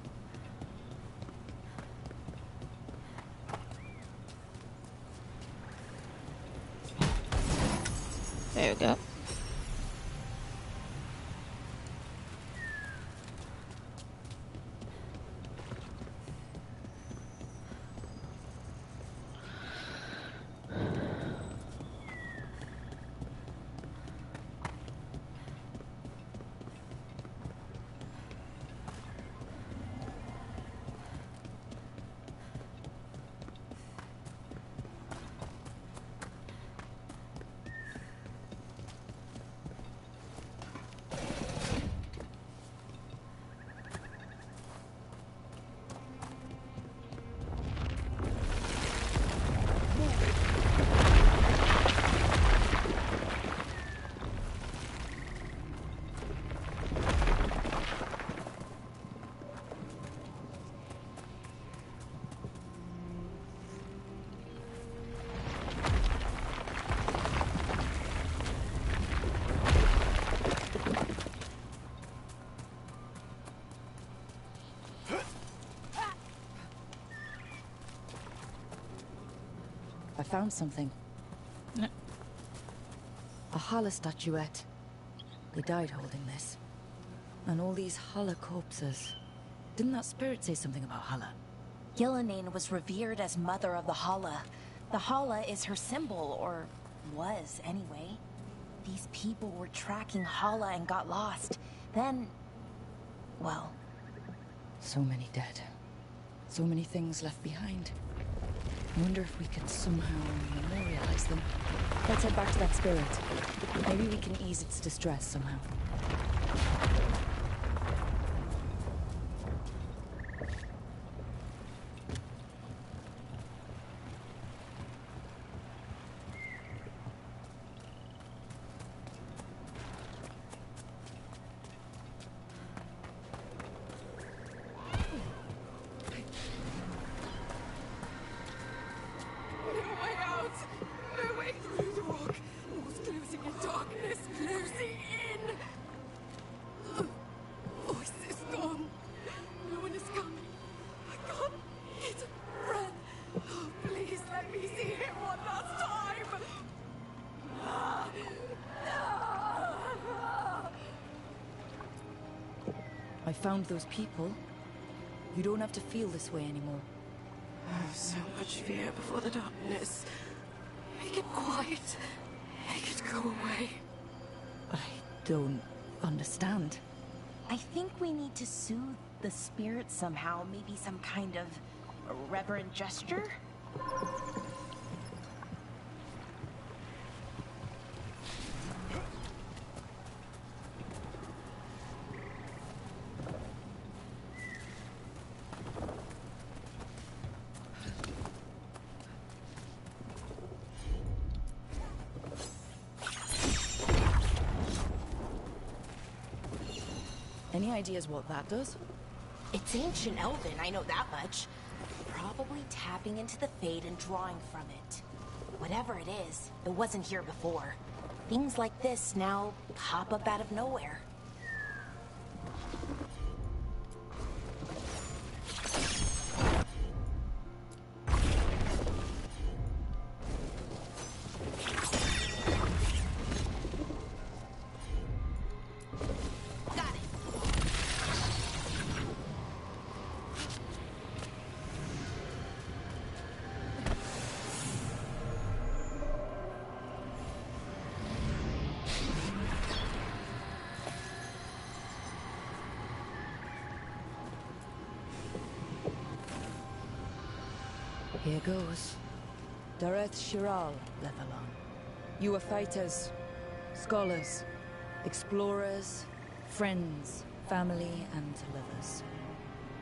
There we go. I found something. No. A Hala statuette. They died holding this. And all these Hala corpses. Didn't that spirit say something about Hala? Yelena was revered as mother of the Hala. The Hala is her symbol, or was anyway. These people were tracking Hala and got lost. Then, well... So many dead. So many things left behind. I wonder if we could somehow memorialize them. Let's head back to that spirit. Maybe we can ease its distress somehow. I found those people. You don't have to feel this way anymore. So much fear before the darkness. Make it quiet. Make it go away. I don't understand. I think we need to soothe the spirit somehow. Maybe some kind of reverent gesture? Any ideas what that does? It's ancient Elven, I know that much. Probably tapping into the Fade and drawing from it. Whatever it is, it wasn't here before. Things like this now pop up out of nowhere. Here goes. Dareth Shiral, Lethalon. You are fighters, scholars, explorers, friends, family, and lovers.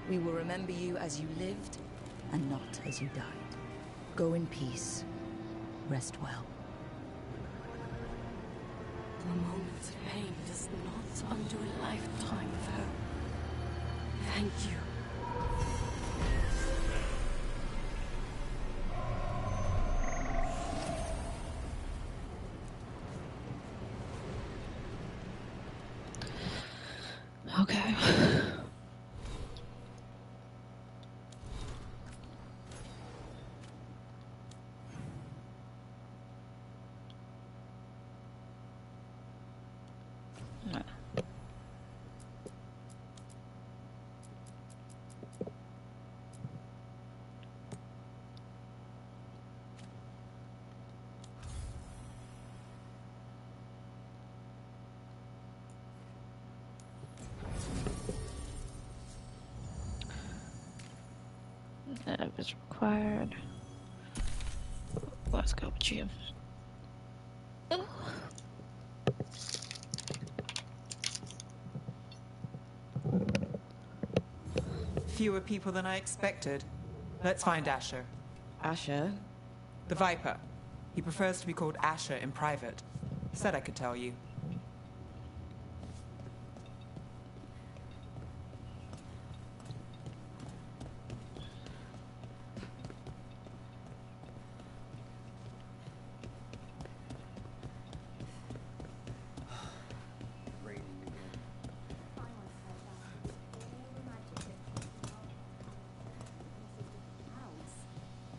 We will remember you as you lived, and not as you died. Go in peace. Rest well. A moment's pain does not undo a lifetime of hope. Thank you. Okay. That is required. Let's go with you. Fewer people than I expected. Let's find Asher. Asher? The Viper. He prefers to be called Asher in private. Said I could tell you.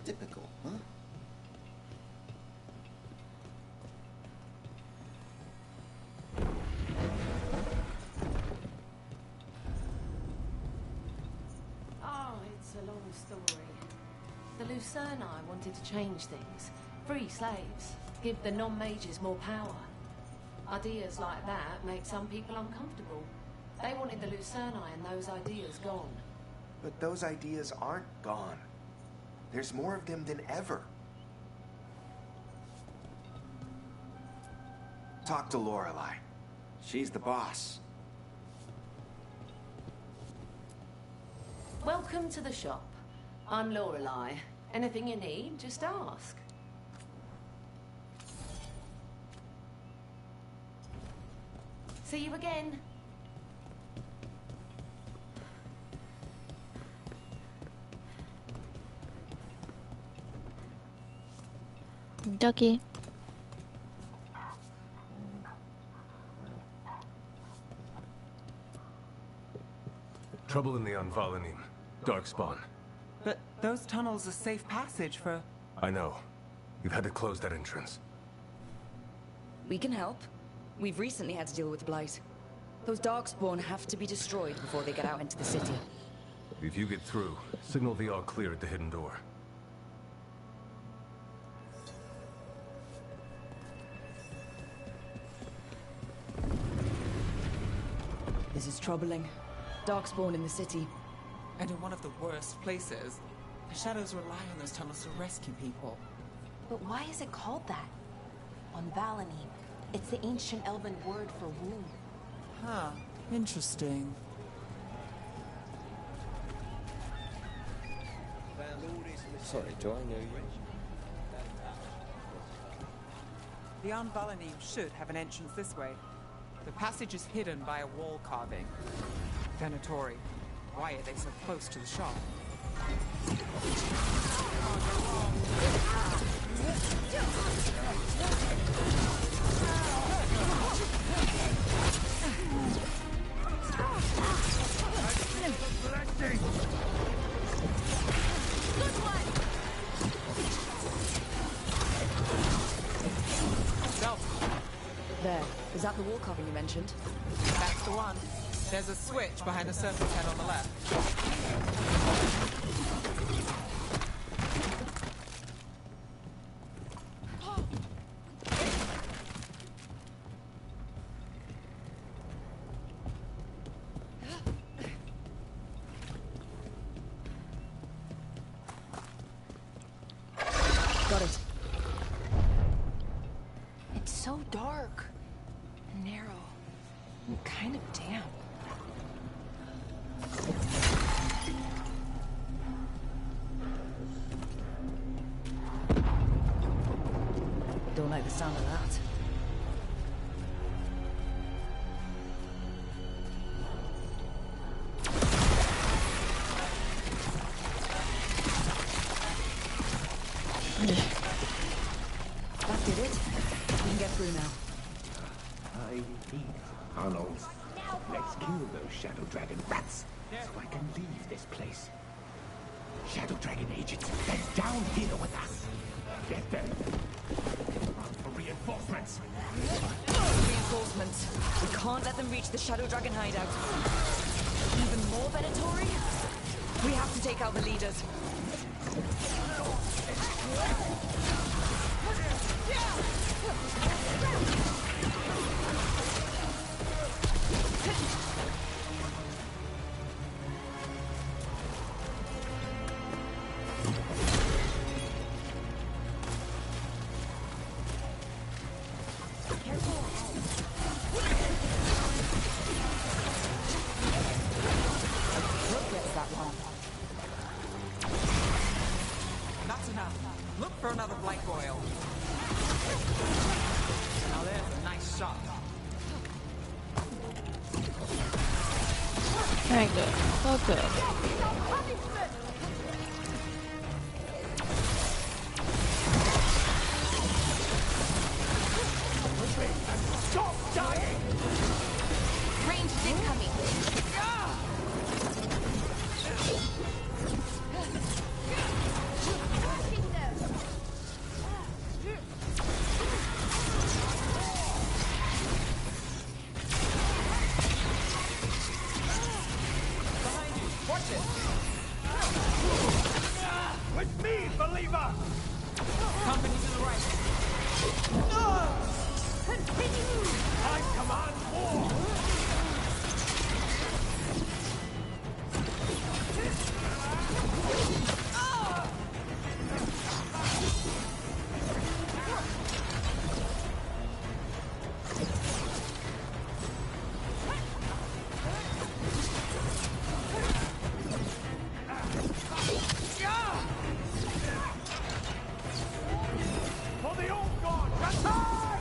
Typical, huh? Oh, it's a long story. The Lucerni wanted to change things. Free slaves. Give the non-mages more power. Ideas like that make some people uncomfortable. They wanted the Lucerni and those ideas gone. But those ideas aren't gone. There's more of them than ever. Talk to Lorelei. She's the boss. Welcome to the shop. I'm Lorelei. Anything you need, just ask. See you again. Ducky. Trouble in the Anvalanim. Darkspawn. But those tunnels are safe passage for... I know. We've had to close that entrance. We can help. We've recently had to deal with Blight. Those Darkspawn have to be destroyed before they get out into the city. If you get through, signal the all clear at the hidden door. This is troubling. Darkspawn in the city. And in one of the worst places. The Shadows rely on those tunnels to rescue people. But why is it called that? On Valanim, it's the ancient elven word for womb. Huh. Interesting. Sorry, do I know you? The Anvalanim should have an entrance this way. The passage is hidden by a wall carving. Venatori, why are they so close to the shop? There. Is that the wall carving you mentioned? That's the one. There's a switch behind the serpent's head on the left. kind of damp. Don't like the sound of that. That did it. We can get through now. I think, Arnold. Let's kill those Shadow Dragon rats, so I can leave this place. Shadow Dragon agents, they're down here with us. Get them. Run for reinforcements. Reinforcements. We can't let them reach the Shadow Dragon hideout. Even more Venatori? We have to take out the leaders. That's enough. Look for another Blight Royal. Now there's a nice shot. Very good. So good. Stop dying! Ranged incoming. Watch it! With me, believer! Company to the right. Continue! I command war! For the old god, attack!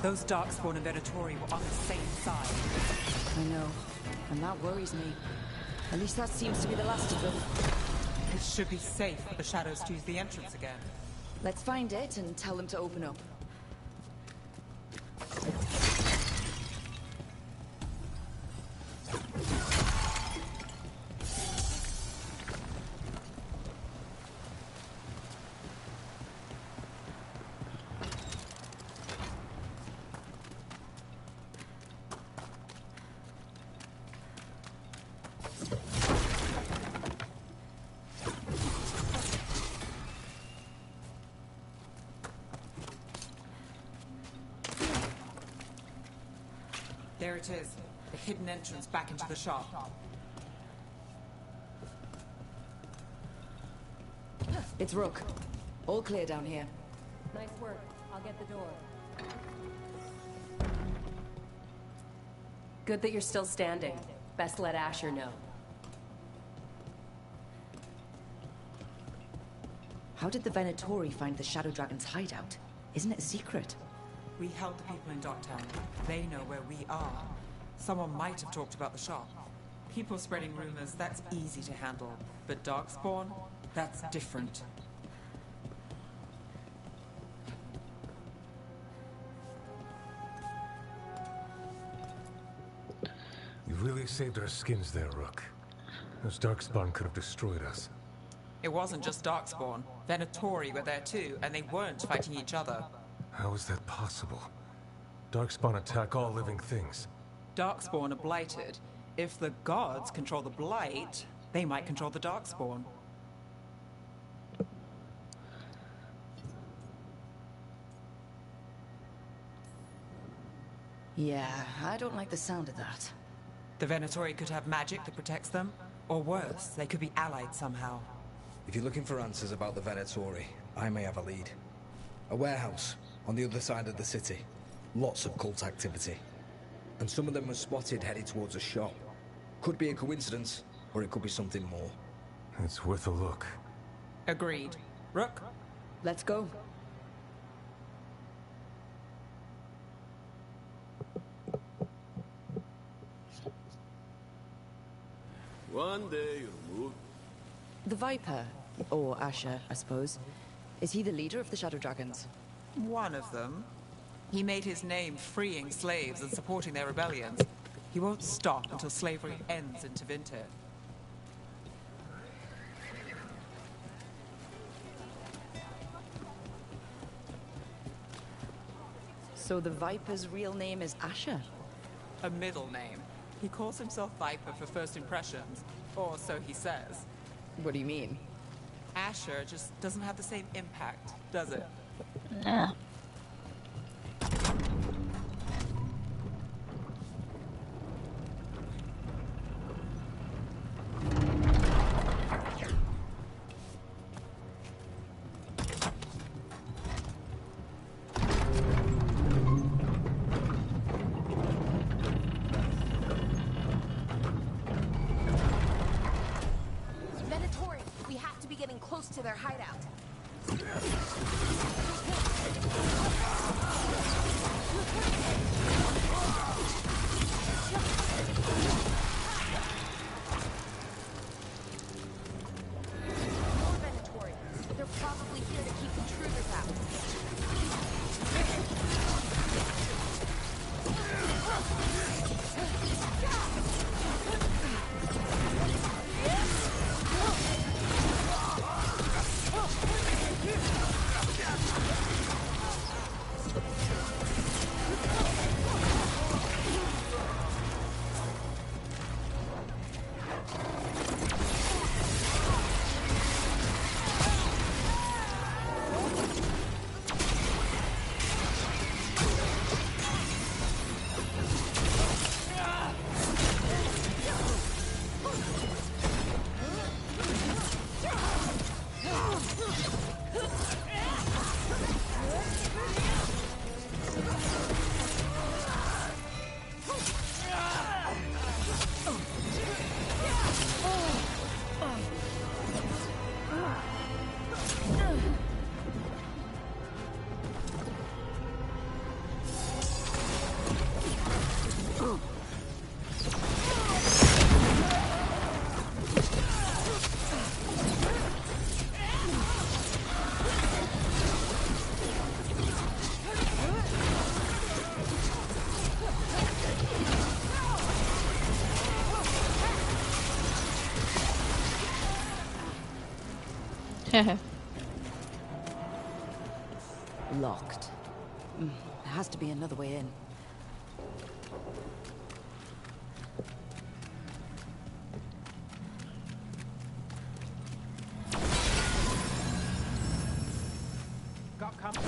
Those Darkspawn and Venatori were on the same side. I know, and that worries me. At least that seems to be the last of them. It should be safe for the Shadows to use the entrance again. Let's find it and tell them to open up. There it is. The hidden entrance back into the shop. It's Rook. All clear down here. Nice work. I'll get the door. Good that you're still standing. Best let Asher know. How did the Venatori find the Shadow Dragon's hideout? Isn't it a secret? We help the people in Docktown. They know where we are. Someone might have talked about the shop. People spreading rumors, that's easy to handle. But Darkspawn, that's different. You really saved our skins there, Rook. Those Darkspawn could have destroyed us. It wasn't just Darkspawn. Venatori were there too, and they weren't fighting each other. How is that possible? Darkspawn attack all living things. Darkspawn are blighted. If the gods control the blight, they might control the Darkspawn. Yeah, I don't like the sound of that. The Venatori could have magic that protects them. Or worse, they could be allied somehow. If you're looking for answers about the Venatori, I may have a lead. A warehouse on the other side of the city. Lots of cult activity. And some of them were spotted headed towards a shop. Could be a coincidence, or it could be something more. It's worth a look. Agreed. Rook? Let's go. One day you'll move. The Viper, or Asher, I suppose. Is he the leader of the Shadow Dragons? One of them. He made his name freeing slaves and supporting their rebellions. He won't stop until slavery ends in Tevinter. So the Viper's real name is Asher? A middle name. He calls himself Viper for first impressions, or so he says. What do you mean? Asher just doesn't have the same impact, does it? Nah. Venatori, we have to be getting close to their hideout. More Venatori. They're probably here to keep intruders out. Locked. There has to be another way in. Got company.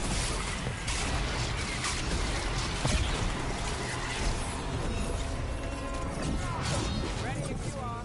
Ready if you are.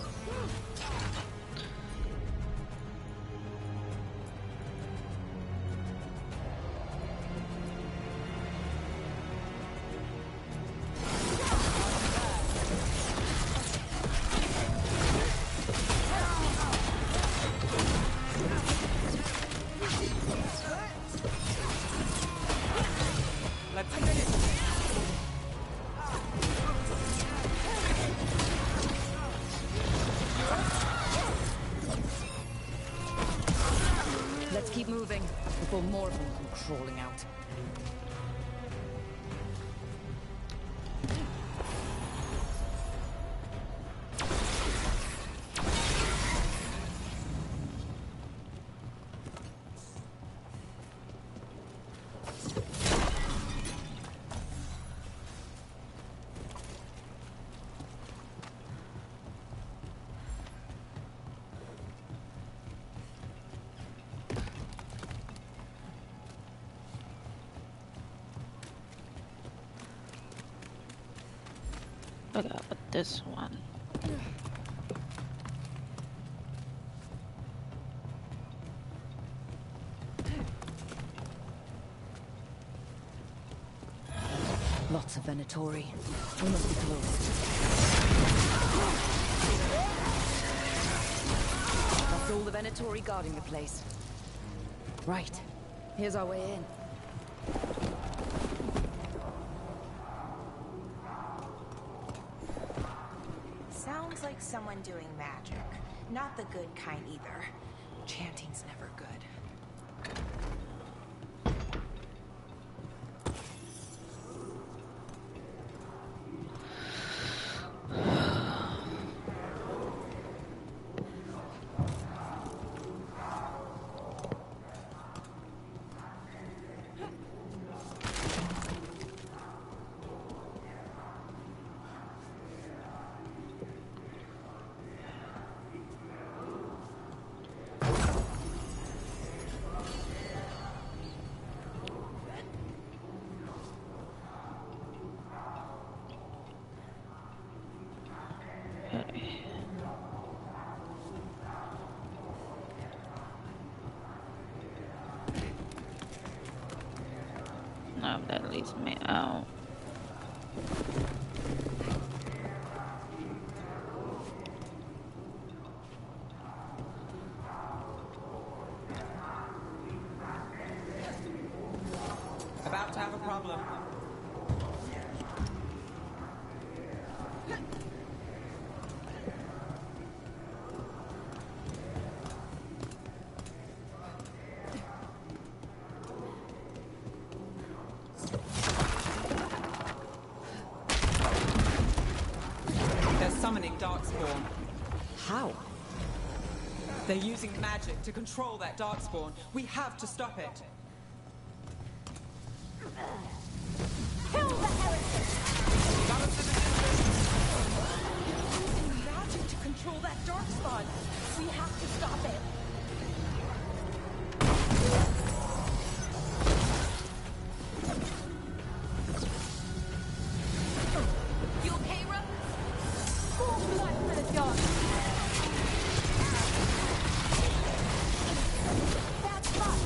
forgot about this one. Lots of Venatori. We must be close. That's all the Venatori guarding the place. Right. Here's our way in. Sounds like someone doing magic. Not the good kind either. Chanting's never good. No, that leads me out. About to have a problem. They're summoning Darkspawn. How? They're using magic to control that Darkspawn. We have to stop it. Kill the heretic! Using magic to control that Darkspawn. We have to stop it. You okay, Rook? Full blood for the dog. That's fine.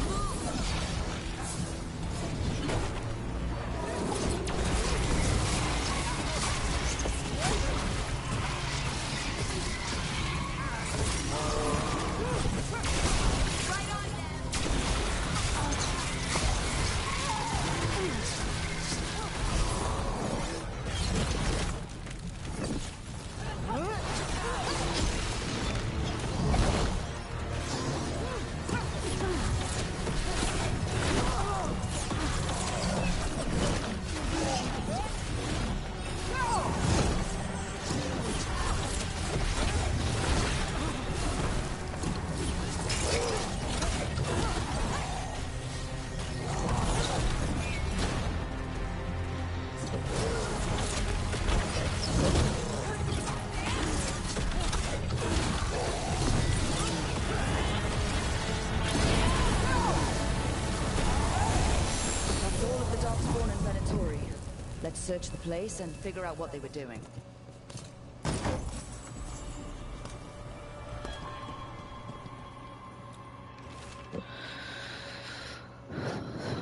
That's all of the Darkspawn and Venatori. Let's search the place and figure out what they were doing.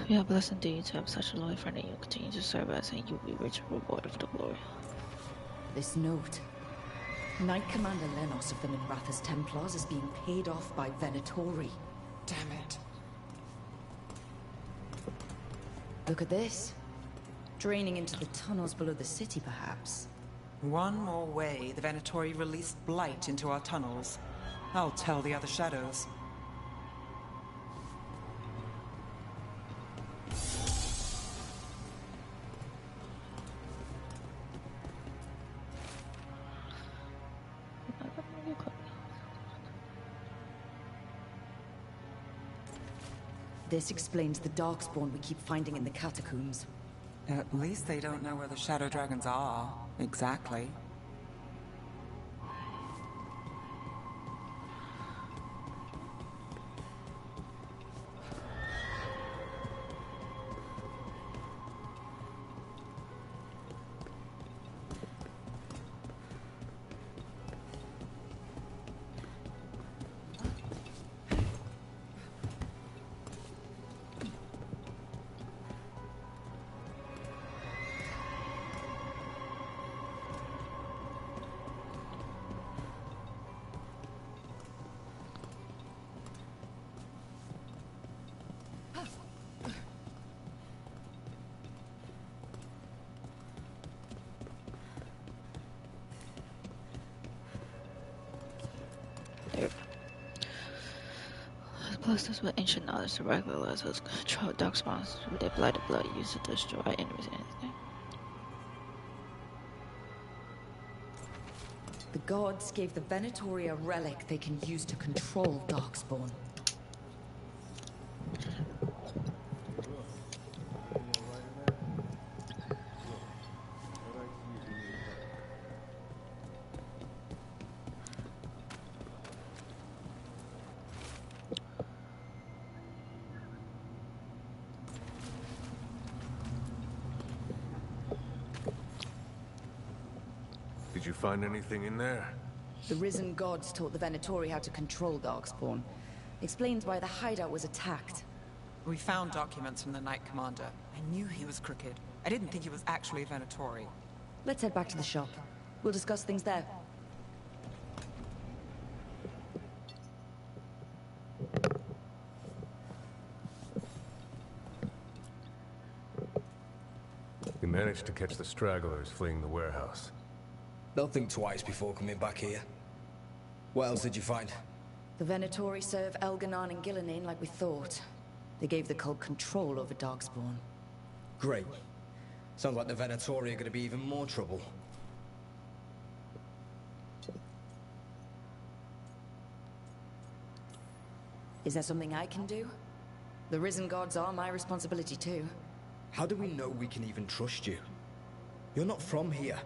We are blessed indeed to have such a loyal friend, and you continue to serve us, and you will be rich reward of the glory. This note. Knight Commander Lenos of the Minrathous Templars is being paid off by Venatori. Damn it. Look at this. Draining into the tunnels below the city, perhaps. One more way the Venatori released blight into our tunnels. I'll tell the other shadows. This explains the Darkspawn we keep finding in the catacombs. At least they don't know where the Shadow Dragons are, exactly. Clusters with ancient knowledge to regularize us control dark spawns with their blighted blood used to destroy enemies and anything. The gods gave the Venatori a relic they can use to control Darkspawn. Did you find anything in there? The risen gods taught the Venatori how to control Darkspawn. Explains why the hideout was attacked. We found documents from the Knight Commander. I knew he was crooked. I didn't think he was actually a Venatori. Let's head back to the shop. We'll discuss things there. We managed to catch the stragglers fleeing the warehouse. They'll think twice before coming back here. What else did you find? The Venatori serve Elganon and Gillenane like we thought. They gave the cult control over Darkspawn. Great. Sounds like the Venatori are going to be even more trouble. Is there something I can do? The risen gods are my responsibility too. How do we know we can even trust you? You're not from here.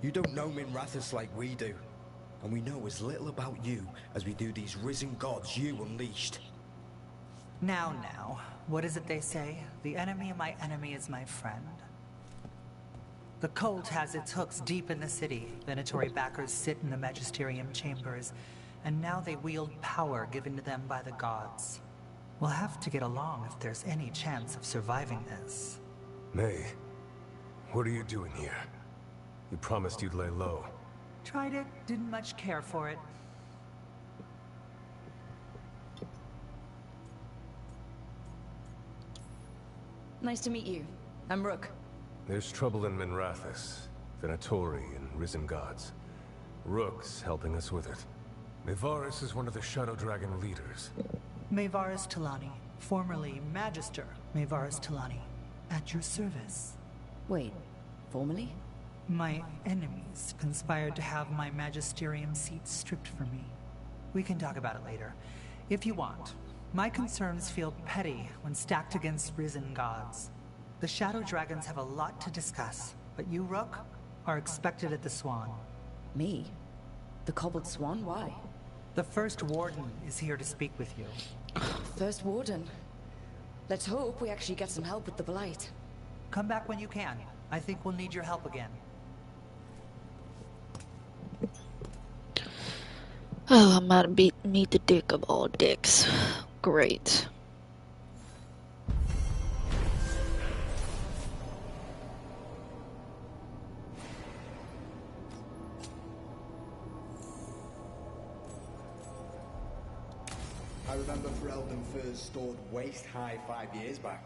You don't know Minrathous like we do. And we know as little about you as we do these risen gods you unleashed. Now, what is it they say? The enemy of my enemy is my friend. The cult has its hooks deep in the city. Venatori backers sit in the Magisterium chambers, and now they wield power given to them by the gods. We'll have to get along if there's any chance of surviving this. May, what are you doing here? You promised you'd lay low. Tried it, didn't much care for it. Nice to meet you. I'm Rook. There's trouble in Minrathous, Venatori and risen gods. Rook's helping us with it. Mayvaris is one of the Shadow Dragon leaders. Mayvaris Talani, formerly Magister Mayvaris Talani, at your service. Wait, formerly? My enemies conspired to have my magisterium seat stripped from me. We can talk about it later, if you want. My concerns feel petty when stacked against risen gods. The Shadow Dragons have a lot to discuss, but you, Rook, are expected at the Swan. Me? The Cobbled Swan? Why? The First Warden is here to speak with you. First Warden? Let's hope we actually get some help with the Blight. Come back when you can. I think we'll need your help again. Oh, I'm about to meet the dick of all dicks. Great. I remember Ferelden first stored waist-high 5 years back.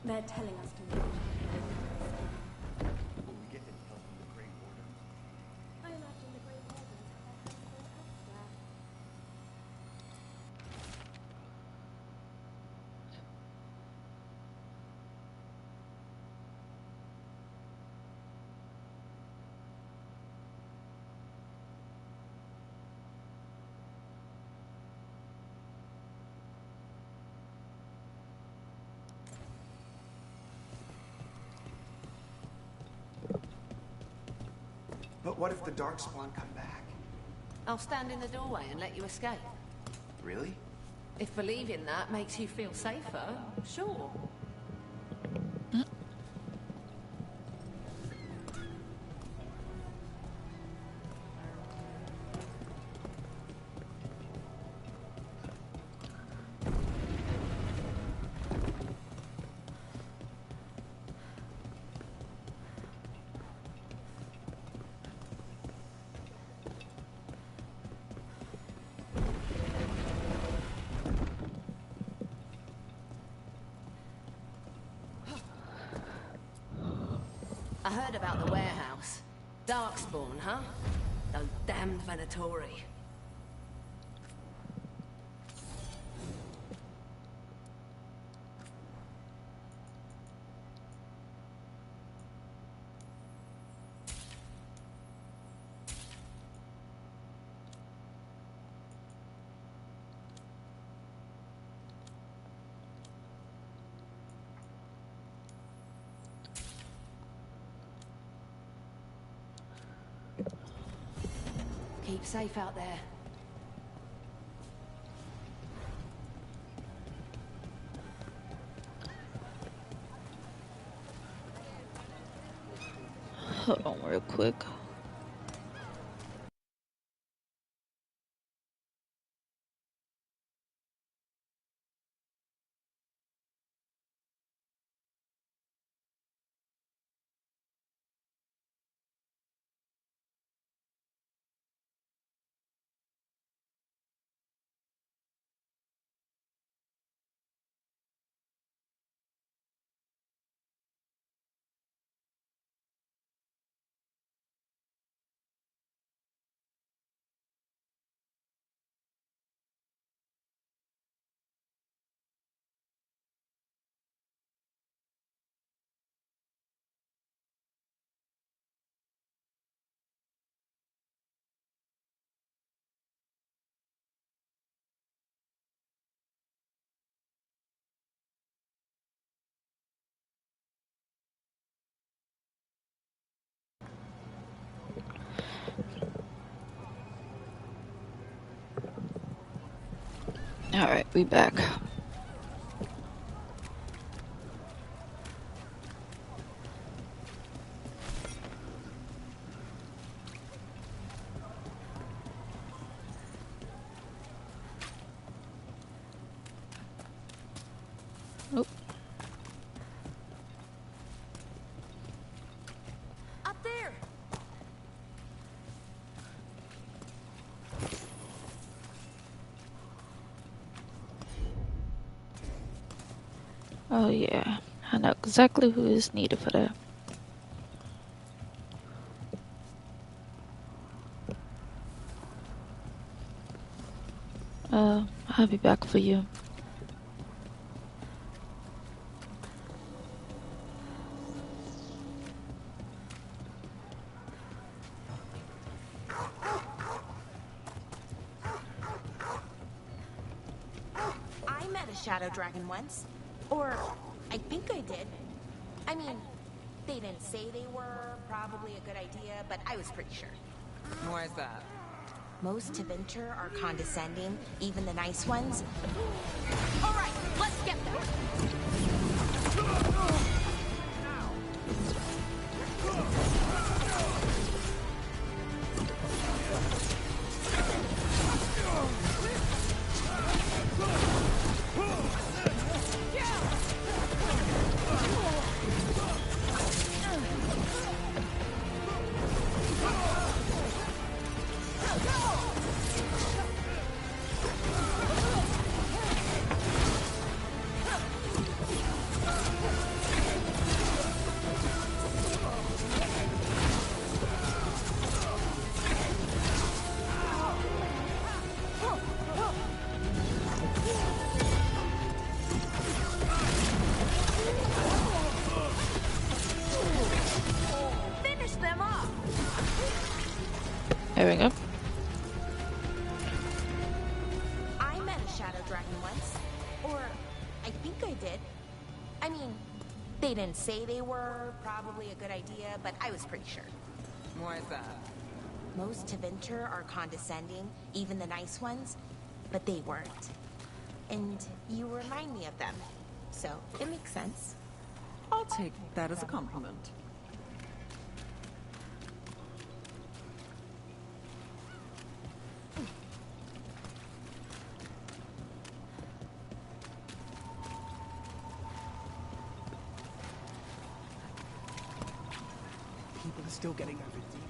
They're telling us to leave. Will we get any help from the Grey Warden? I imagine the Grey Wardens have their hands full elsewhere. But what if the Darkspawn come back? I'll stand in the doorway and let you escape. Really? If believing that makes you feel safer, sure. I heard about the warehouse. Darkspawn, huh? Those damned Venatori. Keep safe out there. Hold on real quick. Alright, we back. Oh. Up there! Oh yeah, I know exactly who is needed for that. I'll be back for you. I met a shadow dragon once. Or, I think I did. I mean, they didn't say they were probably a good idea, but I was pretty sure. Why is that? Most Tevinter are condescending, even the nice ones. All right, let's get them. There we go. I met a shadow dragon once. Or, I think I did. I mean, they didn't say they were probably a good idea, but I was pretty sure. Why is that? Most Tevinter are condescending, even the nice ones, but they weren't. And you remind me of them, so it makes sense. I'll take that as a compliment. People are still getting over deep.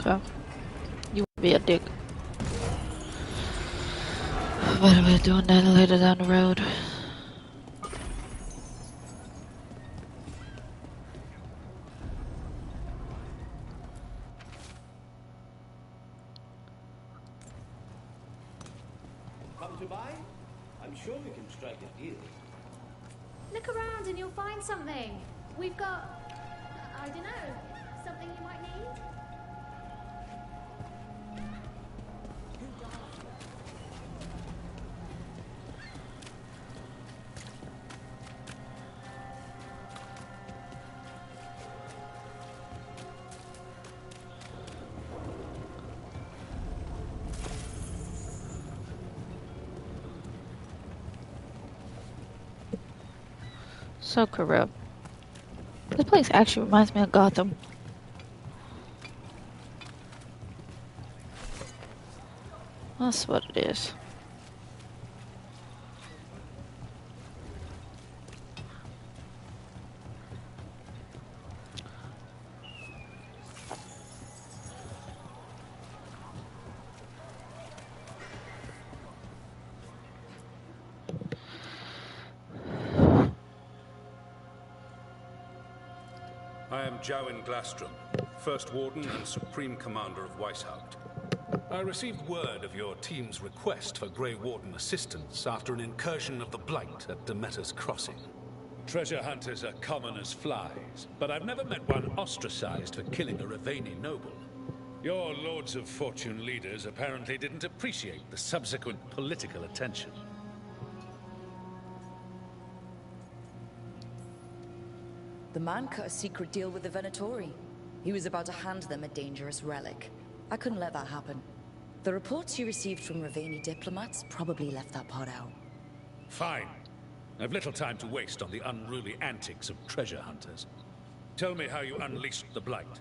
Okay. You would be a dick. But we're doing that later down the road. Come to buy? I'm sure we can strike a deal. Look around and you'll find something. We've got, I don't know, something you might need? So corrupt. This place actually reminds me of Gotham. That's what it is. I am Jowin Glastrom, First Warden and Supreme Commander of Weishaupt. I received word of your team's request for Grey Warden assistance after an incursion of the Blight at Demeter's Crossing. Treasure hunters are common as flies, but I've never met one ostracized for killing a Raveni noble. Your Lords of Fortune leaders apparently didn't appreciate the subsequent political attention. The man cut a secret deal with the Venatori. He was about to hand them a dangerous relic. I couldn't let that happen. The reports you received from Raveni diplomats probably left that part out. Fine. I've little time to waste on the unruly antics of treasure hunters. Tell me how you unleashed the Blight.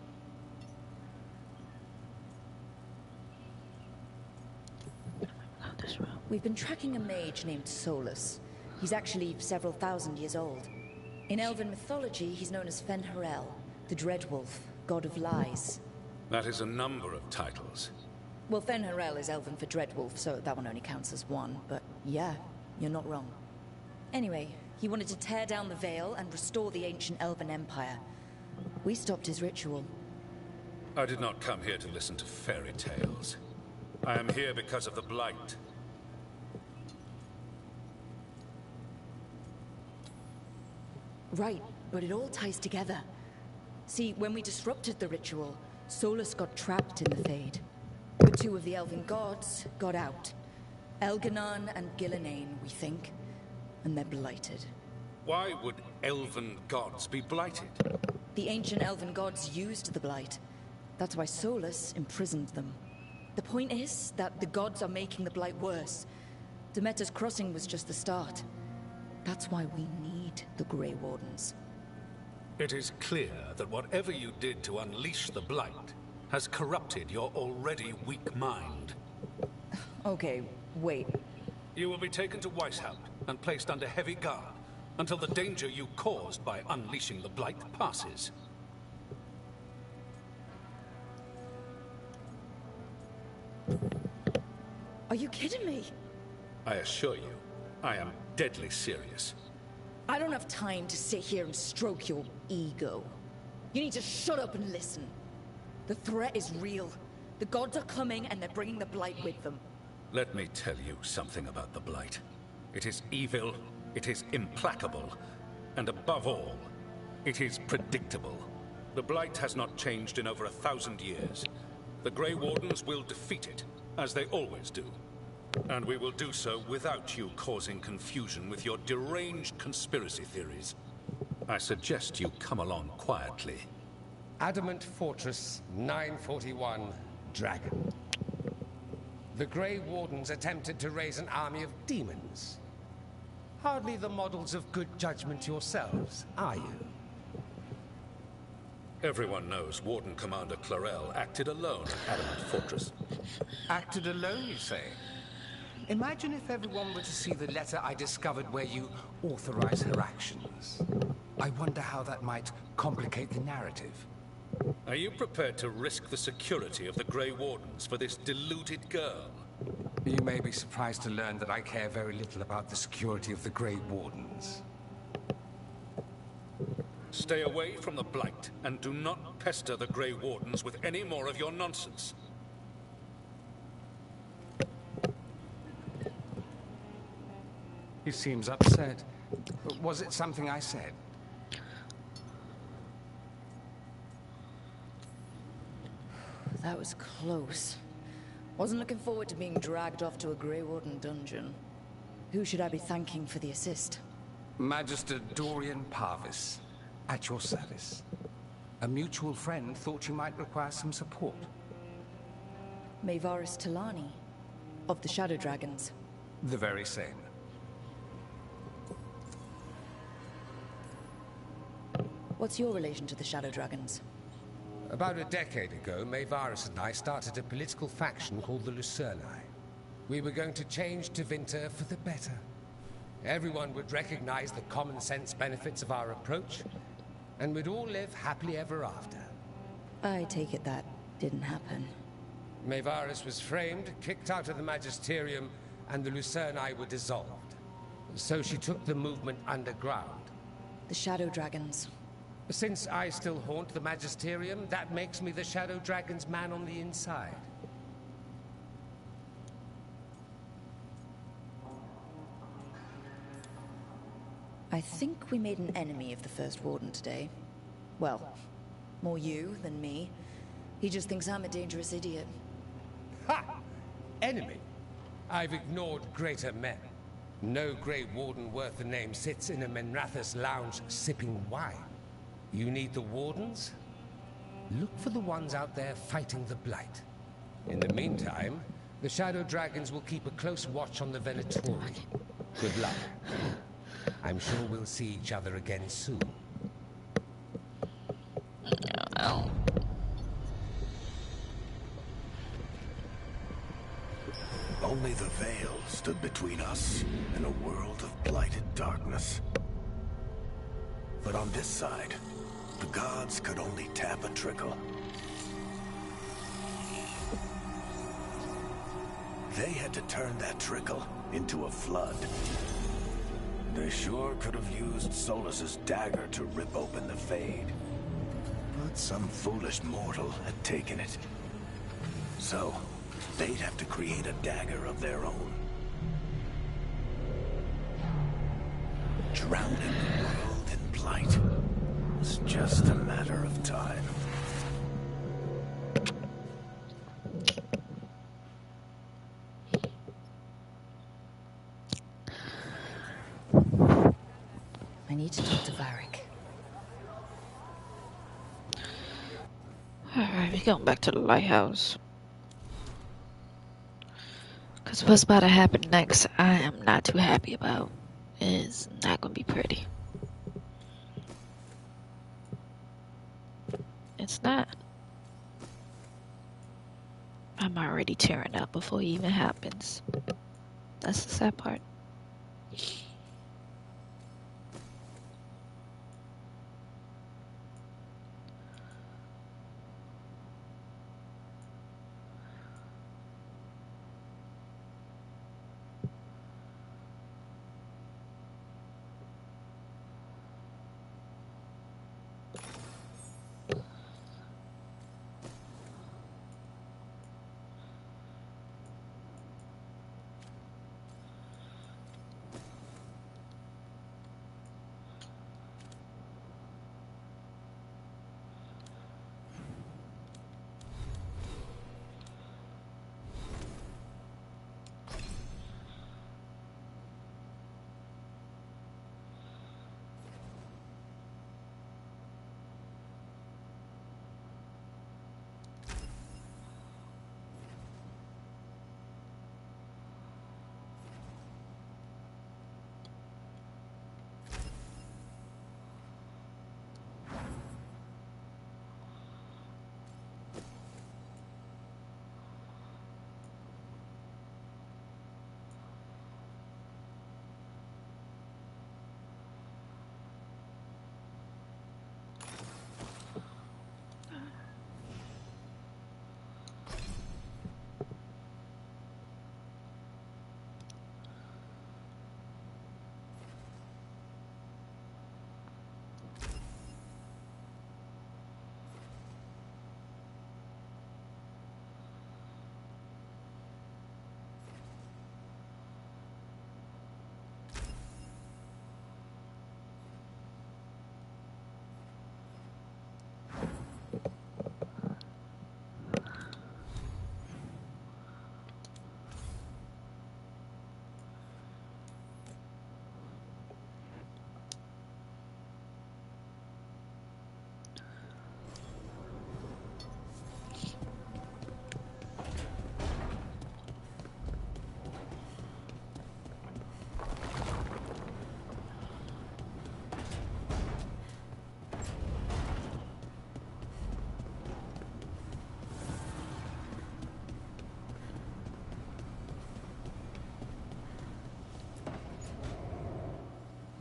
We've been tracking a mage named Solus. He's actually several thousand years old. In Elven mythology, he's known as Fen'Harel, the Dreadwolf, god of lies. That is a number of titles. Well, Fen'Harel is Elven for Dreadwolf, so that one only counts as one, but yeah, you're not wrong. Anyway, he wanted to tear down the Veil and restore the ancient Elven Empire. We stopped his ritual. I did not come here to listen to fairy tales. I am here because of the Blight. Right, but it all ties together. See, when we disrupted the ritual, Solus got trapped in the Fade. But two of the Elven gods got out. Elganon and Gillenane, we think. And they're blighted. Why would Elven gods be blighted? The ancient Elven gods used the Blight. That's why Solus imprisoned them. The point is that the gods are making the Blight worse. Demeter's Crossing was just the start. That's why we need the Grey Wardens. It is clear that whatever you did to unleash the Blight has corrupted your already weak mind. Okay, wait. You will be taken to Weishaupt and placed under heavy guard, until the danger you caused by unleashing the Blight passes. Are you kidding me? I assure you, I am deadly serious. I don't have time to sit here and stroke your ego. You need to shut up and listen. The threat is real. The gods are coming and they're bringing the Blight with them. Let me tell you something about the Blight. It is evil, it is implacable, and above all, it is predictable. The Blight has not changed in over 1,000 years. The Grey Wardens will defeat it, as they always do. And we will do so without you causing confusion with your deranged conspiracy theories. I suggest you come along quietly. Adamant Fortress 941, Dragon. The Grey Wardens attempted to raise an army of demons. Hardly the models of good judgment yourselves, are you? Everyone knows Warden Commander Clarel acted alone at Adamant Fortress. Acted alone, you say? Imagine if everyone were to see the letter I discovered where you authorize her actions. I wonder how that might complicate the narrative. Are you prepared to risk the security of the Grey Wardens for this deluded girl? You may be surprised to learn that I care very little about the security of the Grey Wardens. Stay away from the Blight, and do not pester the Grey Wardens with any more of your nonsense. He seems upset. Was it something I said? That was close. Wasn't looking forward to being dragged off to a Grey Warden dungeon. Who should I be thanking for the assist? Magister Dorian Parvis, at your service. A mutual friend thought you might require some support. Maevaris Talani, of the Shadow Dragons. The very same. What's your relation to the Shadow Dragons? About a decade ago, Maevaris and I started a political faction called the Lucerni. We were going to change Tevinter for the better. Everyone would recognize the common sense benefits of our approach, and we'd all live happily ever after. I take it that didn't happen. Maevaris was framed, kicked out of the Magisterium, and the Lucerni were dissolved. So she took the movement underground. The Shadow Dragons. Since I still haunt the Magisterium, that makes me the Shadow Dragon's man on the inside. I think we made an enemy of the First Warden today. Well, more you than me. He just thinks I'm a dangerous idiot. Ha! Enemy? I've ignored greater men. No Grey Warden worth the name sits in a Minrathous lounge sipping wine. You need the Wardens? Look for the ones out there fighting the Blight. In the meantime, the Shadow Dragons will keep a close watch on the Venatori. Good luck. I'm sure we'll see each other again soon. Only the Veil stood between us and a world of blighted darkness. But on this side, the gods could only tap a trickle. They had to turn that trickle into a flood. They sure could have used Solus's dagger to rip open the Fade. But some foolish mortal had taken it. So, they'd have to create a dagger of their own. Drowning the world in blight was just a matter of time. I need to talk to Varric. Alright, we're going back to the lighthouse. Because what's about to happen next, I am not too happy about. It's not going to be pretty. It's not. I'm already tearing up before it even happens. That's the sad part.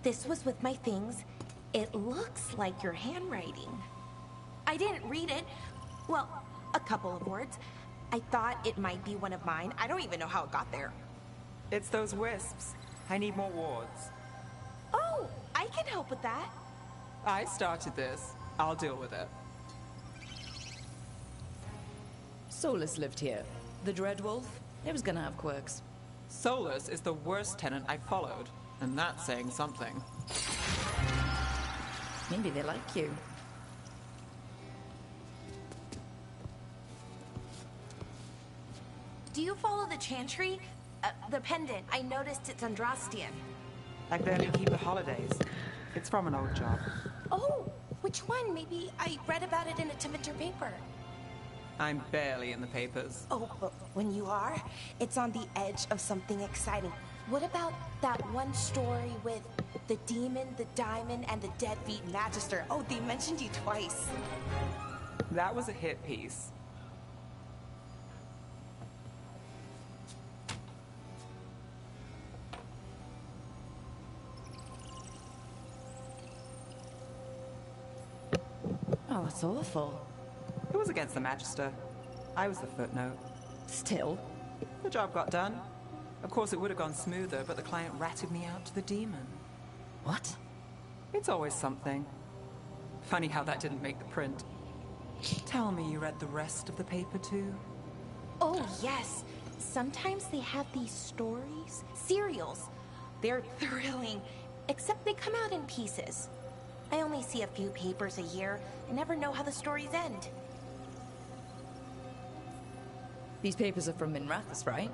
this was with my things. It looks like your handwriting. I didn't read it. Well, a couple of words. I thought it might be one of mine. I don't even know how it got there. It's those wisps. I need more wards. Oh, I can help with that. I started this. I'll deal with it. Solus lived here. The Dreadwolf, it was gonna have quirks. Solus is the worst tenant I followed, and that's saying something. Maybe they like you. Do you follow the Chantry? The pendant. I noticed it's Andrastian. I barely keep the holidays. It's from an old job. Oh, which one? Maybe I read about it in a Tevinter paper. I'm barely in the papers. Oh, but when you are, it's on the edge of something exciting. What about that one story with the demon, the diamond, and the deadbeat magister? Oh, they mentioned you twice. That was a hit piece. Oh, that's awful. It was against the Magister. I was the footnote. Still? The job got done. Of course, it would have gone smoother, but the client ratted me out to the demon. What? It's always something. Funny how that didn't make the print. Tell me you read the rest of the paper, too? Oh, yes. Sometimes they have these stories, serials. They're thrilling, except they come out in pieces. I only see a few papers a year. I never know how the stories end. These papers are from Minrathous, right?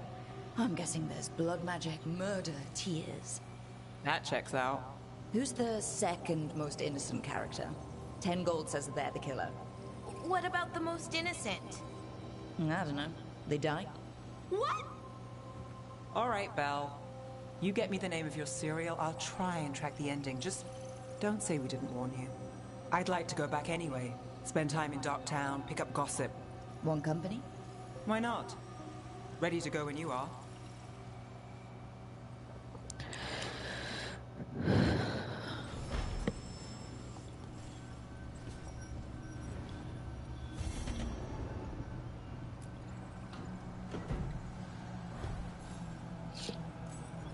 I'm guessing there's blood magic, murder, tears. That checks out. Who's the second most innocent character? 10 gold says they're the killer. What about the most innocent? I don't know. They die? What? All right, Belle. You get me the name of your serial, I'll try and track the ending. Just don't say we didn't warn you. I'd like to go back anyway. Spend time in Darktown, pick up gossip. One company? Why not? Ready to go when you are.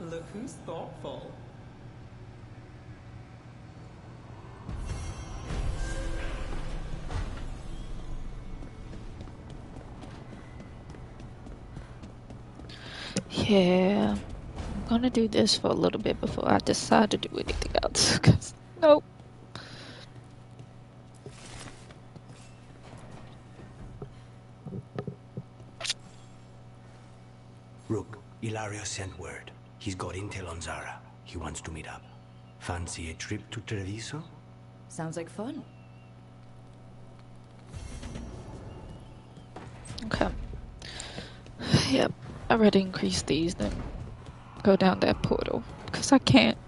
Look who's thoughtful. Yeah, I'm gonna do this for a little bit before I decide to do anything else. 'Cause, nope. Rook, Ilario sent word. He's got intel on Zara. He wants to meet up. Fancy a trip to Treviso? Sounds like fun. Okay. Yep. I'd rather increase these than go down that portal. Because I can't.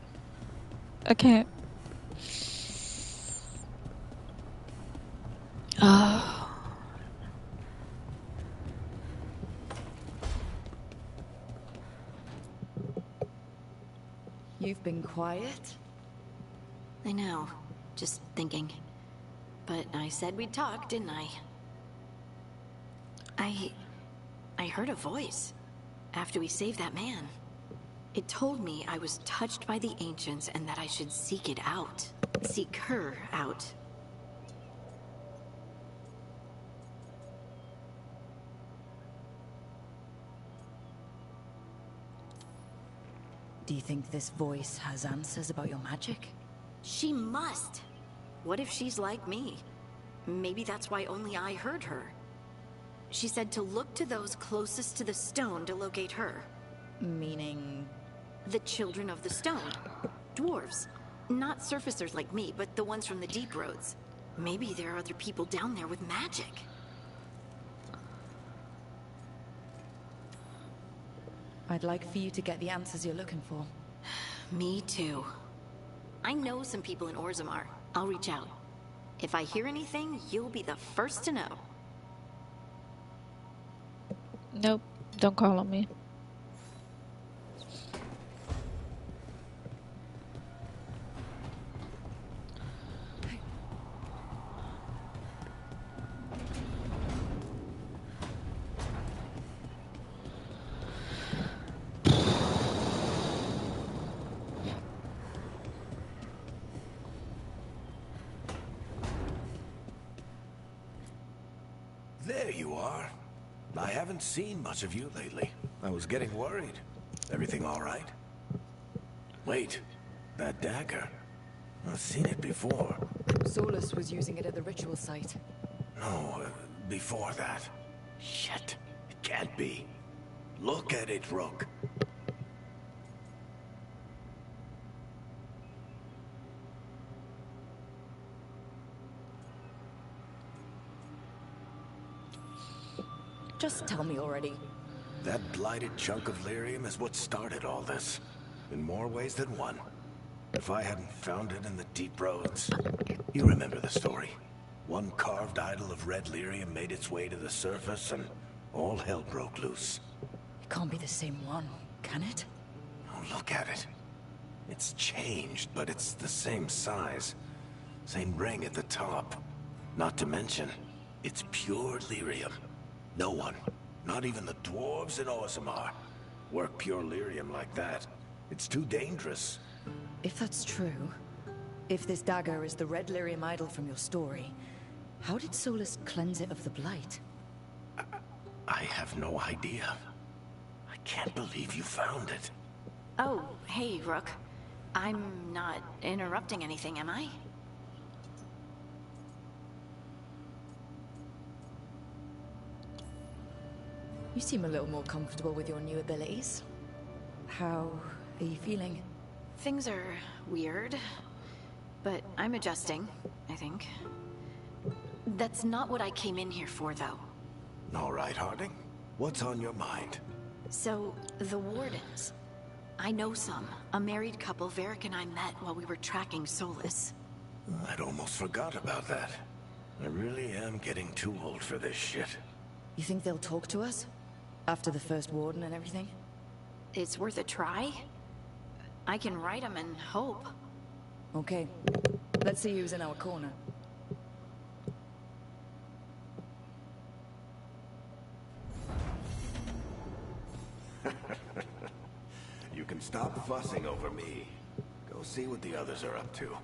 I can't. You've been quiet? I know. Just thinking. But I said we'd talk, didn't I? I heard a voice after we saved that man. It told me I was touched by the Ancients and that I should seek it out. Seek her out. Do you think this voice has answers about your magic? She must. What if she's like me? Maybe that's why only I heard her. She said to look to those closest to the stone to locate her. Meaning? The children of the stone. Dwarves. Not surfacers like me, but the ones from the deep roads. Maybe there are other people down there with magic. I'd like for you to get the answers you're looking for. Me too. I know some people in Orzammar. I'll reach out. If I hear anything, you'll be the first to know. Nope. Don't call on me. There you are. I haven't seen much of you lately. I was getting worried. Everything all right? Wait, that dagger. I've seen it before. Solus was using it at the ritual site. No, before that. Shit, it can't be. Look at it, Rook. Just tell me already. That blighted chunk of lyrium is what started all this. In more ways than one. If I hadn't found it in the deep roads... You remember the story. One carved idol of red lyrium made its way to the surface and all hell broke loose. It can't be the same one, can it? Oh, look at it. It's changed, but it's the same size. Same ring at the top. Not to mention, it's pure lyrium. No one, not even the dwarves in Orzammar, work pure lyrium like that. It's too dangerous. If that's true, if this dagger is the red lyrium idol from your story, how did Solus cleanse it of the blight? I have no idea. I can't believe you found it. Oh, hey, Rook. I'm not interrupting anything, am I? You seem a little more comfortable with your new abilities. How are you feeling? Things are weird, but I'm adjusting, I think. That's not what I came in here for, though. All right, Harding. What's on your mind? So, the Wardens. I know some. A married couple Varric and I met while we were tracking Solus. I'd almost forgot about that. I really am getting too old for this shit. You think they'll talk to us? After the first Warden and everything? It's worth a try. I can write them and hope. Okay. Let's see who's in our corner. You can stop fussing over me. Go see what the others are up to.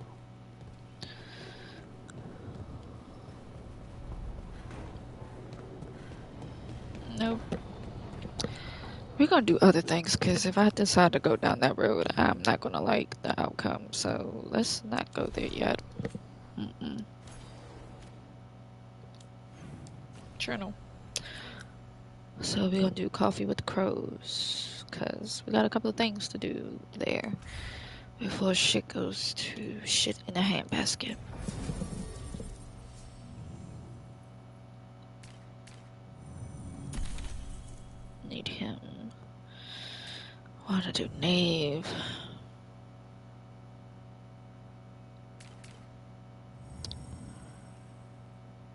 Nope. We're gonna do other things, because if I decide to go down that road, I'm not gonna like the outcome, so let's not go there yet. Journal. So we're gonna do coffee with the crows, because we got a couple of things to do there before shit goes to shit in a handbasket. Need him. Wanna do Knave.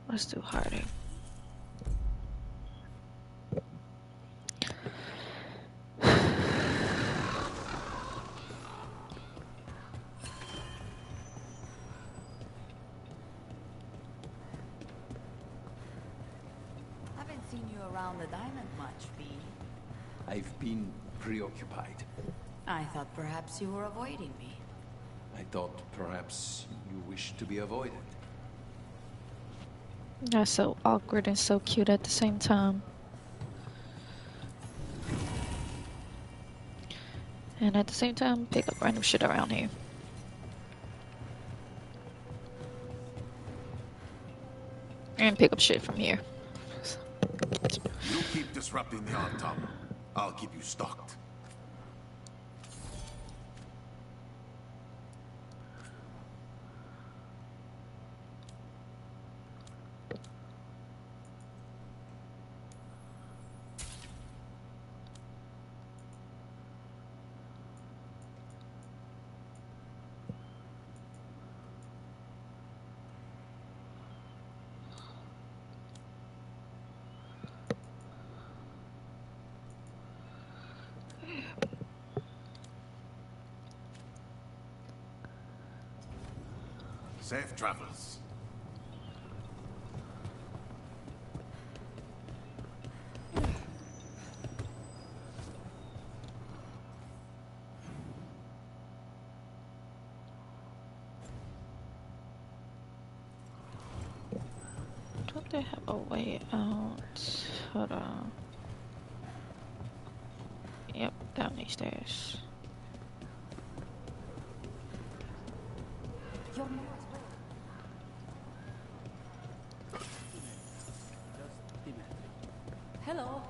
Let's do Harding. Haven't seen you around the diamond much, V. I've been preoccupied. I thought perhaps you were avoiding me. I thought perhaps you wished to be avoided. That's so awkward and so cute at the same time. And at the same time, pick up random shit around here. And pick up shit from here. You keep disrupting the Autumn. I'll keep you stocked. Safe travels. They have a way out. Hold on. Yep, down these stairs. Hello.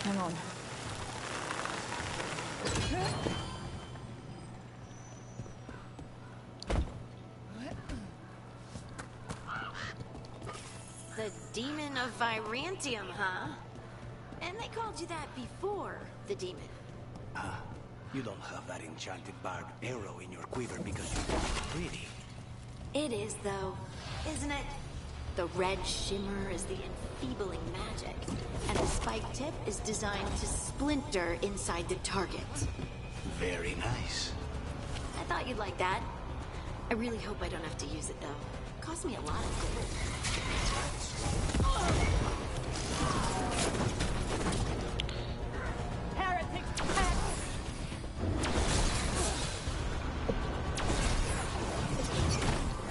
Hang on. The Demon of Virantium, huh? And they called you that before, the Demon. Ah, you don't have that enchanted barbed arrow in your quiver because you're pretty. It is, though, isn't it? The red shimmer is the enfeebling magic, and the spike tip is designed to splinter inside the target. Very nice. I thought you'd like that. I really hope I don't have to use it, though. It cost me a lot of gold.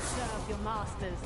Serve your masters.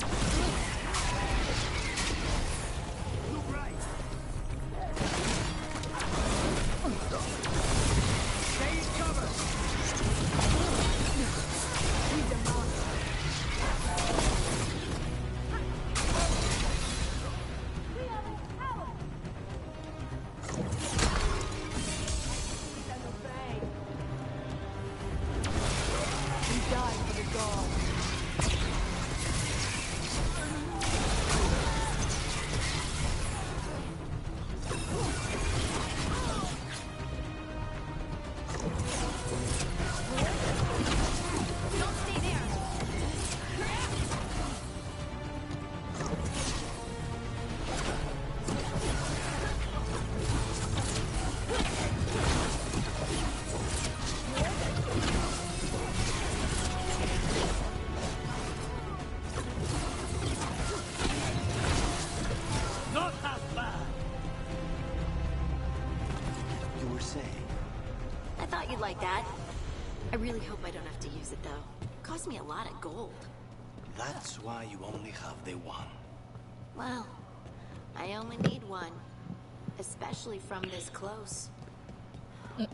I thought you'd like that. I really hope I don't have to use it, though. It cost me a lot of gold. That's why you only have the one. Well, I only need one. Especially from this close. Back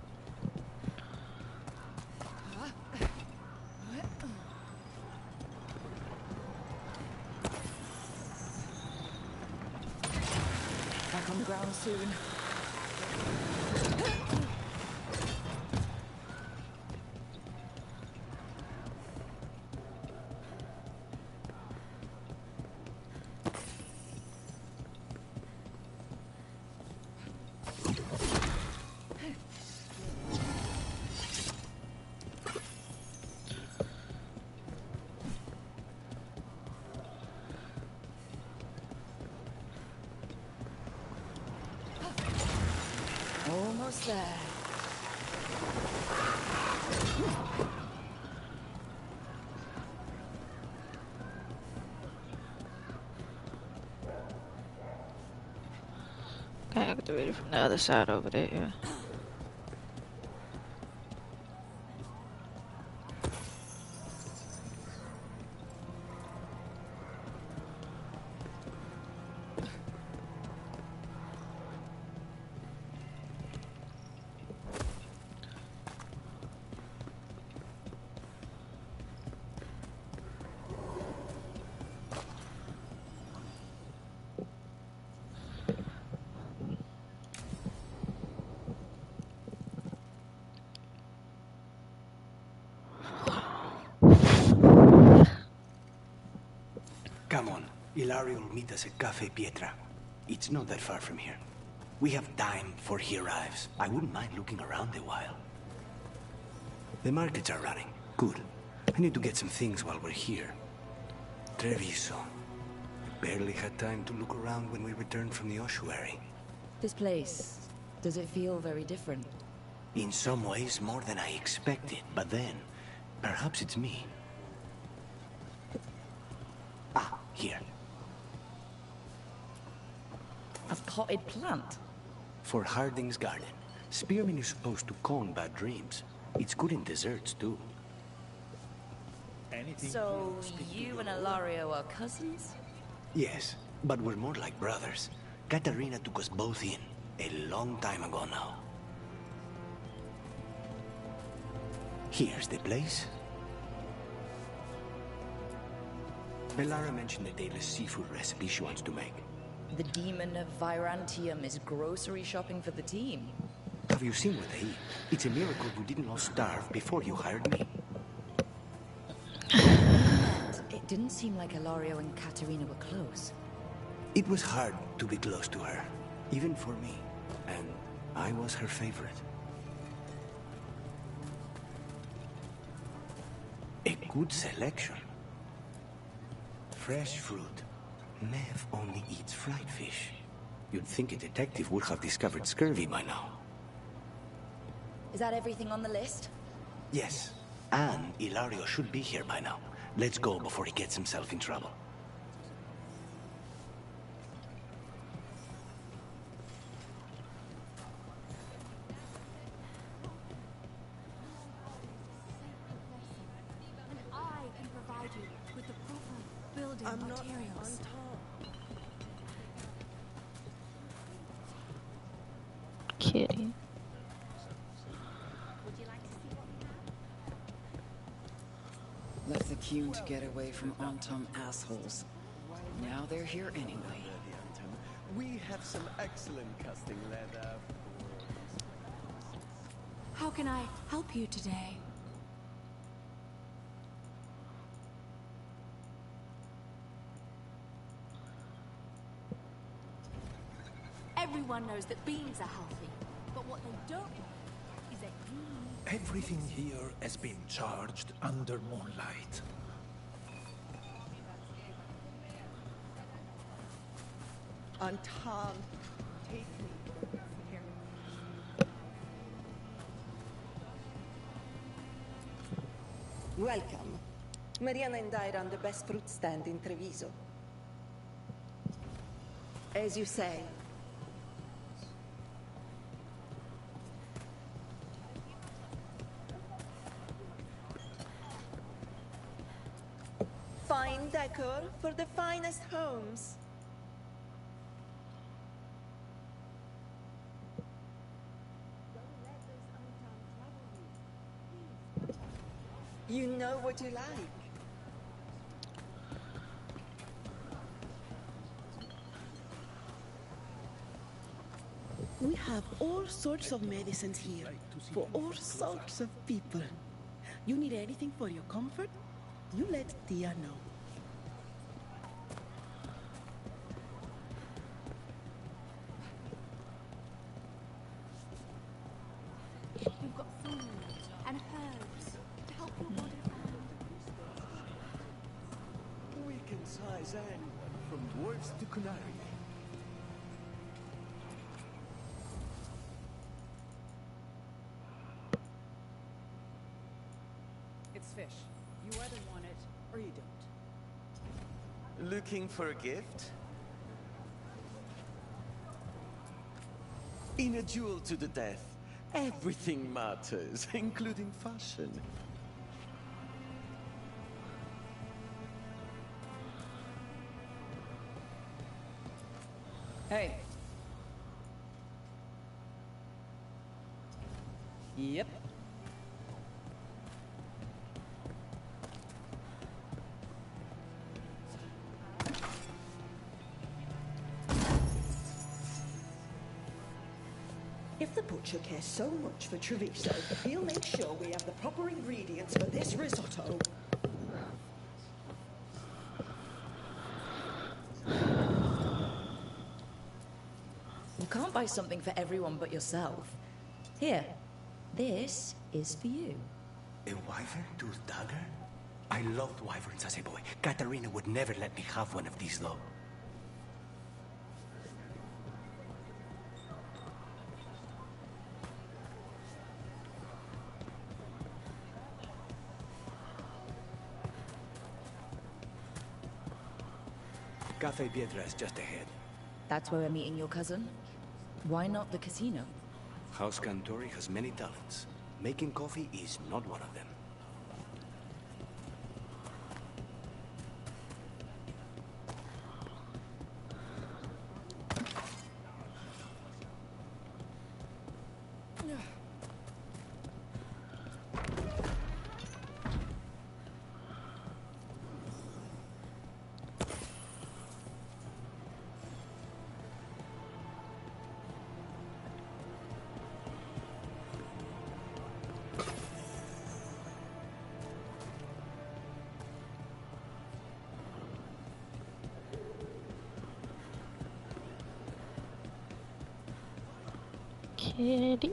on the ground soon. Almost there. Okay, I got to read it from the other side over there. Yeah. Come on, Ilario will meet us at Cafe Pietra. It's not that far from here. We have time before he arrives. I wouldn't mind looking around a while. The markets are running. Good. I need to get some things while we're here. Treviso. Barely had time to look around when we returned from the ossuary. This place, does it feel very different? In some ways, more than I expected. But then, perhaps it's me. Ah, here. A potted plant? For Harding's garden. Spearmint is supposed to calm bad dreams. It's good in desserts, too. So, you and Ilario are cousins? Yes, but we're more like brothers. Katarina took us both in, a long time ago now. Here's the place. Bellara mentioned the daily seafood recipe she wants to make. The demon of Virantium is grocery shopping for the team. Have you seen what they eat? It's a miracle you didn't all starve before you hired me. It didn't seem like Ilario and Katarina were close. It was hard to be close to her, even for me. And I was her favorite. A good selection. Fresh fruit. Nev only eats fried fish. You'd think a detective would have discovered scurvy by now. Is that everything on the list? Yes, and Ilario should be here by now. Let's go before he gets himself in trouble. And I can provide you with the proper building materials. Kitty. Left the queue to get away from Antom assholes. Now they're here anyway. We have some excellent casting leather. How can I help you today? Everyone knows that beans are healthy, but what they don't know is that you need... Everything here has been charged under moonlight. Anton, take me. Here. Welcome. Mariana and I run the best fruit stand in Treviso. As you say, fine decor for the finest homes. You know what you like. We have all sorts of medicines here, for all sorts of people. You need anything for your comfort? You let Tia know. We've got food and herbs to help your body. We can size anyone from dwarves to Kunari. It's fish. You either want it or you don't. Looking for a gift? In a duel to the death, everything matters, including fashion. Hey. Yep. If the butcher cares so much for Treviso, he'll make sure we have the proper ingredients for this risotto. You can't buy something for everyone but yourself. Here, this is for you. A wyvern-toothed dagger? I loved wyverns as a boy. Katarina would never let me have one of these, though. Cafe Pietra is just ahead. That's where we're meeting your cousin? Why not the casino? House Cantori has many talents. Making coffee is not one of them. Kitty.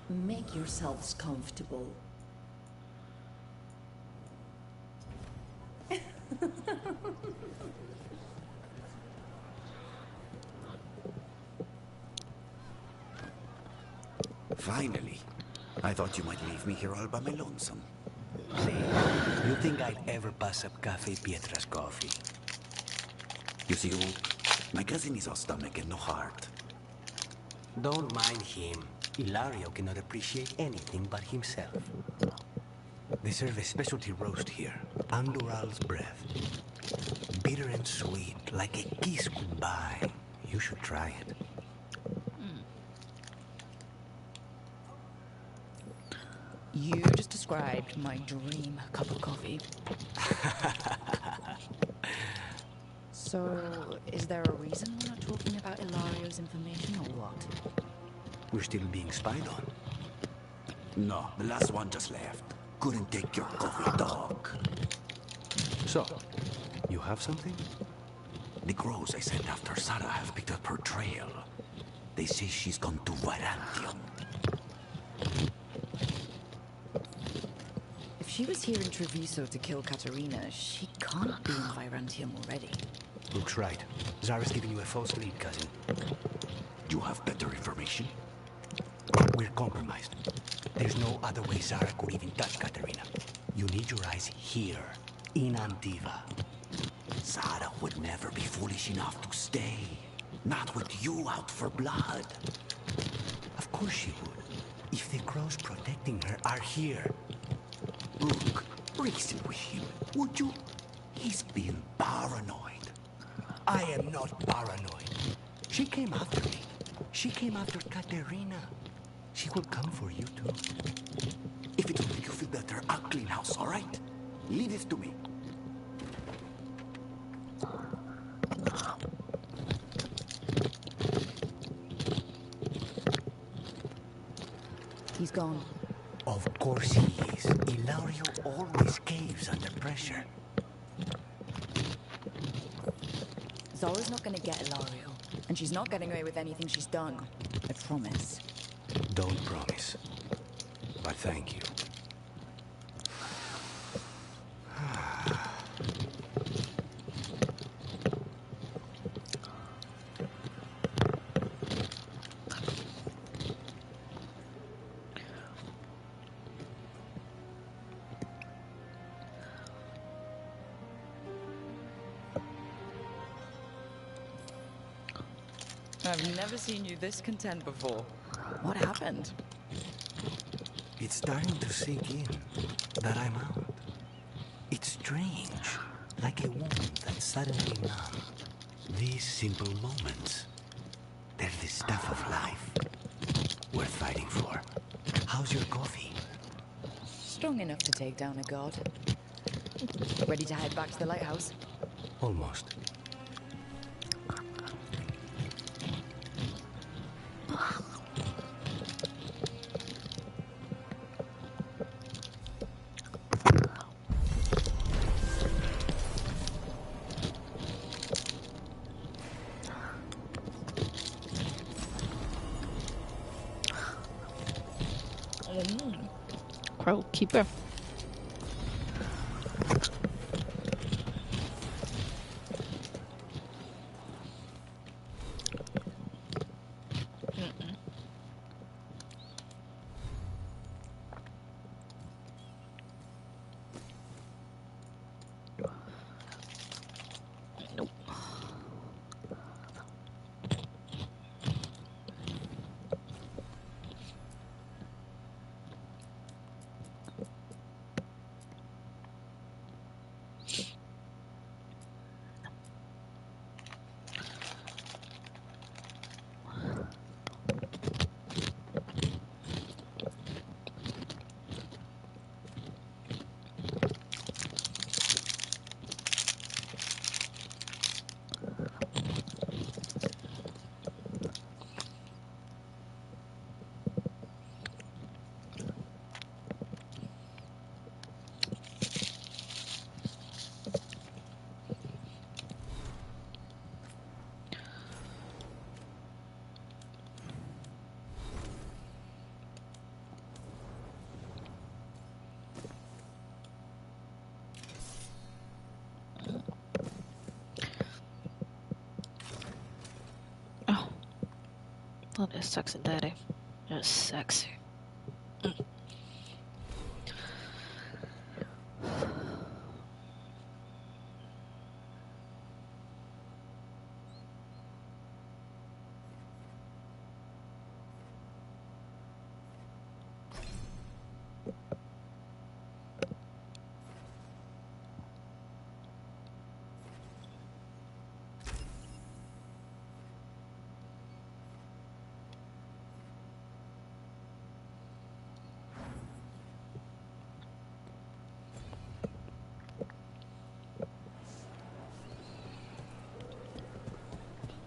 Make yourselves comfortable. Finally. I thought you might leave me here all by my lonesome. Please, you think I'd ever pass up Cafe Pietra's coffee? You see, my cousin is all stomach and no heart. Don't mind him. Ilario cannot appreciate anything but himself. They serve a specialty roast here, Andoral's breath. Bitter and sweet, like a kiss goodbye. You should try it. You just described my dream cup of coffee. So, is there a reason we're not talking about Ilario's information or what? We're still being spied on. No, the last one just left. Couldn't take your coffee, dog. So, you have something? The crows I sent after Sarah have picked up her trail. They say she's gone to Virantium. If she was here in Treviso to kill Katerina, she can't be in Virantium already. Looks right. Zara's giving you a false lead, cousin. You have better information? We're compromised. There's no other way Zara could even touch Katerina. You need your eyes here, in Antiva. Zara would never be foolish enough to stay. Not with you out for blood. Of course she would. If the crows protecting her are here. Look, reason with him, would you? He's being paranoid. I am not paranoid. She came after me. She came after Katerina. She will come for you too. If it'll make you feel better, I'll clean house, all right? Leave this to me. He's gone. Of course he is. Ilario always caves under pressure. Zara's not gonna get Ilario, and she's not getting away with anything she's done. I promise. Don't promise. But thank you. I've never seen you this content before. What happened? It's starting to sink in that I'm out. It's strange, like a wound that's suddenly numb. These simple moments, they're the stuff of life. Worth fighting for. How's your coffee? Strong enough to take down a god. Ready to head back to the lighthouse? Almost. Crow keeper. Nope. Oh, that's sexy daddy. That's sexy.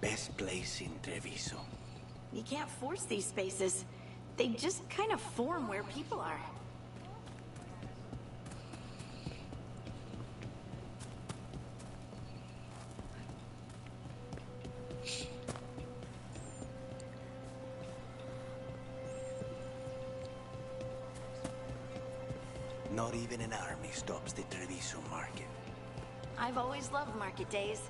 Best place in Treviso. You can't force these spaces. They just kind of form where people are. Not even an army stops the Treviso market. I've always loved market days,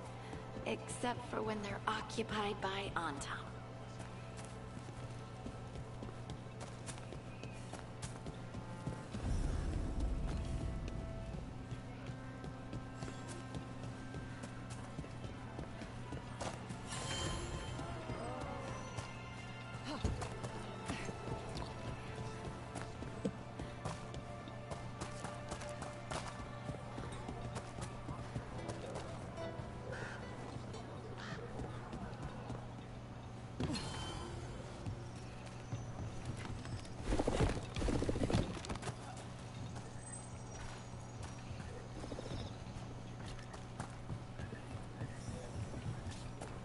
except for when they're occupied by Anton.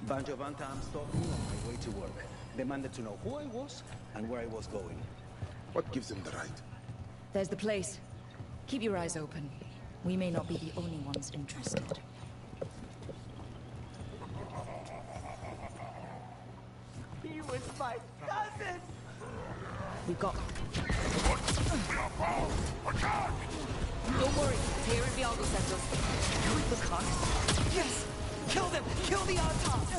Banjo Van Tam stopped me on my way to work. Demanded to know who I was and where I was going. What gives him the right? There's the place. Keep your eyes open. We may not be the only ones interested. He was my cousin! We've got... Don't worry, Tyr and Viago sent us. The cost? Yes! Kill them! Kill the Autons!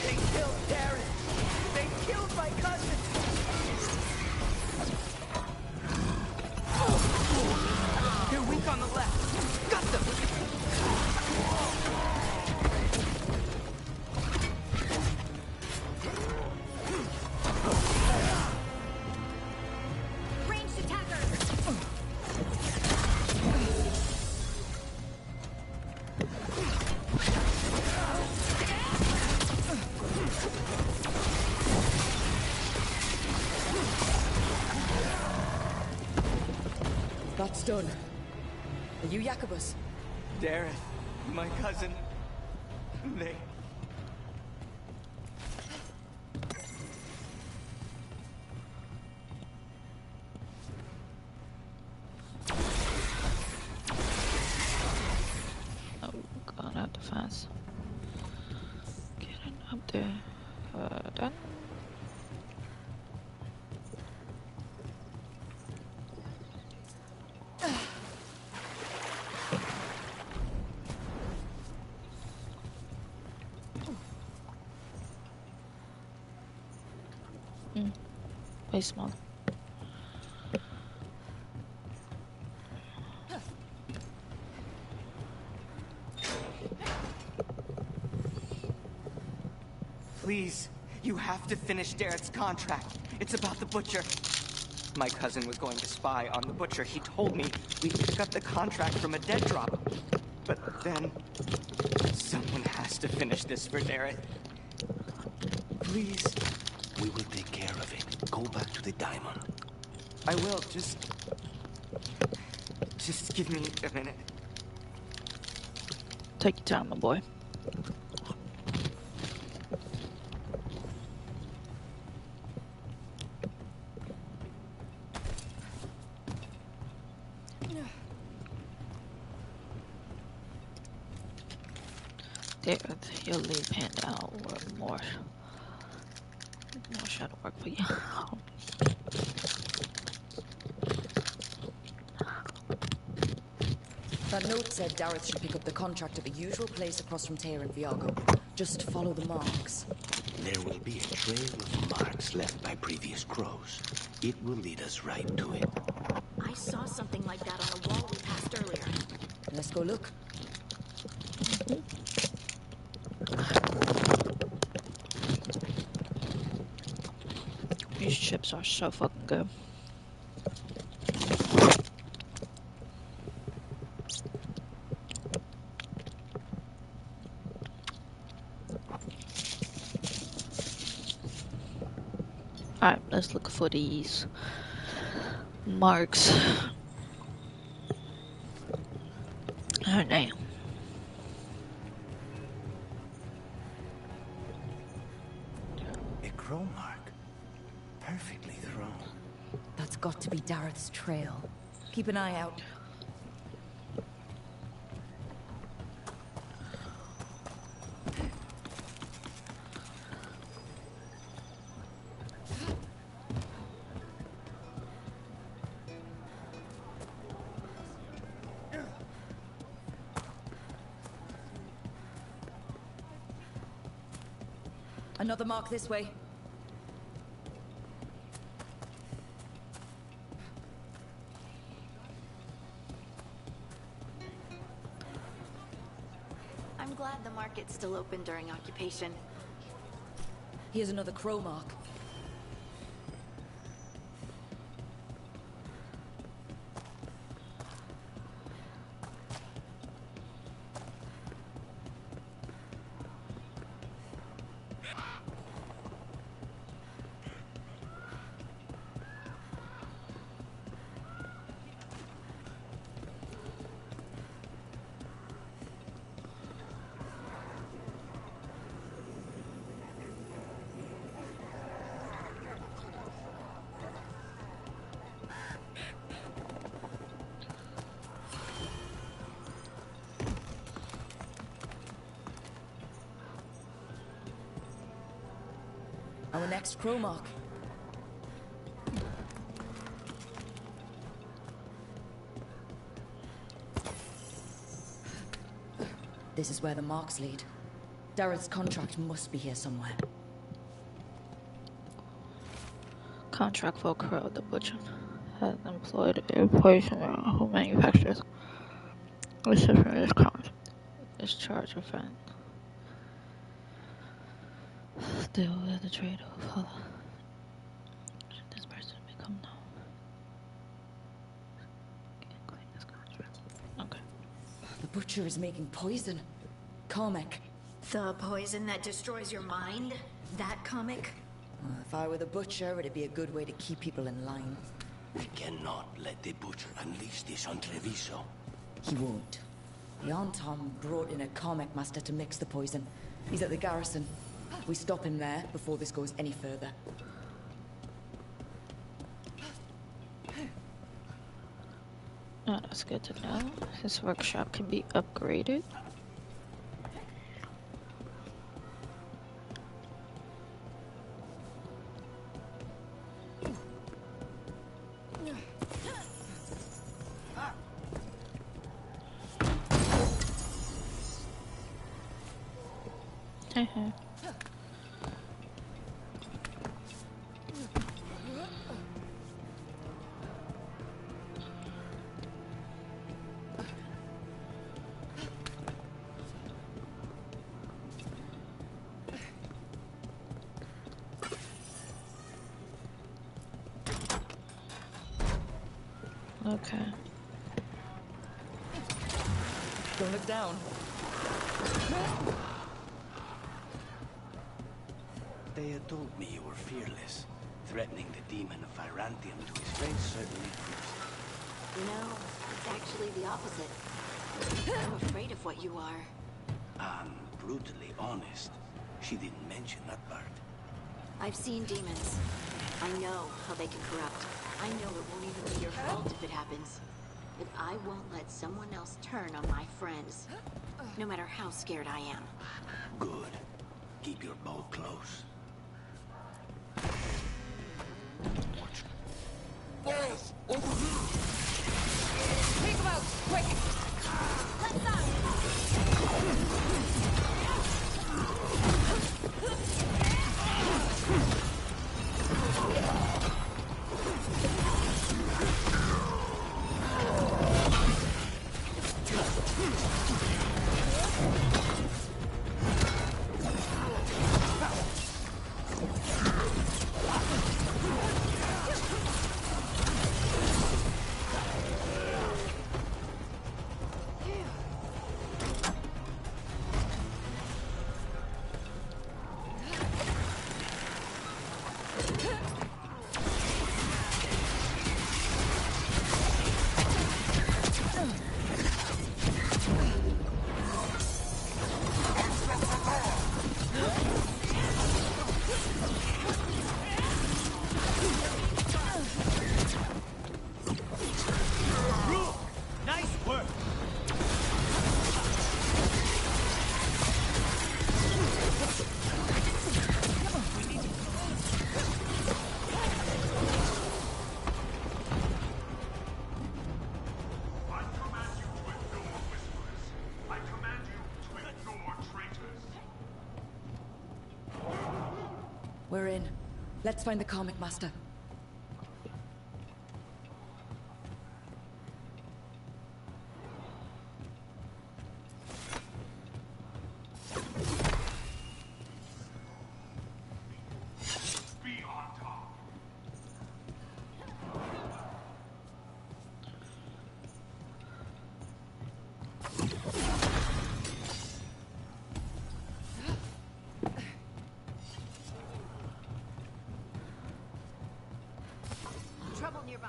They killed Darren! They killed my cousin! They're weak on the left. Got them! Ranged attackers! That's done. Are you Jacobus? Darren, my cousin. They... Oh, going out the fence. Getting up there. Done. Way small. Please, you have to finish Darrett's contract. It's about the Butcher. My cousin was going to spy on the Butcher. He told me we'd pick up the contract from a dead drop. But then... someone has to finish this for Darrett. Please. We will take care of it. Go back to the diamond. I will, just give me a minute. Take your time, my boy. There, he'll leave hand out or more shadow work for you. That note said Dareth should pick up the contract at the usual place across from Teir and Viago. Just follow the marks. There will be a trail of marks left by previous crows. It will lead us right to it. I saw something like that on the wall we passed earlier. Let's go look. These chips are so fucking good. Alright, let's look for these marks. Oh damn. A crow mark. Perfectly thrown. That's got to be Dareth's trail. Keep an eye out. Another mark this way. I'm glad the market's still open during occupation. Here's another crow mark. Our next crow mark. This is where the marks lead. Dareth's contract must be here somewhere. Contract for Crow the Butcher has employed a poisoner who manufactures vociferous crimes. This charge of offense. Still with the trade of should this person become known? Can't claim this contract. Okay. The butcher is making poison. Comic. The poison that destroys your mind? That comic? If I were the butcher, it'd be a good way to keep people in line. We cannot let the butcher unleash this on Treviso. He won't. The Anton brought in a comic master to mix the poison. He's at the garrison. We stop him there before this goes any further. Oh, that's good to know. His workshop can be upgraded. Okay. Don't look down. They had told me you were fearless. Threatening the demon of Virantium to his face certainly proves it. You know, it's actually the opposite. I'm afraid of what you are. I'm brutally honest. She didn't mention that part. I've seen demons. I know how they can corrupt. I know it won't even be your fault if it happens. But I won't let someone else turn on my friends. No matter how scared I am. Good. Keep your bow close. Balls! Over here! Take him out! Quick! Let's find the comic master. Trouble nearby.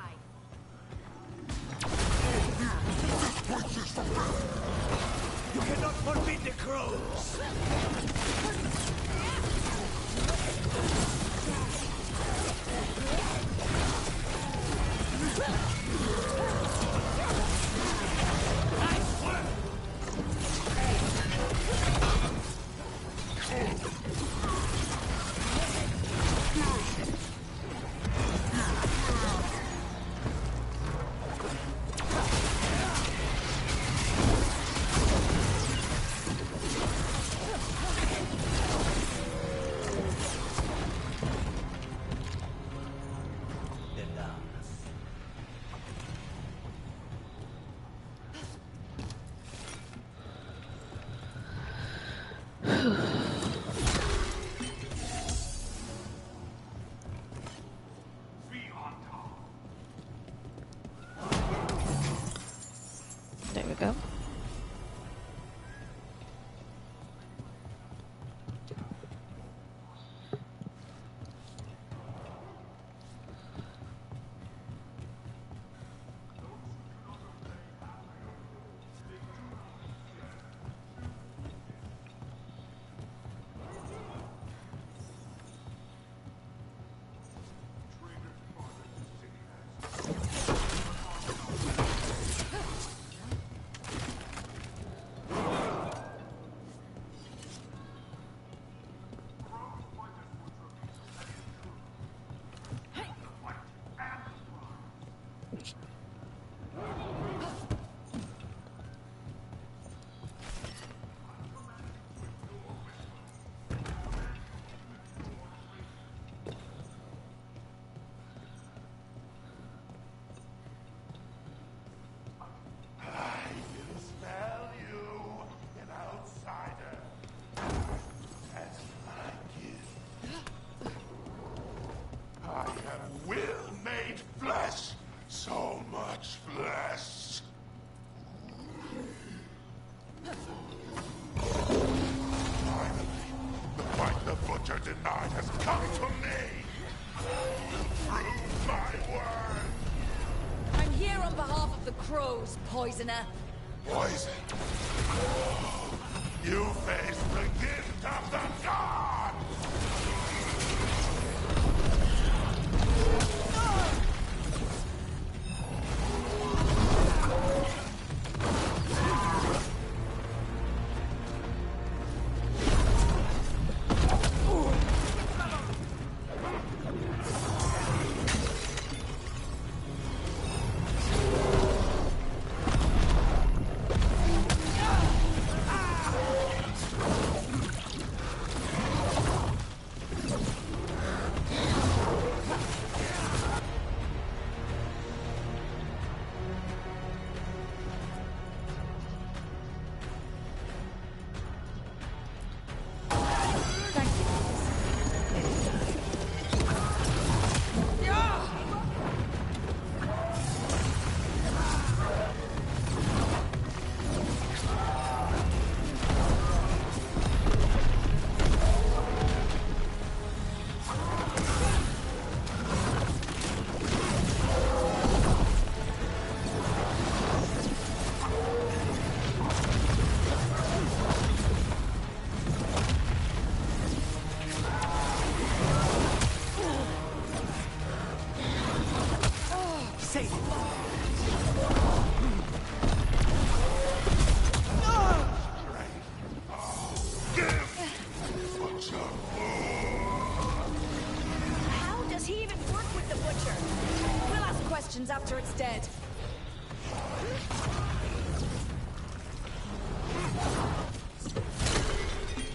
You cannot forbid the crows! There we go. Denied has come to me! Prove my word! I'm here on behalf of the crows, poisoner. Poison? You face the gift of the gods! How does he even work with the butcher? We'll ask questions after it's dead.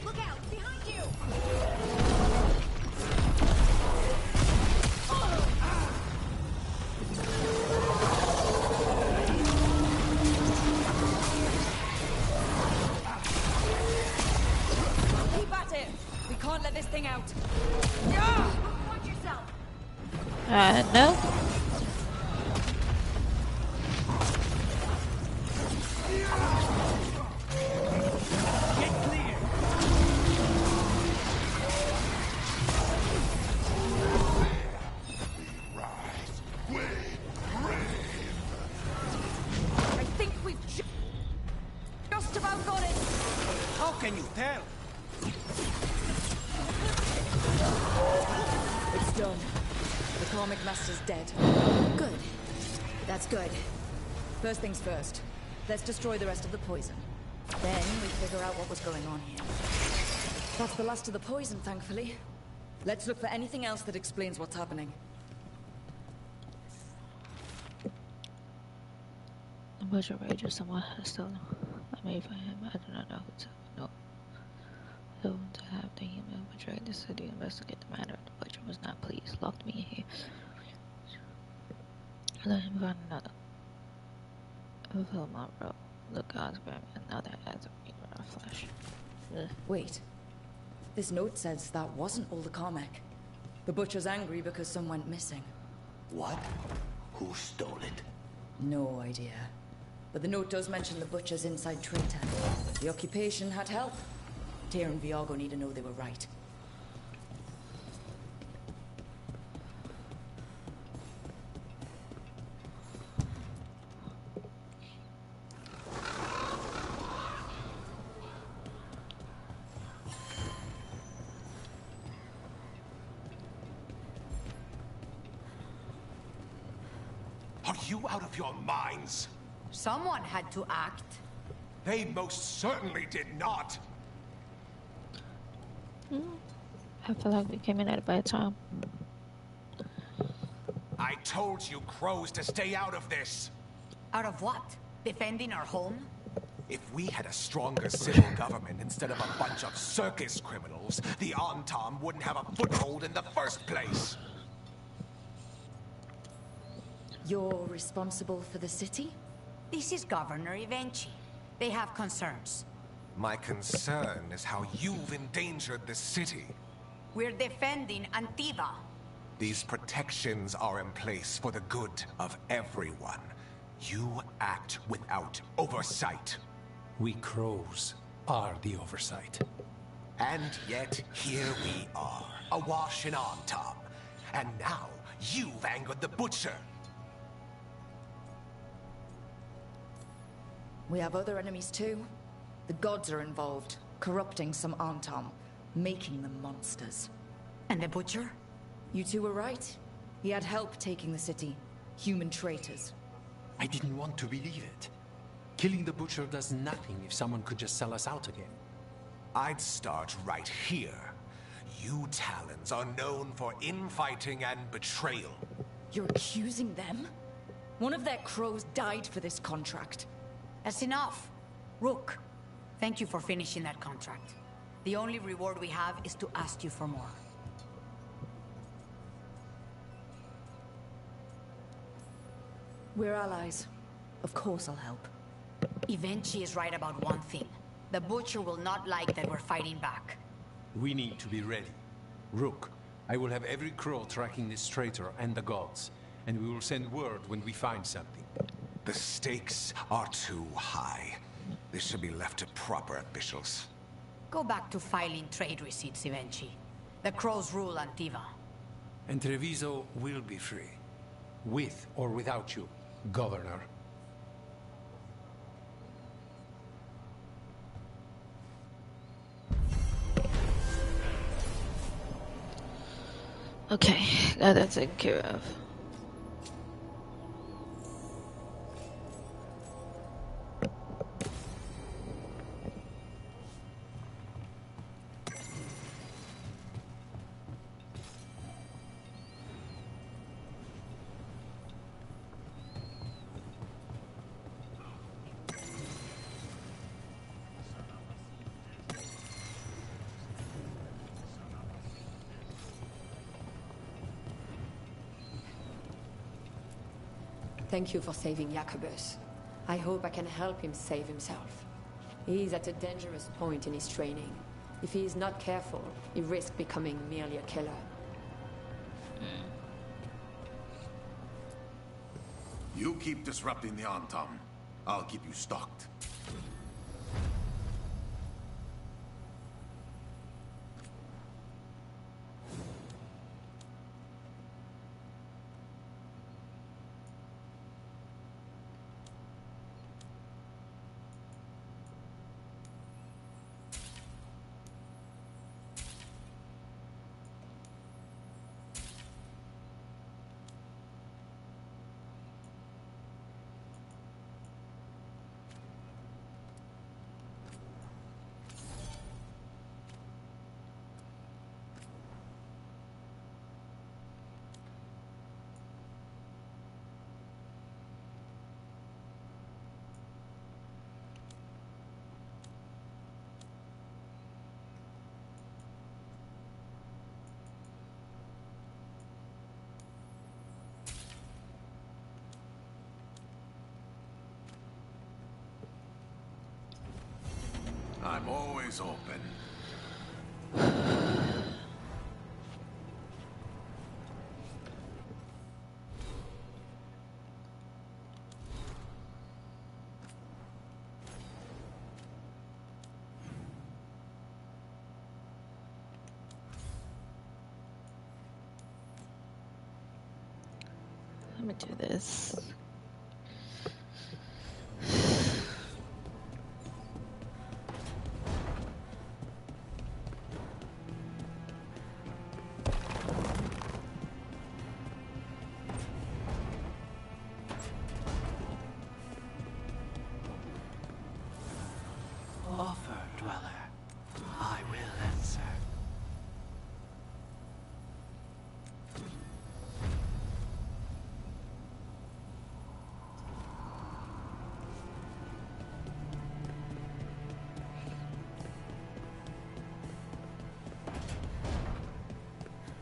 Look out! Behind you! No. I think we've just about got it. How can you tell? It's done. The Karmic Master's dead. Good. That's good. First things first. Let's destroy the rest of the poison. Then we figure out what was going on here. That's the last of the poison, thankfully. Let's look for anything else that explains what's happening. The butcher rages someone has stolen. I made for him. I do not know who to know. Who to have the human betrayed the city, investigate the matter. The butcher was not pleased. Locked me in here. Let him find another. Fulfill my role. The gods grant me another as a reaper of flesh. Ugh. Wait. This note says that wasn't all the Karmic. The butcher's angry because some went missing. What? Who stole it? No idea. But the note does mention the butcher's inside traitor. The occupation had help. Tyr and Viago need to know they were right. Are you out of your minds? Someone had to act. They most certainly did not. I feel like we came in at a bad time. I told you crows to stay out of this. Out of what? Defending our home? If we had a stronger civil government instead of a bunch of circus criminals, the Antam wouldn't have a foothold in the first place. You're responsible for the city? This is Governor Ivenchi. They have concerns. My concern is how you've endangered the city. We're defending Antiva. These protections are in place for the good of everyone. You act without oversight. We crows are the oversight. And yet, here we are, awash in Antam. And now, you've angered the Butcher. We have other enemies too. The gods are involved, corrupting some Antam, making them monsters. And the Butcher? You two were right. He had help taking the city. Human traitors. I didn't want to believe it. Killing the Butcher does nothing if someone could just sell us out again. I'd start right here. You Talons are known for infighting and betrayal. You're accusing them? One of their crows died for this contract. That's enough. Rook, thank you for finishing that contract. The only reward we have is to ask you for more. We're allies. Of course I'll help. Ivenchi is right about one thing. The Butcher will not like that we're fighting back. We need to be ready. Rook, I will have every crow tracking this traitor and the gods, and we will send word when we find something. The stakes are too high. This should be left to proper officials. Go back to filing trade receipts, Ivenchi. The crows rule Antiva. And Treviso will be free. With or without you, Governor. Okay, got that taken care of. Thank you for saving Jacobus. I hope I can help him save himself. He is at a dangerous point in his training. If he is not careful, he risks becoming merely a killer. You keep disrupting the Antam. I'll keep you stocked. I'm always open. Let me do this. Offer, Dweller. I will answer.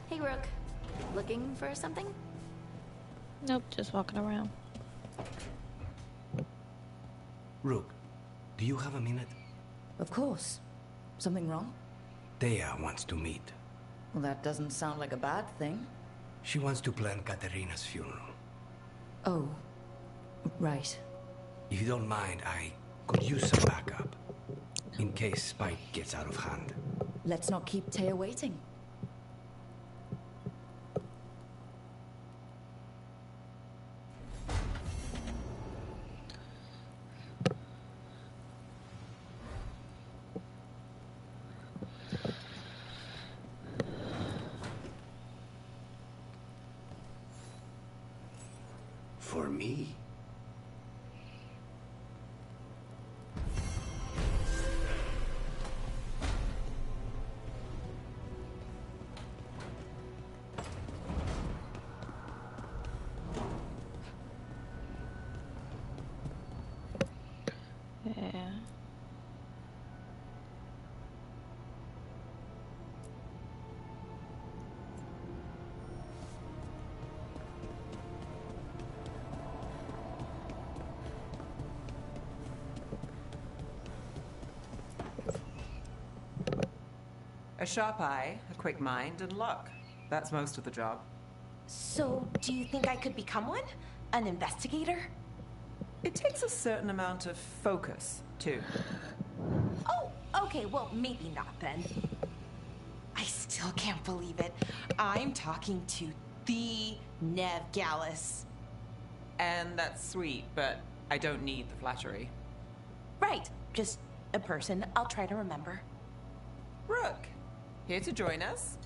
Hey, Rook. Looking for something? Nope, just walking around. Rook, do you have a minute? Of course. Something wrong? Thea wants to meet. Well, that doesn't sound like a bad thing. She wants to plan Katerina's funeral. Oh, right. If you don't mind, I could use some backup. In case Spike gets out of hand. Let's not keep Taya waiting. For me? Yeah. A sharp eye, a quick mind, and luck. That's most of the job. So, do you think I could become one? An investigator? It takes a certain amount of focus, too. Oh, okay, well, maybe not then. I still can't believe it. I'm talking to the Nev Gallus. And that's sweet, but I don't need the flattery. Right, just a person I'll try to remember. Rook, here to join us?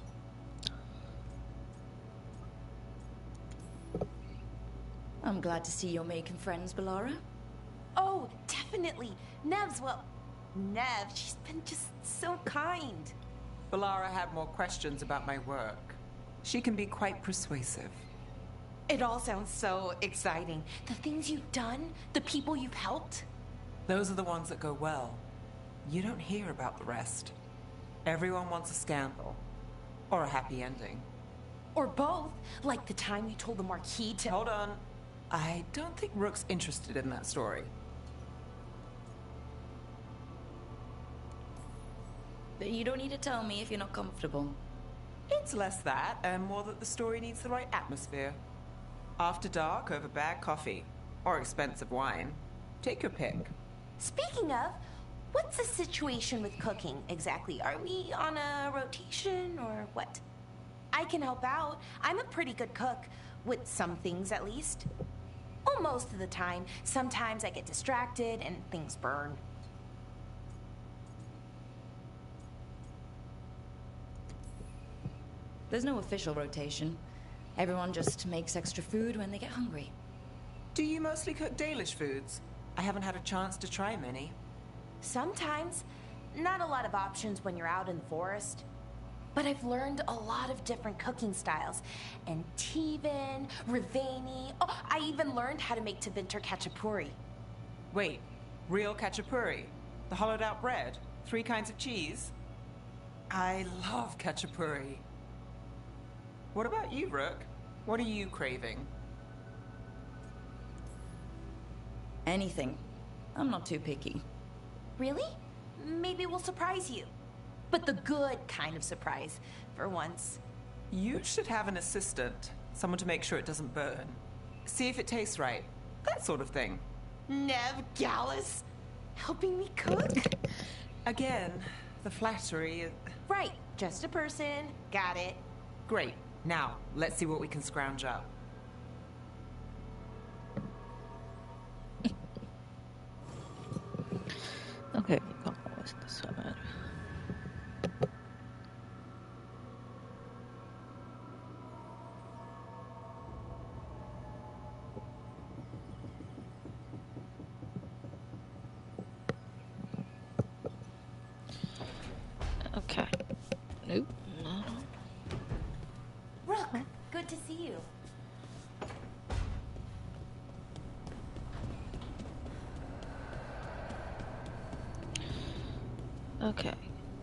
I'm glad to see you're making friends, Bellara. Oh, definitely. Nev's, well, Nev, she's been just so kind. Bellara had more questions about my work. She can be quite persuasive. It all sounds so exciting. The things you've done, the people you've helped. Those are the ones that go well. You don't hear about the rest. Everyone wants a scandal. Or a happy ending. Or both, like the time you told the Marquis to— Hold on. I don't think Rook's interested in that story. You don't need to tell me if you're not comfortable. It's less that, and more that the story needs the right atmosphere. After dark, over bad coffee. Or expensive wine. Take your pick. Speaking of, what's the situation with cooking exactly? Are we on a rotation or what? I can help out. I'm a pretty good cook, with some things at least. Well, most of the time. Sometimes I get distracted and things burn. There's no official rotation. Everyone just makes extra food when they get hungry. Do you mostly cook Dalish foods? I haven't had a chance to try many. Sometimes. Not a lot of options when you're out in the forest. But I've learned a lot of different cooking styles. And Tevan, Rivani. Oh, I even learned how to make Tevinter Khachapuri. Wait, real Khachapuri? The hollowed out bread? 3 kinds of cheese? I love Khachapuri. What about you, Rook? What are you craving? Anything. I'm not too picky. Really? Maybe we'll surprise you. But the good kind of surprise, for once. You should have an assistant. Someone to make sure it doesn't burn. See if it tastes right. That sort of thing. Nev Gallus? Helping me cook? Again, the flattery... Right, just a person. Got it. Great. Now, let's see what we can scrounge up. Okay, what's this one? Okay. Nope. No. Rook, good to see you. Okay.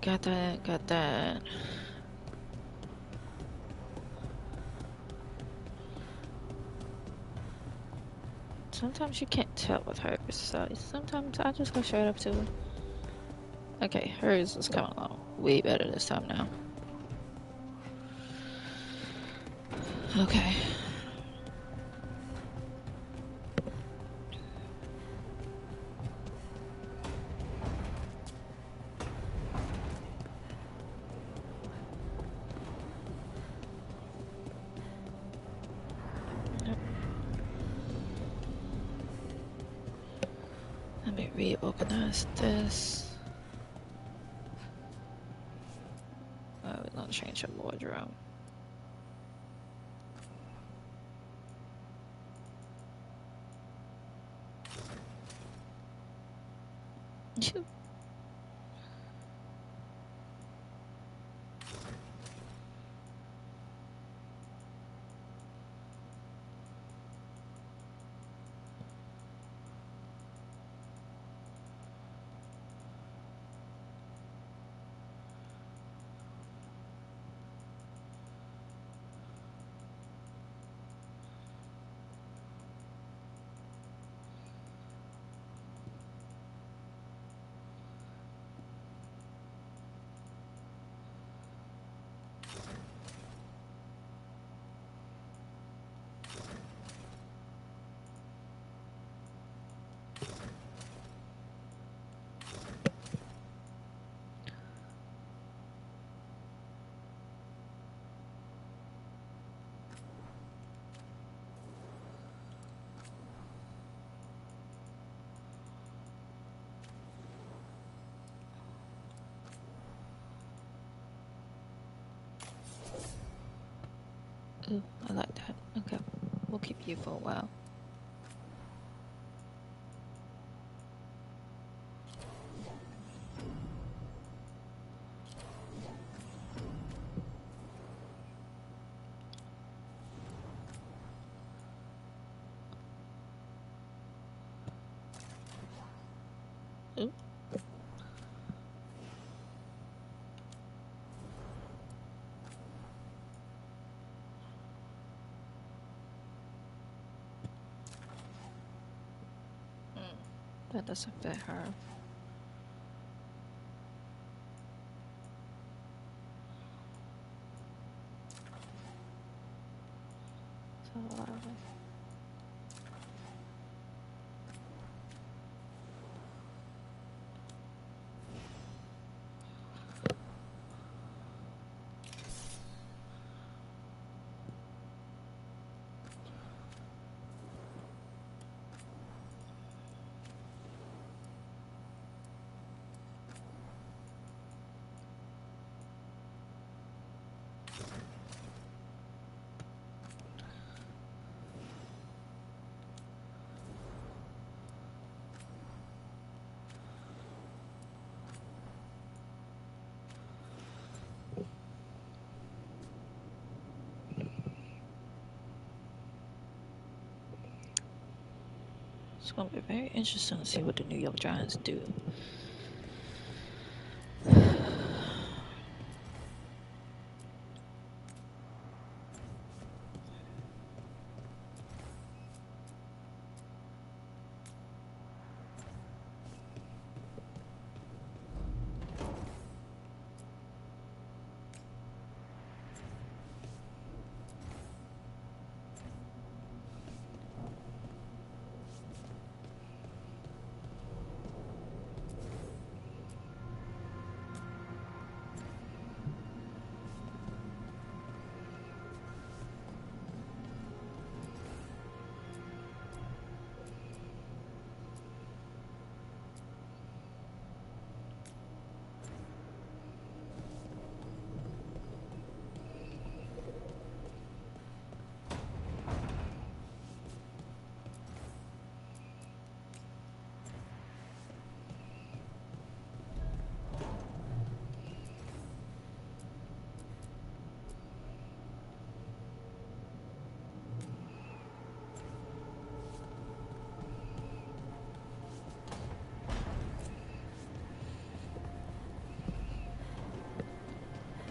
Got that, got that. Sometimes you can't tell with hers, so sometimes I just go straight up to her. Okay, hers is coming along way better this time now. Okay. Let me reorganize this. We're gonna change her wardrobe. Ooh, I like that. Okay, we'll keep you for a while. Ooh. That doesn't fit her. So, It's gonna be very interesting to see what the New York Giants do.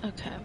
Okay.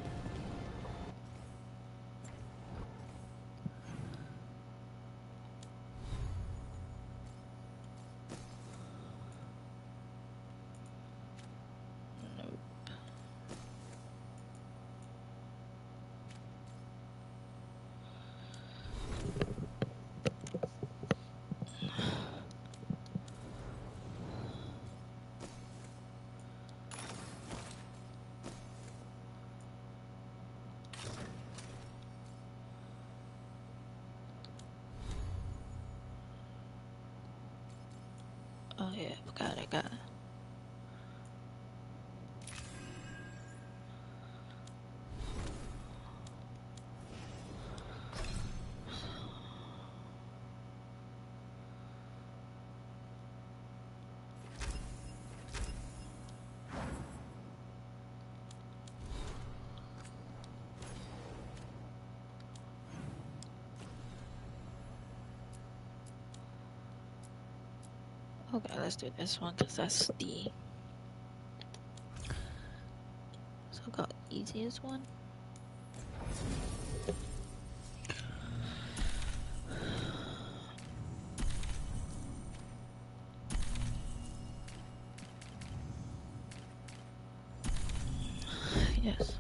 Oh yeah, got it. Okay, let's do this one because that's the so-called easiest one. Yes.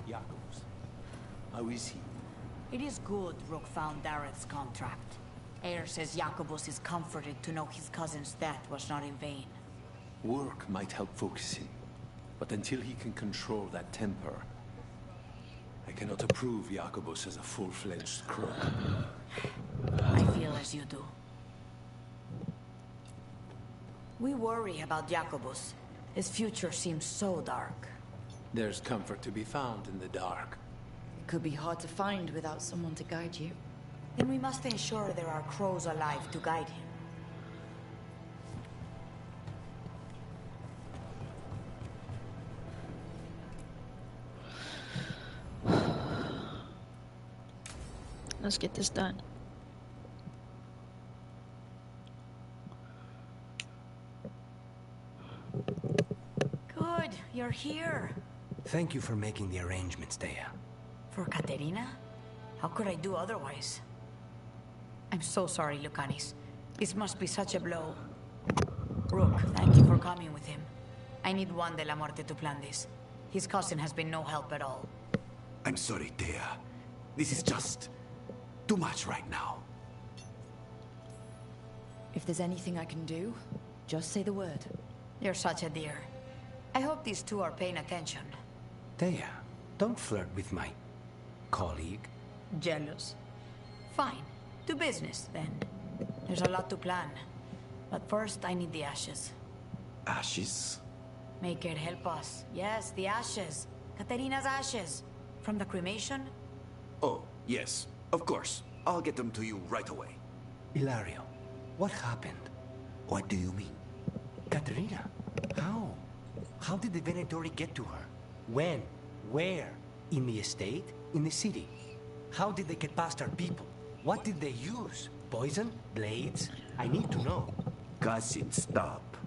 Jacobus. How is he? It is good Rook found Dareth's contract. Eyre says Jacobus is comforted to know his cousin's death was not in vain. Work might help focus him, but until he can control that temper, I cannot approve Jacobus as a full-fledged crook. I feel as you do. We worry about Jacobus. His future seems so dark. There's comfort to be found in the dark. It could be hard to find without someone to guide you. Then we must ensure there are crows alive to guide him. Let's get this done. Good, you're here. Thank you for making the arrangements, Dea. For Katerina? How could I do otherwise? I'm so sorry, Lucanis. This must be such a blow. Rook, thank you for coming with him. I need Juan de la Muerte to plan this. His cousin has been no help at all. I'm sorry, Dea. This is just too much right now. If there's anything I can do, just say the word. You're such a dear. I hope these two are paying attention. Dea, don't flirt with my colleague. Jealous? Fine. To business, then. There's a lot to plan. But first, I need the ashes. Ashes? Make it help us. Yes, the ashes. Katerina's ashes. From the cremation? Oh, yes. Of course. I'll get them to you right away. Ilario, what happened? What do you mean? Katerina, how? How did the Venatori get to her? When? Where? In the estate? In the city? How did they get past our people? What did they use? Poison? Blades? I need to know. Cousin, stop.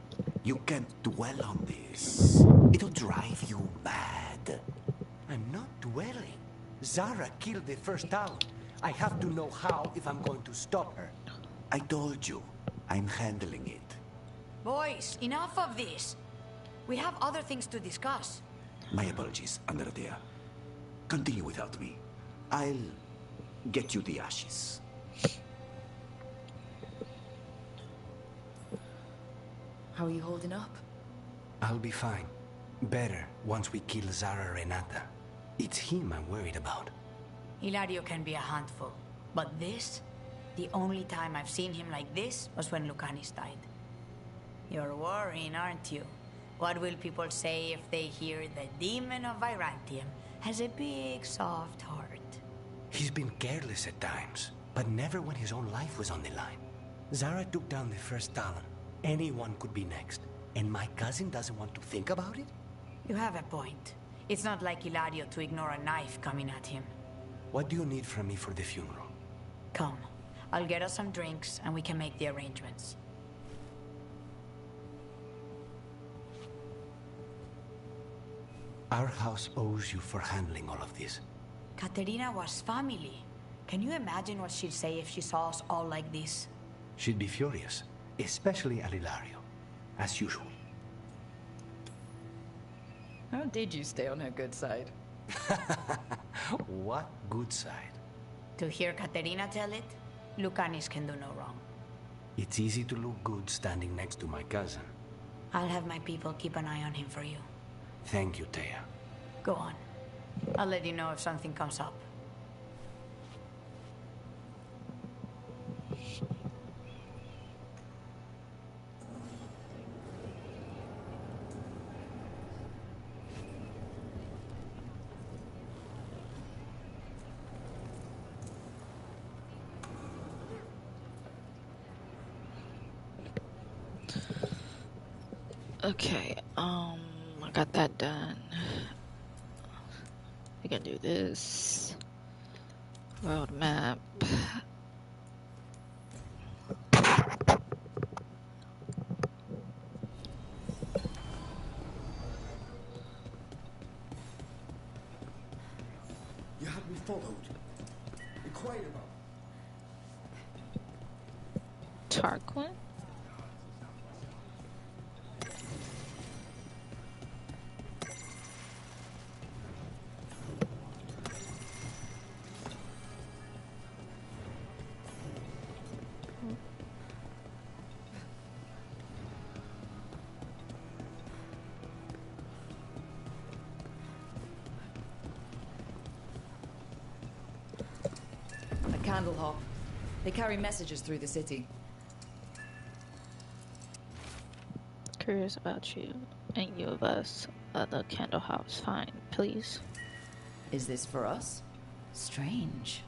You can't dwell on this. It'll drive you mad. I'm not dwelling. Zara killed the first town. I have to know how if I'm going to stop her. I told you, I'm handling it. Boys, enough of this. We have other things to discuss. My apologies, Andradea. Continue without me. I'll get you the ashes. How are you holding up? I'll be fine. Better once we kill Zara Renata. It's him I'm worried about. Hilario can be a handful, but this, the only time I've seen him like this was when Lucanis died. You're worrying, aren't you? What will people say if they hear the demon of Virantium has a big, soft heart? He's been careless at times, but never when his own life was on the line. Zara took down the first Talon. Anyone could be next. And my cousin doesn't want to think about it? You have a point. It's not like Hilario to ignore a knife coming at him. What do you need from me for the funeral? Come. I'll get us some drinks and we can make the arrangements. Our house owes you for handling all of this. Katerina was family. Can you imagine what she'd say if she saw us all like this? She'd be furious, especially at Hilario, as usual. How did you stay on her good side? What good side? To hear Katerina tell it, Lucanis can do no wrong. It's easy to look good standing next to my cousin. I'll have my people keep an eye on him for you. Thank you, Thea. Go on. I'll let you know if something comes up. Okay, I got that done. We can do this. World map. You had me followed. Be quiet about Tarquin? Candlehop. They carry messages through the city. Curious about you and you of us. The Candlehop's fine, please. Is this for us? Strange.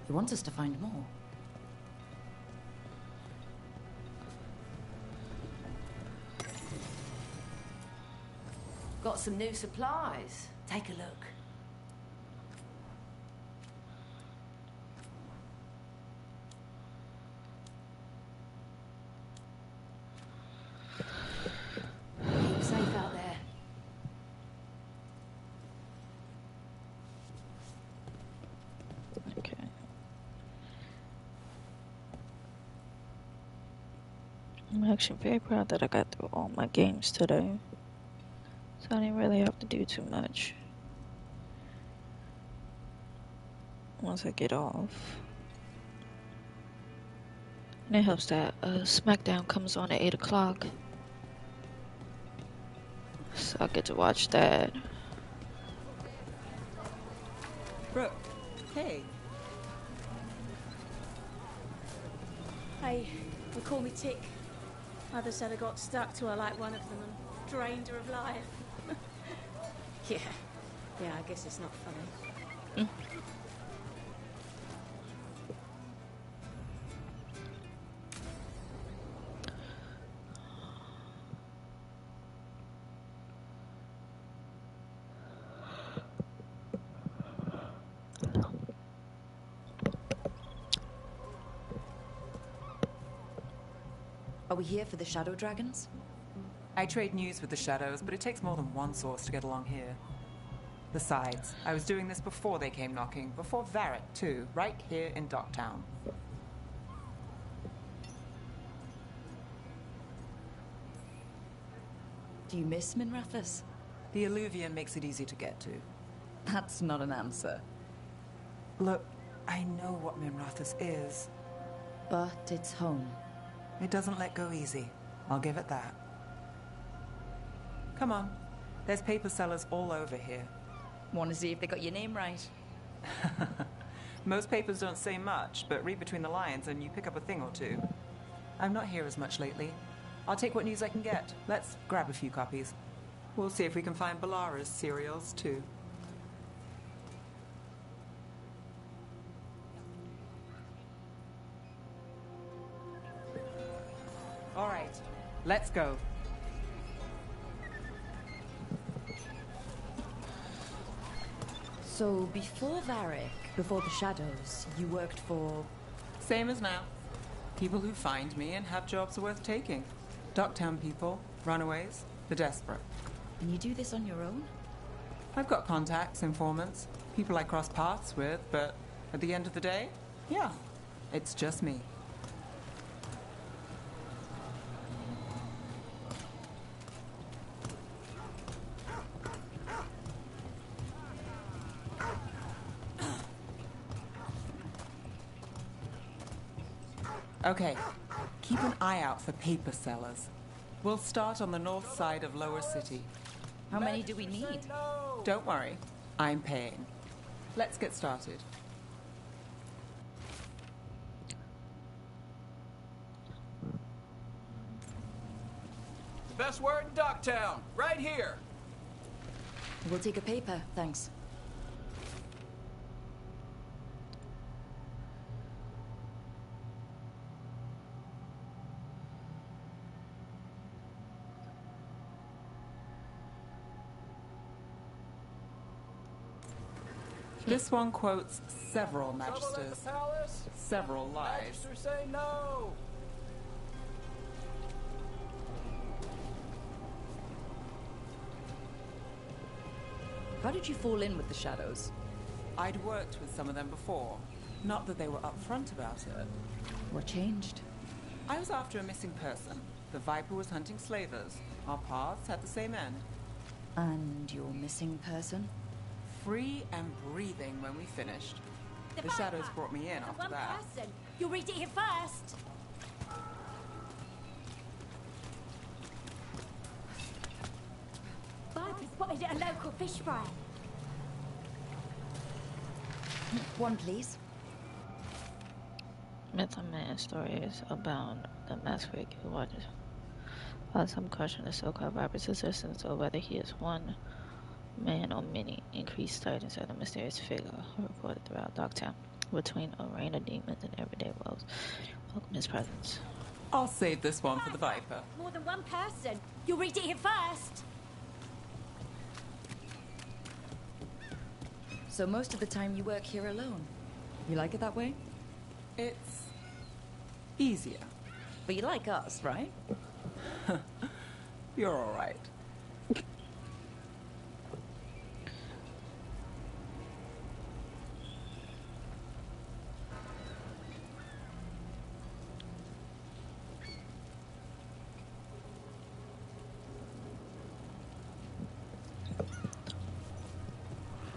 He wants us to find more. Got some new supplies. Take a look. Keep safe out there. Okay. I'm actually very proud that I got through all my games today. So I didn't really have to do too much. Once I get off. And it helps that SmackDown comes on at 8 o'clock. So I get to watch that. Brooke, hey. Hey, they call me Tick. Mother said I got stuck to her like one of them and drained her of life. Yeah, I guess it's not funny. Are we here for the Shadow Dragons? I trade news with the Shadows, but it takes more than one source to get along here. Besides, I was doing this before they came knocking, before Varric, too, right here in Docktown. Do you miss Minrathous? The Alluvium makes it easy to get to. That's not an answer. Look, I know what Minrathous is. But it's home. It doesn't let go easy. I'll give it that. Come on. There's paper sellers all over here. Want to see if they got your name right? Most papers don't say much, but read between the lines and you pick up a thing or two. I'm not here as much lately. I'll take what news I can get. Let's grab a few copies. We'll see if we can find Balara's serials, too. All right, let's go. So, before Varric, before the Shadows, you worked for... Same as now. People who find me and have jobs worth taking. Docktown people, runaways, the desperate. And you do this on your own? I've got contacts, informants, people I cross paths with, but at the end of the day, yeah, it's just me. Okay, keep an eye out for paper sellers. We'll start on the north side of Lower City. How many do we need? Don't worry, I'm paying. Let's get started. The best word in Docktown, right here. We'll take a paper, thanks. This one quotes several magisters, several lies. Magisters say no. How did you fall in with the Shadows? I'd worked with some of them before. Not that they were upfront about it. What changed? I was after a missing person. The Viper was hunting slavers. Our paths had the same end. And your missing person? Free and breathing when we finished. The Shadows brought me in after that. Person. You'll read it here first. Viper spotted at a local fish fry. One, please. Myth and Man stories about the masquerade who watches. While some question the so-called Viper's existence or whether he is one man or many, increased sightings of the mysterious figure reported throughout Docktown between a reign of demons and everyday woes. Welcome his presence. I'll save this one for the Viper. More than one person. You'll read it here first. So most of the time you work here alone. You like it that way? It's easier. But you like us, right? You're all right.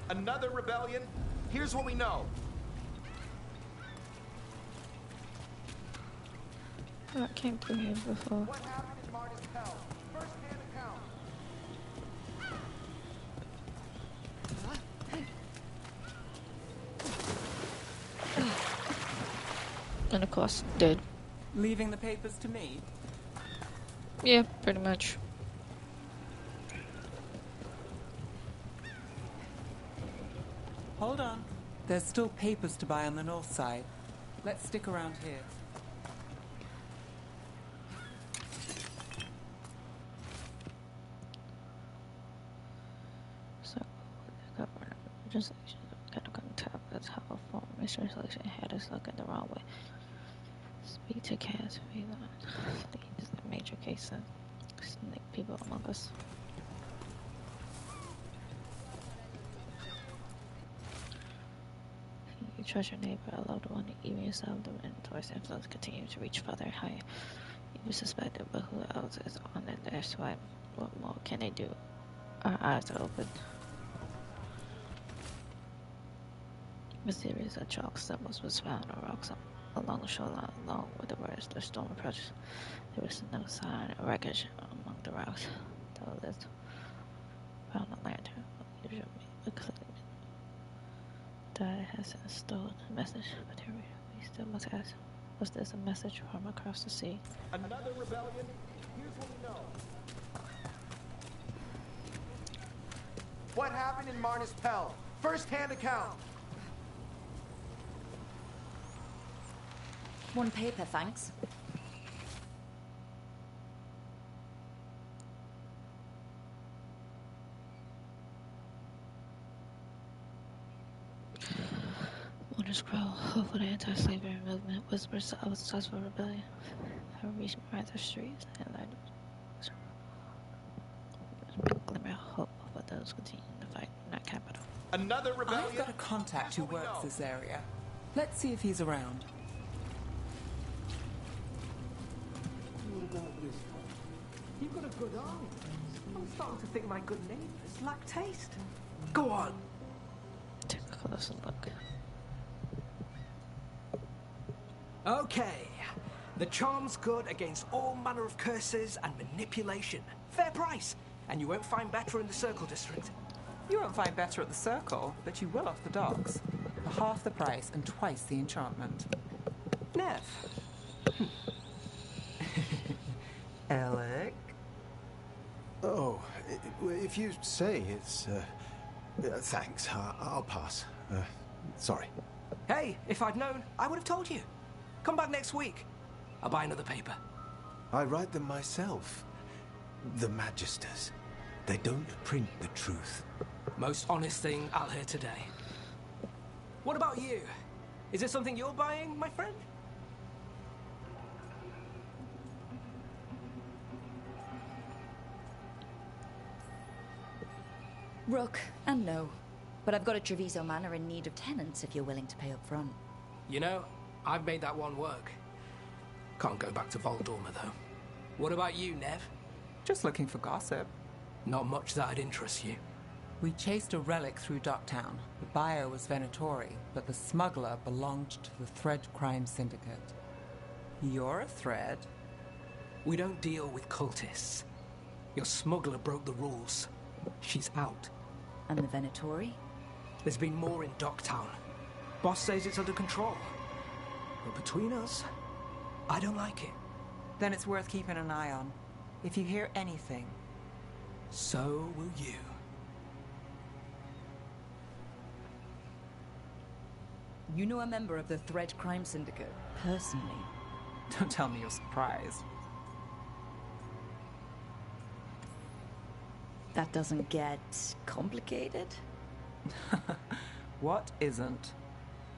Another rebellion? Here's what we know. I came through here before. What happened in Marty's Pell? First-hand account. And of course, dead. Leaving the papers to me? Yeah, pretty much. Hold on. There's still papers to buy on the north side. Let's stick around here. So, the governor, just kind of on top. That's how a former mistranslation had us looking the wrong way. Speak to cats. These are major cases. Snake people among us. You trust your neighbor, a loved one, even yourself. The mentors influence continue to reach further higher. You suspect it, but who else is on it? That's why. What more can they do? Our eyes are open. Mysterious chalk symbols was found on rocks along the shoreline, along with the words "the storm approaches." There was no sign or wreckage among the rocks. Though this found a lantern, usually a clip that has stolen a message, but here we still must ask: was this a message from across the sea? Another rebellion? Here's what we know. What happened in Marnus Pell? First-hand account. One paper, thanks. Wonder Scroll, hope for the anti-slavery movement, whispers of a successful rebellion have reached Martha streets and light glimmer of hope for those continuing to fight in our capital. Another rebellion? I've got a contact who works this area. Let's see if he's around. You've got a good eye. I'm starting to think my good neighbours lack taste. Go on. Take a closer look. Okay. The charm's good against all manner of curses and manipulation. Fair price. And you won't find better in the Circle District. You won't find better at the Circle, but you will off the docks. For half the price and twice the enchantment. Nev. Alec? Oh, if you say it's, thanks. I'll pass. Sorry. Hey, if I'd known, I would have told you. Come back next week. I'll buy another paper. I write them myself. The Magisters. They don't print the truth. Most honest thing I'll hear today. What about you? Is it something you're buying, my friend? Rook, and no. But I've got a Treviso Manor in need of tenants if you're willing to pay up front. You know, I've made that one work. Can't go back to Voldorma, though. What about you, Nev? Just looking for gossip. Not much that'd interest you. We chased a relic through Docktown. The buyer was Venatori, but the smuggler belonged to the Thread Crime Syndicate. You're a Thread? We don't deal with cultists. Your smuggler broke the rules. She's out. And the Venatori? There's been more in Docktown. Boss says it's under control. But between us, I don't like it. Then it's worth keeping an eye on. If you hear anything. So will you. You know a member of the Thread Crime Syndicate, personally? Don't tell me you're surprised. That doesn't get complicated? What isn't?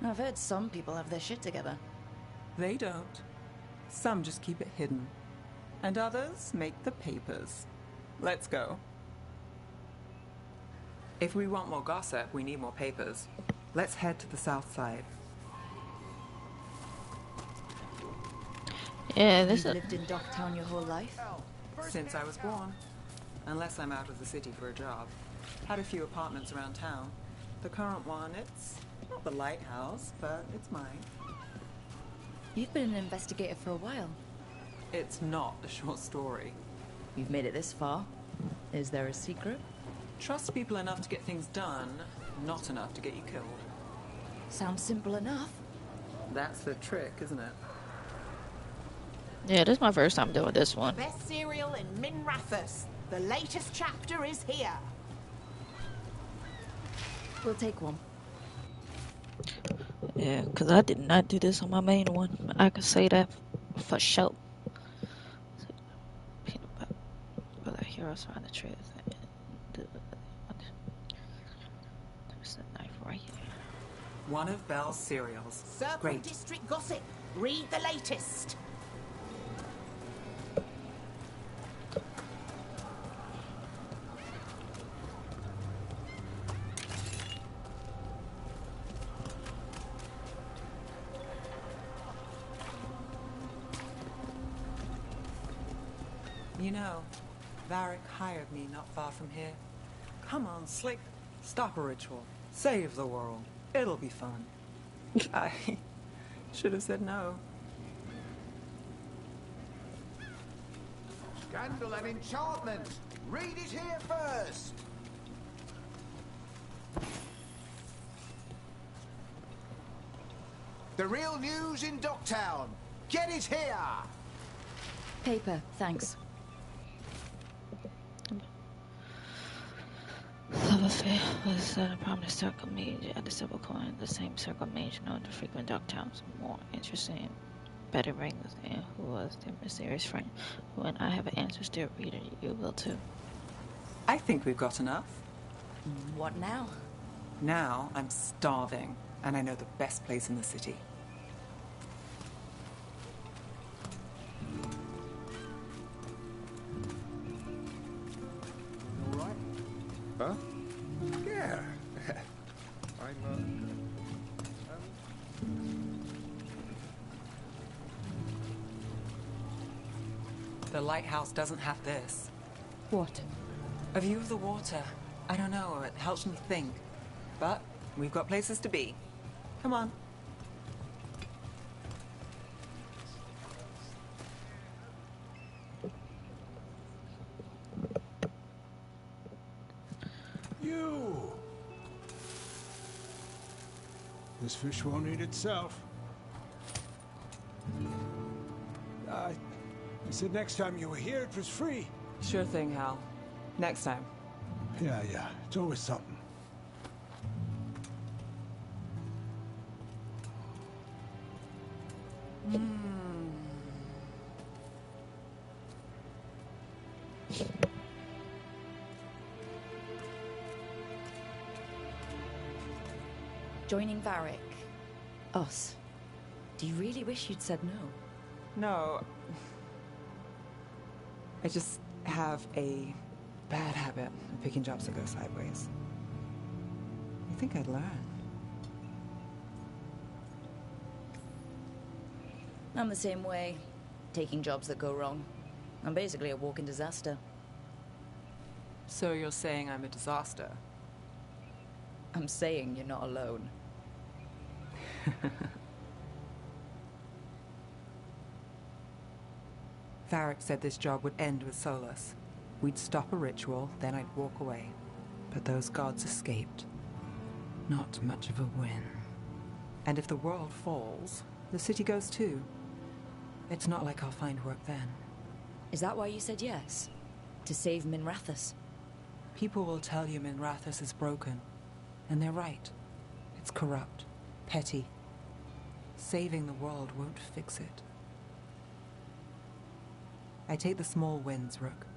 I've heard some people have their shit together. They don't. Some just keep it hidden. And others make the papers. Let's go. If we want more gossip, we need more papers. Let's head to the south side. Yeah, this You've lived in Docktown your whole life? Since I was born. Unless I'm out of the city for a job. Had a few apartments around town. The current one, it's not the lighthouse, but it's mine. You've been an investigator for a while. It's not a short story. You've made it this far. Is there a secret? Trust people enough to get things done, not enough to get you killed. Sounds simple enough. That's the trick, isn't it? Yeah, this is my first time doing this one. Best cereal in Minrathous. The latest chapter is here. We'll take one. Yeah, because I did not do this on my main one. I can say that for sure. But the heroes find the truth. There's a knife right here. One of Belle's cereals. Circle Great. District gossip. Read the latest. You know, Varric hired me not far from here. Come on, Slick. Stop a ritual. Save the world. It'll be fun. I should have said no. Scandal and enchantment. Read it here first. The real news in Docktown. Get it here. Paper, thanks. Love affair was a prominent circle mage at the Civil Coin. The same circle mage known to frequent Docktowns. More interesting, better rings and who was their mysterious friend. When I have answers, dear reader, you will too. I think we've got enough. What now? Now I'm starving, and I know the best place in the city. All right? Huh? Yeah. I'm, The lighthouse doesn't have this. What? A view of the water. I don't know, it helps me think. But we've got places to be. Come on. You! This fish won't eat itself. You said next time you were here it was free. Sure thing, Hal. Next time. Yeah, it's always something. Joining Varric. Us. Do you really wish you'd said no? No. I just have a bad habit of picking jobs that go sideways. You think I'd learn? I'm the same way. Taking jobs that go wrong. I'm basically a walking disaster. So you're saying I'm a disaster? I'm saying you're not alone. Varric said this job would end with Solus. We'd stop a ritual, then I'd walk away. But those gods escaped. Not much of a win. And if the world falls, the city goes too. It's not like I'll find work then. Is that why you said yes? To save Minrathous? People will tell you Minrathous is broken. And they're right. It's corrupt. Petty. Saving the world won't fix it. I take the small wins, Rook.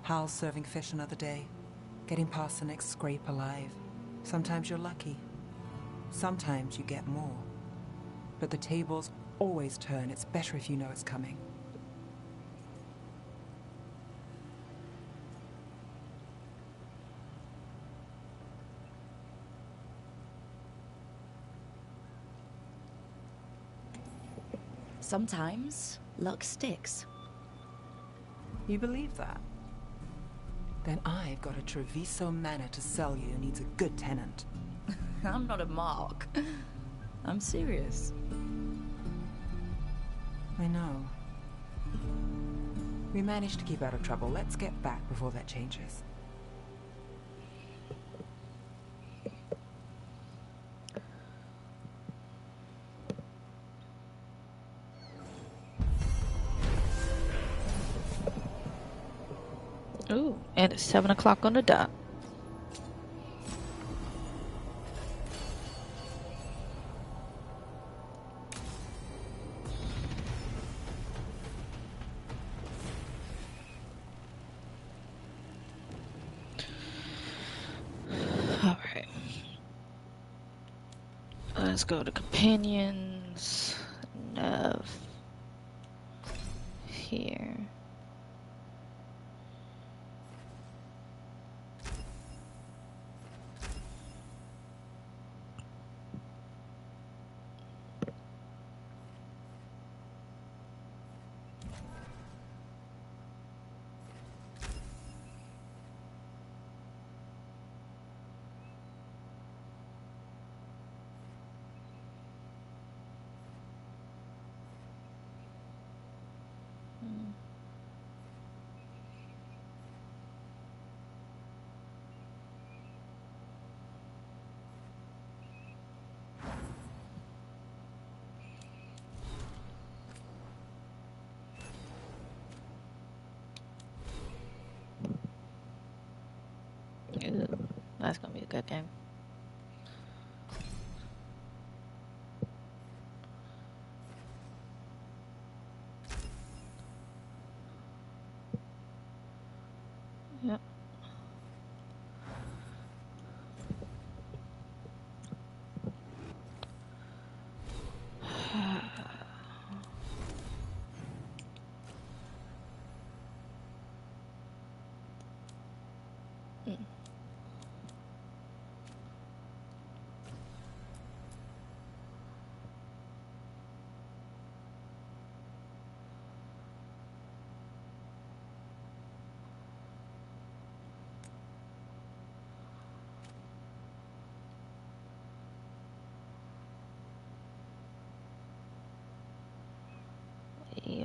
Hal's serving fish another day. Getting past the next scrape alive. Sometimes you're lucky. Sometimes you get more. But the tables always turn. It's better if you know it's coming. Sometimes luck sticks. You believe that? Then I've got a Treviso manor to sell you needs a good tenant. I'm not a mark. I'm serious. I know. We managed to keep out of trouble. Let's get back before that changes. Ooh, and it's 7 o'clock on the dot. Alright. Let's go to companions. Nev. here. Ooh, that's gonna be a good game. Yep.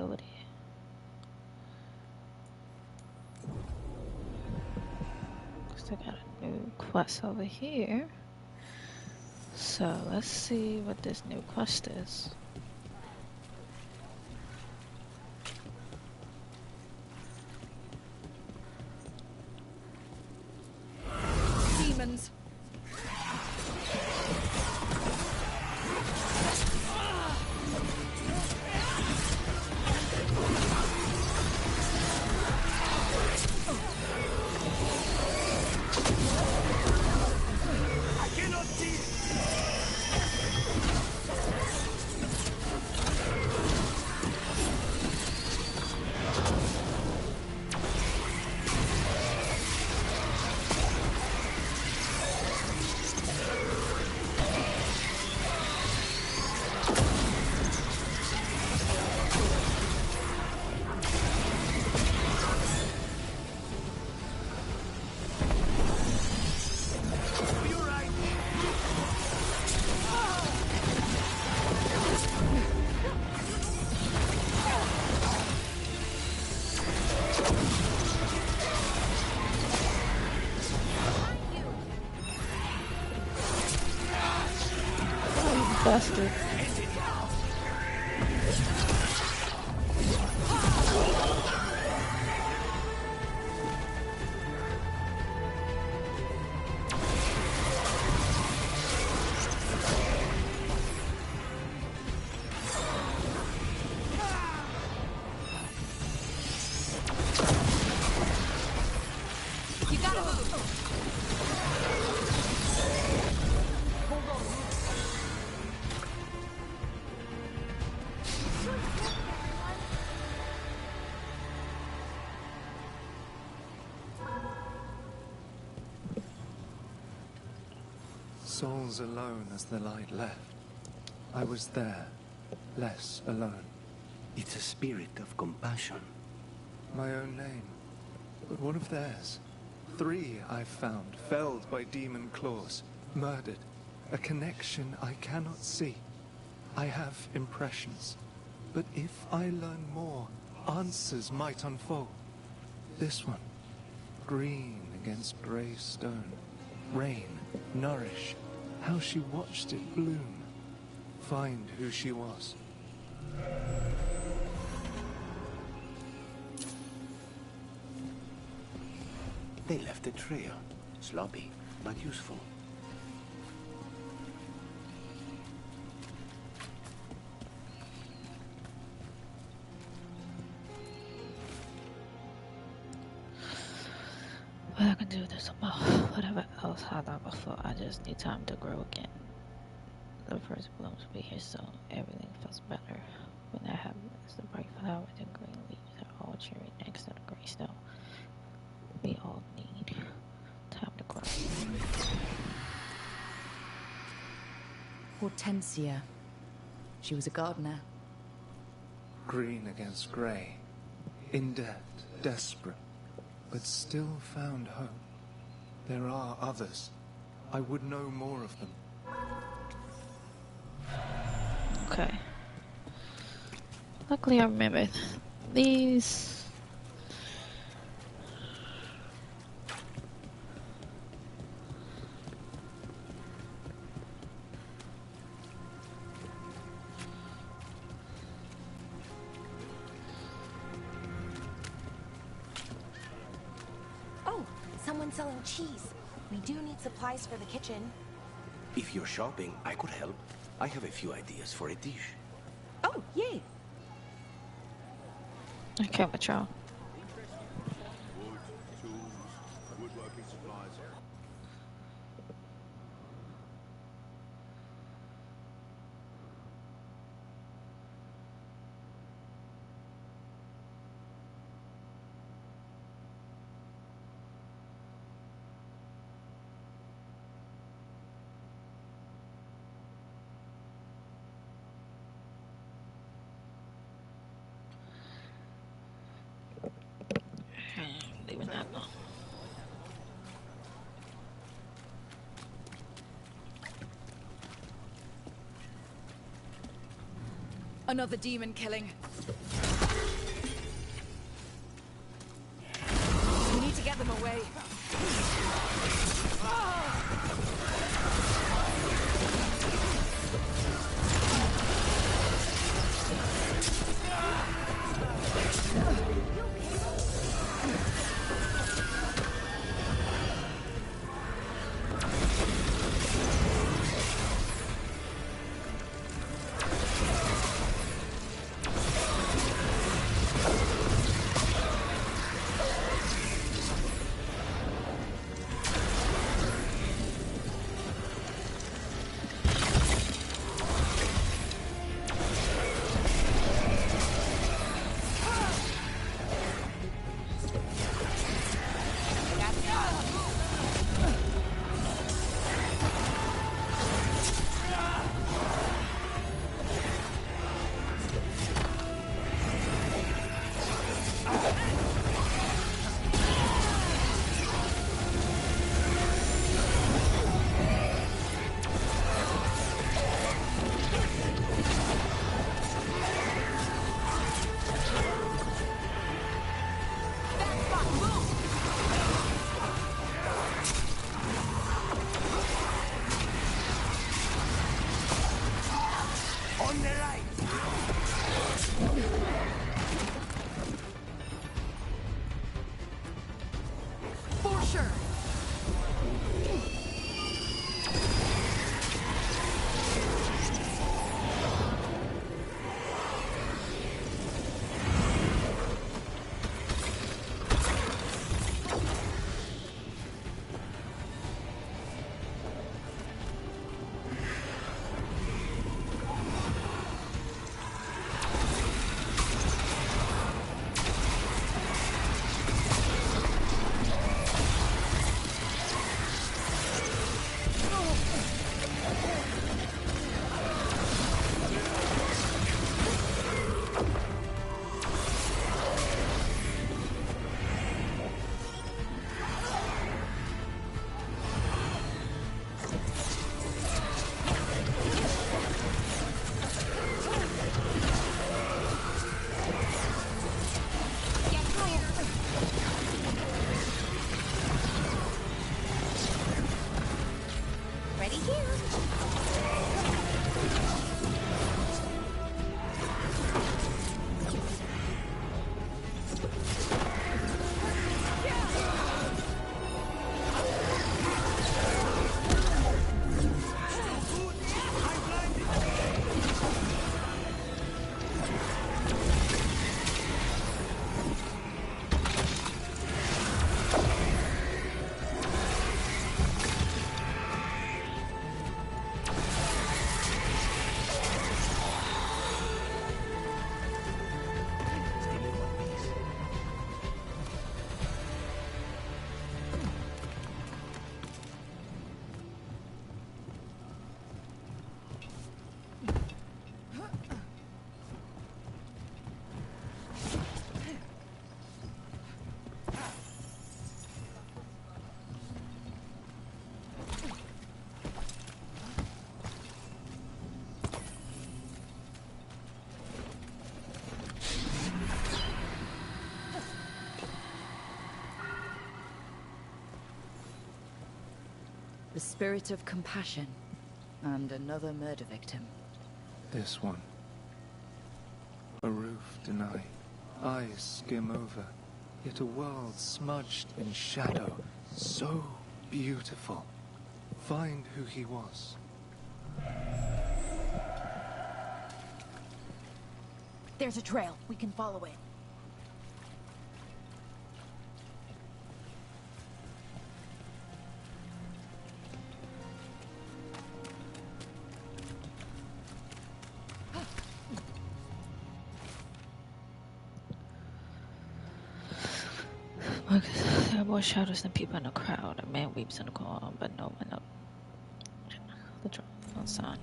Over there. Still got a new quest over here. So let's see what this new quest is. Demons. Bastard. You gotta move. Souls alone as the light left. I was there, less alone. It's a spirit of compassion. My own name, but one of theirs. 3 I've found, felled by demon claws, murdered. A connection I cannot see. I have impressions, but if I learn more, answers might unfold. This one, green against grey stone. Rain, nourish, how she watched it bloom. Find who she was. They left a trail. Sloppy, but useful. Well, I can do this about whatever else I've done before. I just need time to grow again. The first blooms will be here soon. Everything feels better when that happens. The bright flower and green leaves sanctuary next to the Greystone. We all need time to grow. Hortensia. She was a gardener. Green against grey. In debt, desperate, but still found hope. There are others. I would know more of them. Okay. Luckily I remembered these. Oh, someone's selling cheese. We do need supplies for the kitchen. If you're shopping, I could help. I have a few ideas for a dish. Oh, yay! Okay, with y'all. Woodworking supplies. Leaving that alone. Another demon killing. We need to get them away. The spirit of compassion. And another murder victim. This one. A roof denied. Eyes skim over. Yet a world smudged in shadow. So beautiful. Find who he was. There's a trail. We can follow it. There are more shadows than people in the crowd. A man weeps in the corner, but no one up. The drum outside.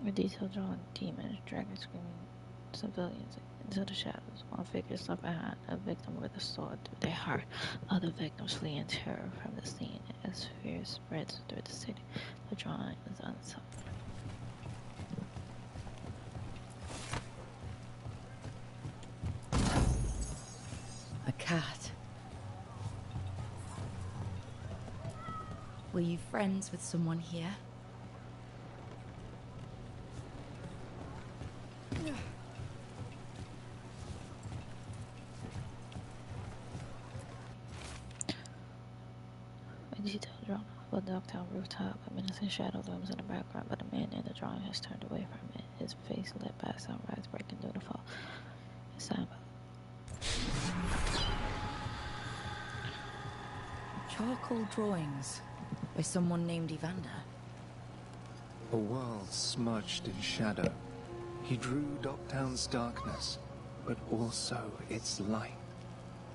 A detail drawn demons, dragons screaming civilians into the shadows. One figure stuck behind a victim with a sword through their heart. Other victims flee in terror from the scene as fear spreads through the city. The drawing is unsolved. A cat. Were you friends with someone here? A detail drawn off a ducktown rooftop. A menacing shadow looms in the background, but the man in the drawing has turned away from it. His face lit by a sunrise breaking through the fog. His sign Charcoal drawings by someone named Evander. A world smudged in shadow. He drew Docktown's darkness, but also its light.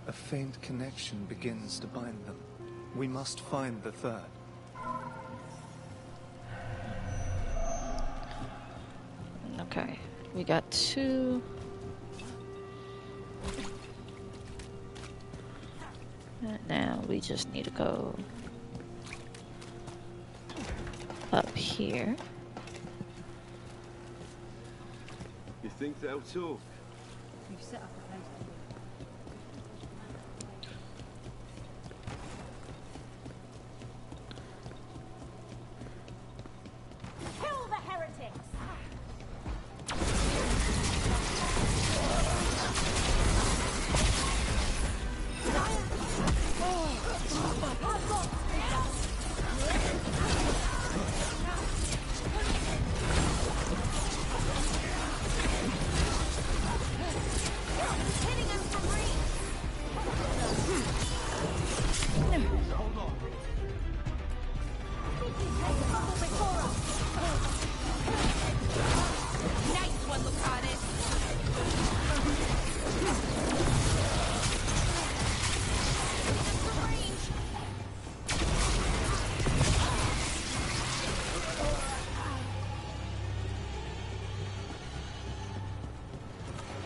A faint connection begins to bind them. We must find the third. Okay, we got two. And now we just need to go up here. You think they'll talk? You've set up a place to Kill the heretics! Hitting us from range! Hold on. Nice one, Lucanus!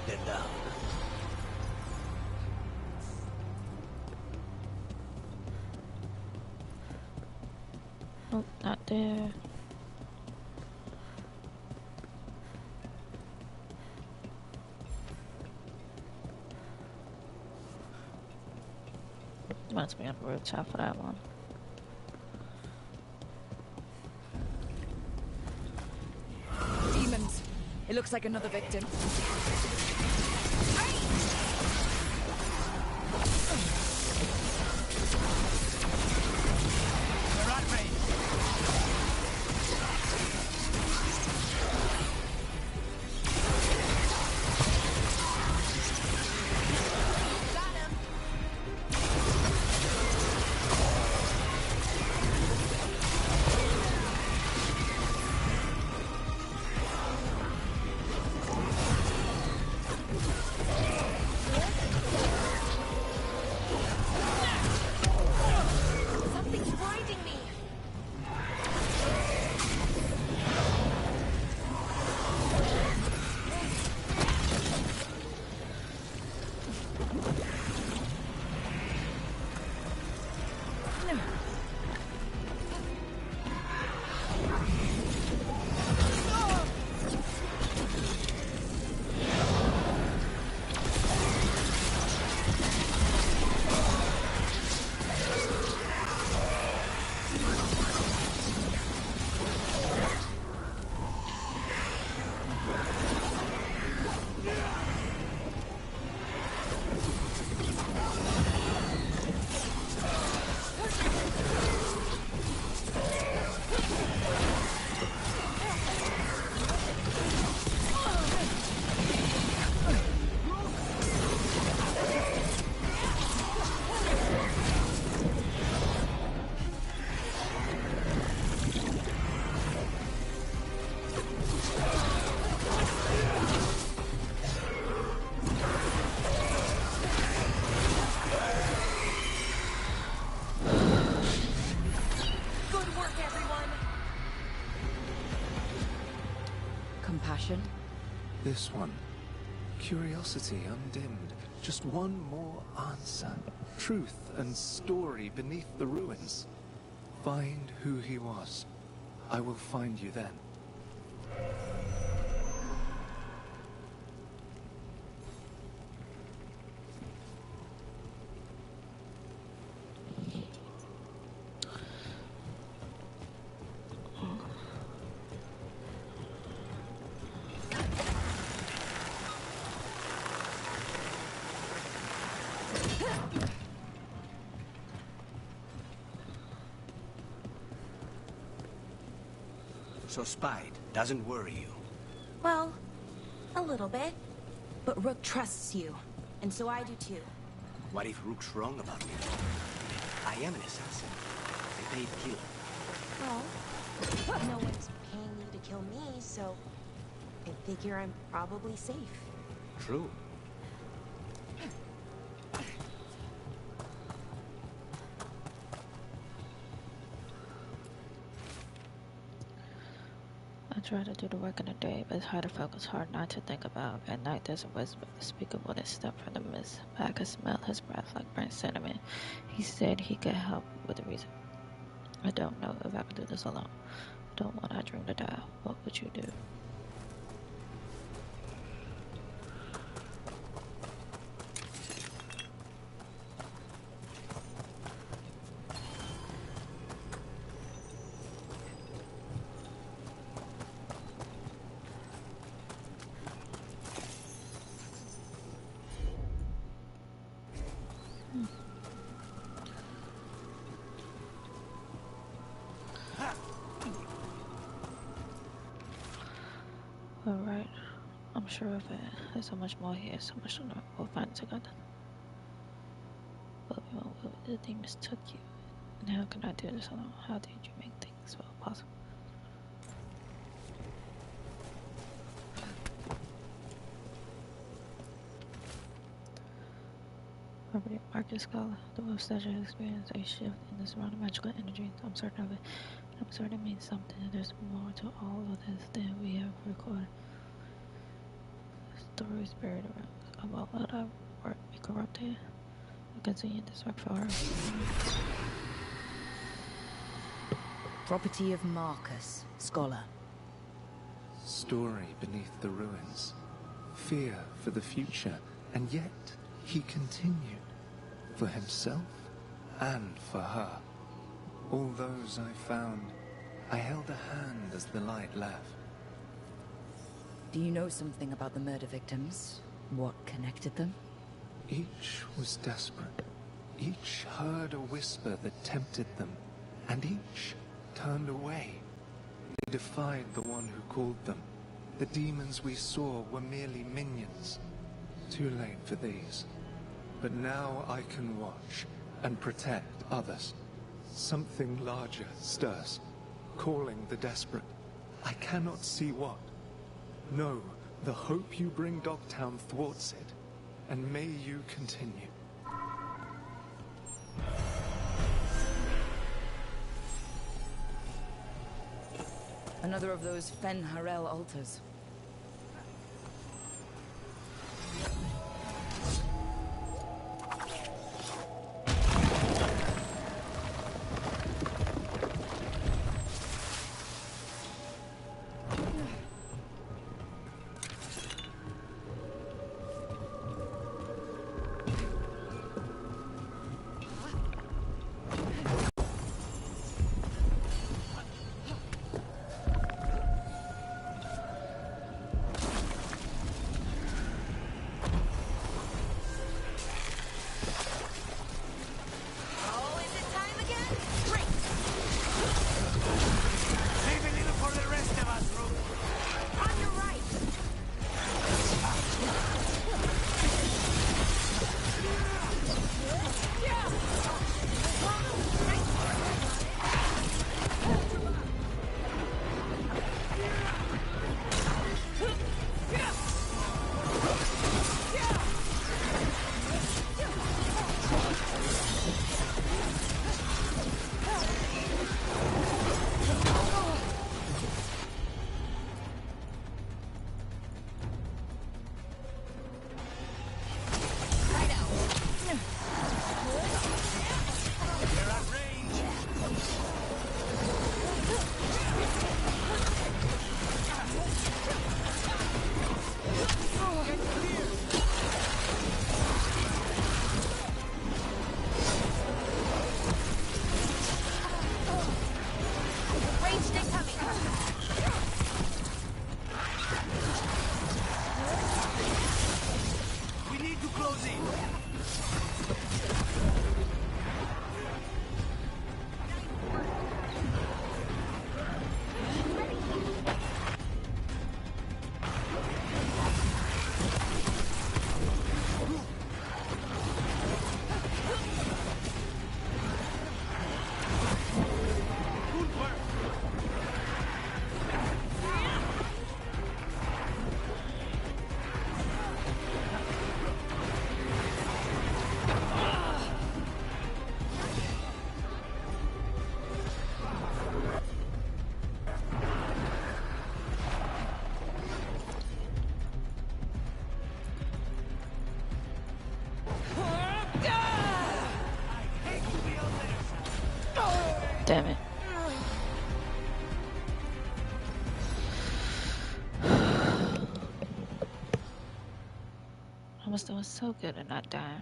They're down. Oh, not there. Must be on the rooftop for that one. Demons. It looks like another victim. We're at range. Got him! question? This one. Curiosity undimmed. Just one more answer. Truth and story beneath the ruins. Find who he was. I will find you then. So Spide doesn't worry you? Well, a little bit. But Rook trusts you, and so I do too. What if Rook's wrong about me? I am an assassin. A paid killer. Well, no one's paying you to kill me, so I figure I'm probably safe. True. I try to do the work in the day, but it's hard to focus, hard not to think about. At night, there's a whisper unspeakable that stepped from the mist. I could smell his breath like burnt cinnamon. He said he could help with the reason. I don't know if I could do this alone. Don't want our dream to die. What would you do? Alright, I'm sure of it. There's so much more here, so much to know. We'll find it together. But we won't will the demons took you. And how can I do this alone? How did you make things well possible? Property Marcus Scholar. The wolf statue has experienced a shift in the surrounding magical energy. I'm certain of it. I'm certain it means something. There's more to all of this than we have recorded. Stories buried around. About let our work be corrupted. We continue this work for her. Property of Marcus, Scholar. Story beneath the ruins. Fear for the future. And yet, he continued. For himself and for her. All those I found, I held a hand as the light left. Do you know something about the murder victims? What connected them? Each was desperate. Each heard a whisper that tempted them, and each turned away. They defied the one who called them. The demons we saw were merely minions. Too late for these. But now I can watch and protect others. Something larger stirs, calling the desperate. I cannot see what. No, the hope you bring Dogtown thwarts it, and may you continue. Another of those Fen Harel altars. Ranged incoming. We need to close in. Damn it. I was doing so good at not dying.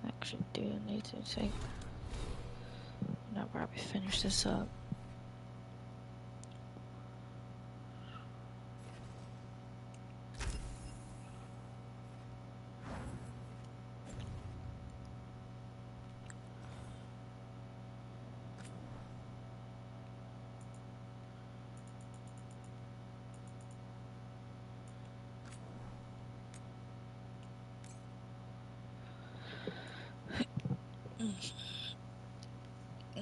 Actually, do need to take. I'll probably finish this up.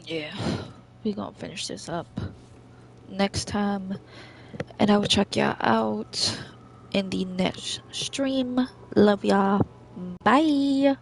Yeah, we gonna finish this up next time, and I will check y'all out in the next stream. Love y'all. Bye.